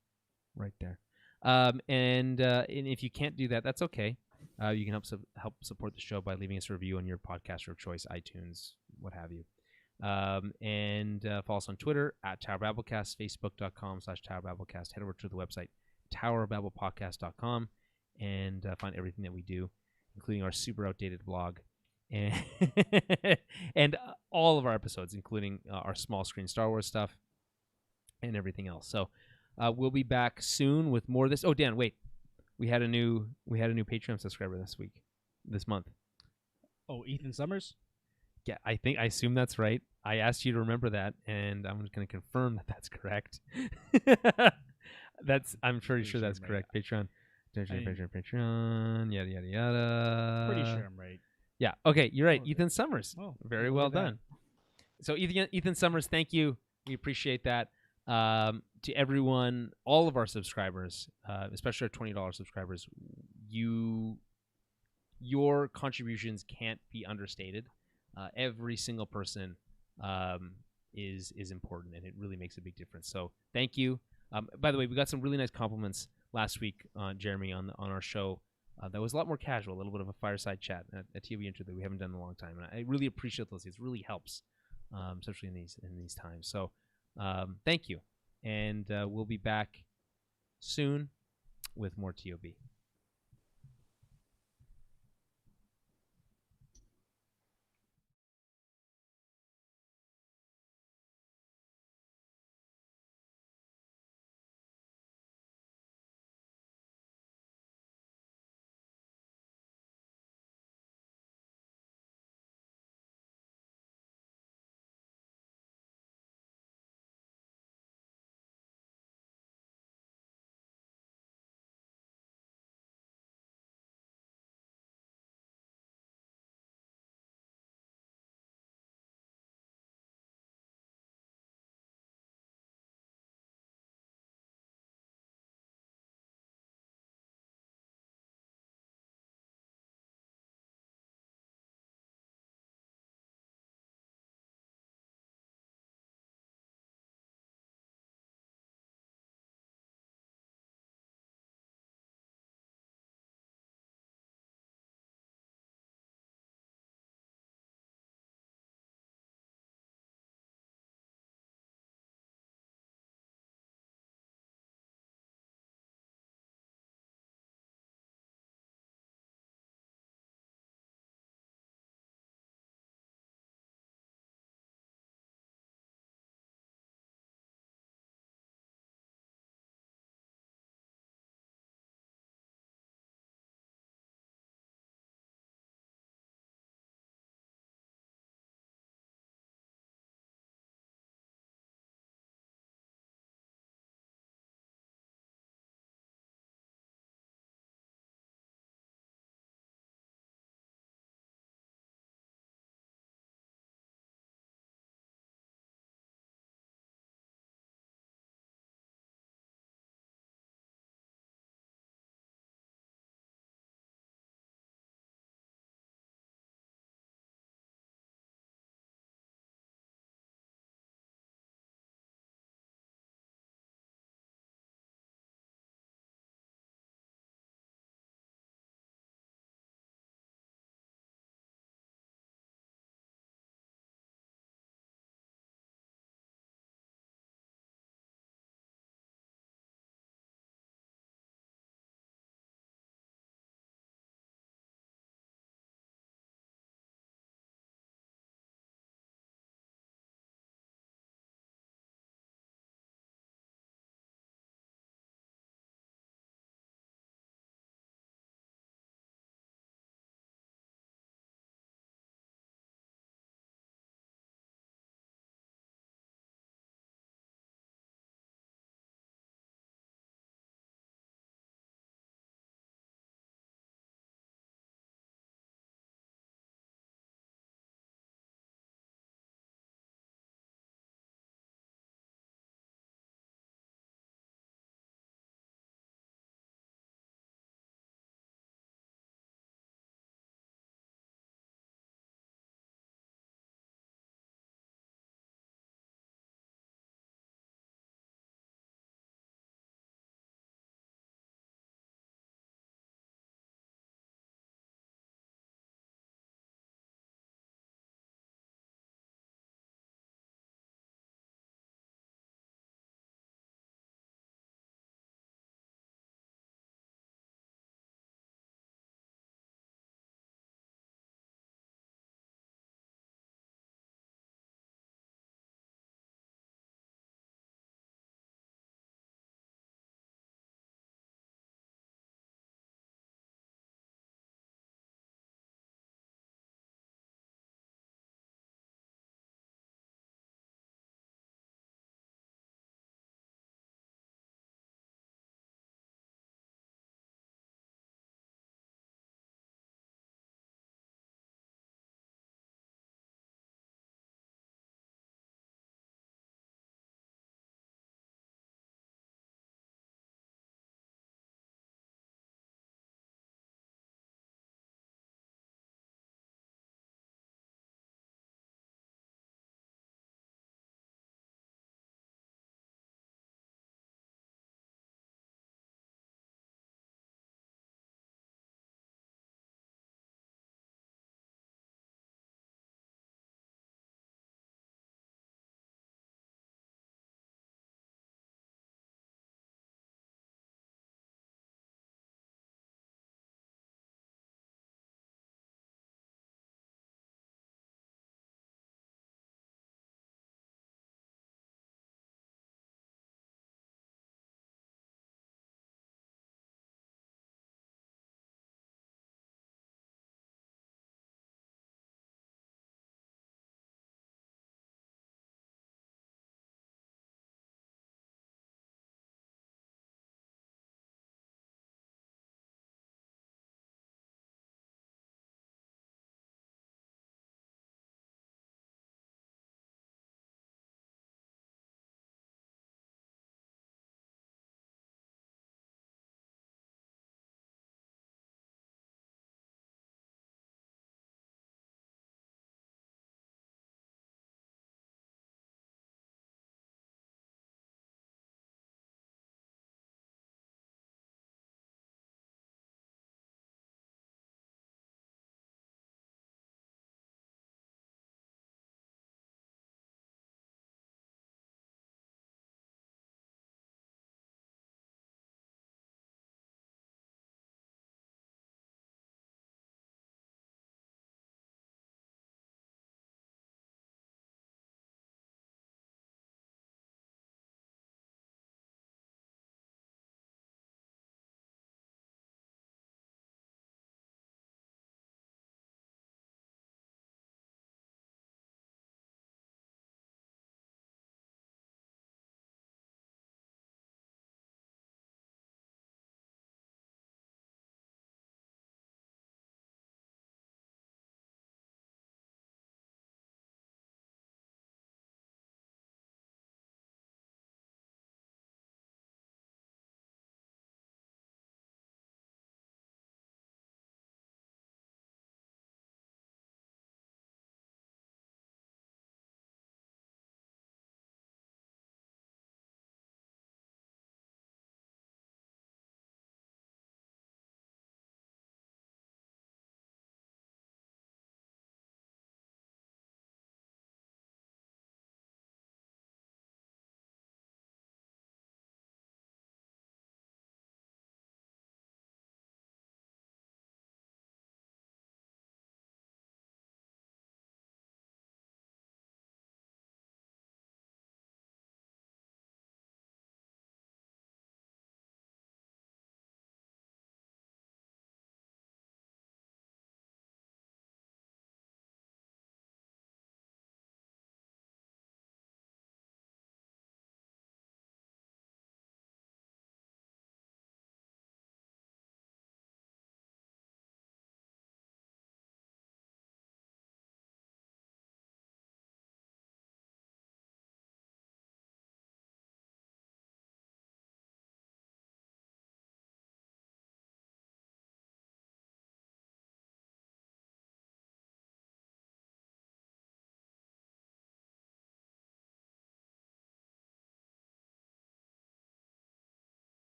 there. And if you can't do that, that's okay. You can help support the show by leaving us a review on your podcaster of choice, iTunes, what have you. And follow us on Twitter at TowerBabblecast, Facebook.com/TowerBabblecast. Head over to the website TowerBabblePodcast.com and find everything that we do, including our super outdated blog and and all of our episodes, including our small screen Star Wars stuff and everything else. So we'll be back soon with more of this. Oh, Dan, wait. We had a new Patreon subscriber this month. Oh, Ethan Summers? Yeah, I assume that's right. I asked you to remember that, and I'm just going to confirm that that's correct. I'm pretty sure that's correct. Right. Patreon, yada yada yada. Pretty sure I'm right. Yeah. Okay, you're right. Ethan Summers. Oh, very well done. So Ethan Summers, thank you. We appreciate that. To everyone, all of our subscribers, especially our $20 subscribers, your contributions can't be understated. Every single person is important, and it really makes a big difference. So thank you. By the way, we got some really nice compliments last week, Jeremy, on our show. That was a lot more casual, a little bit of a fireside chat, a TV interview that we haven't done in a long time, and I really appreciate those. It really helps, especially in these times. So thank you, and we'll be back soon with more TOB.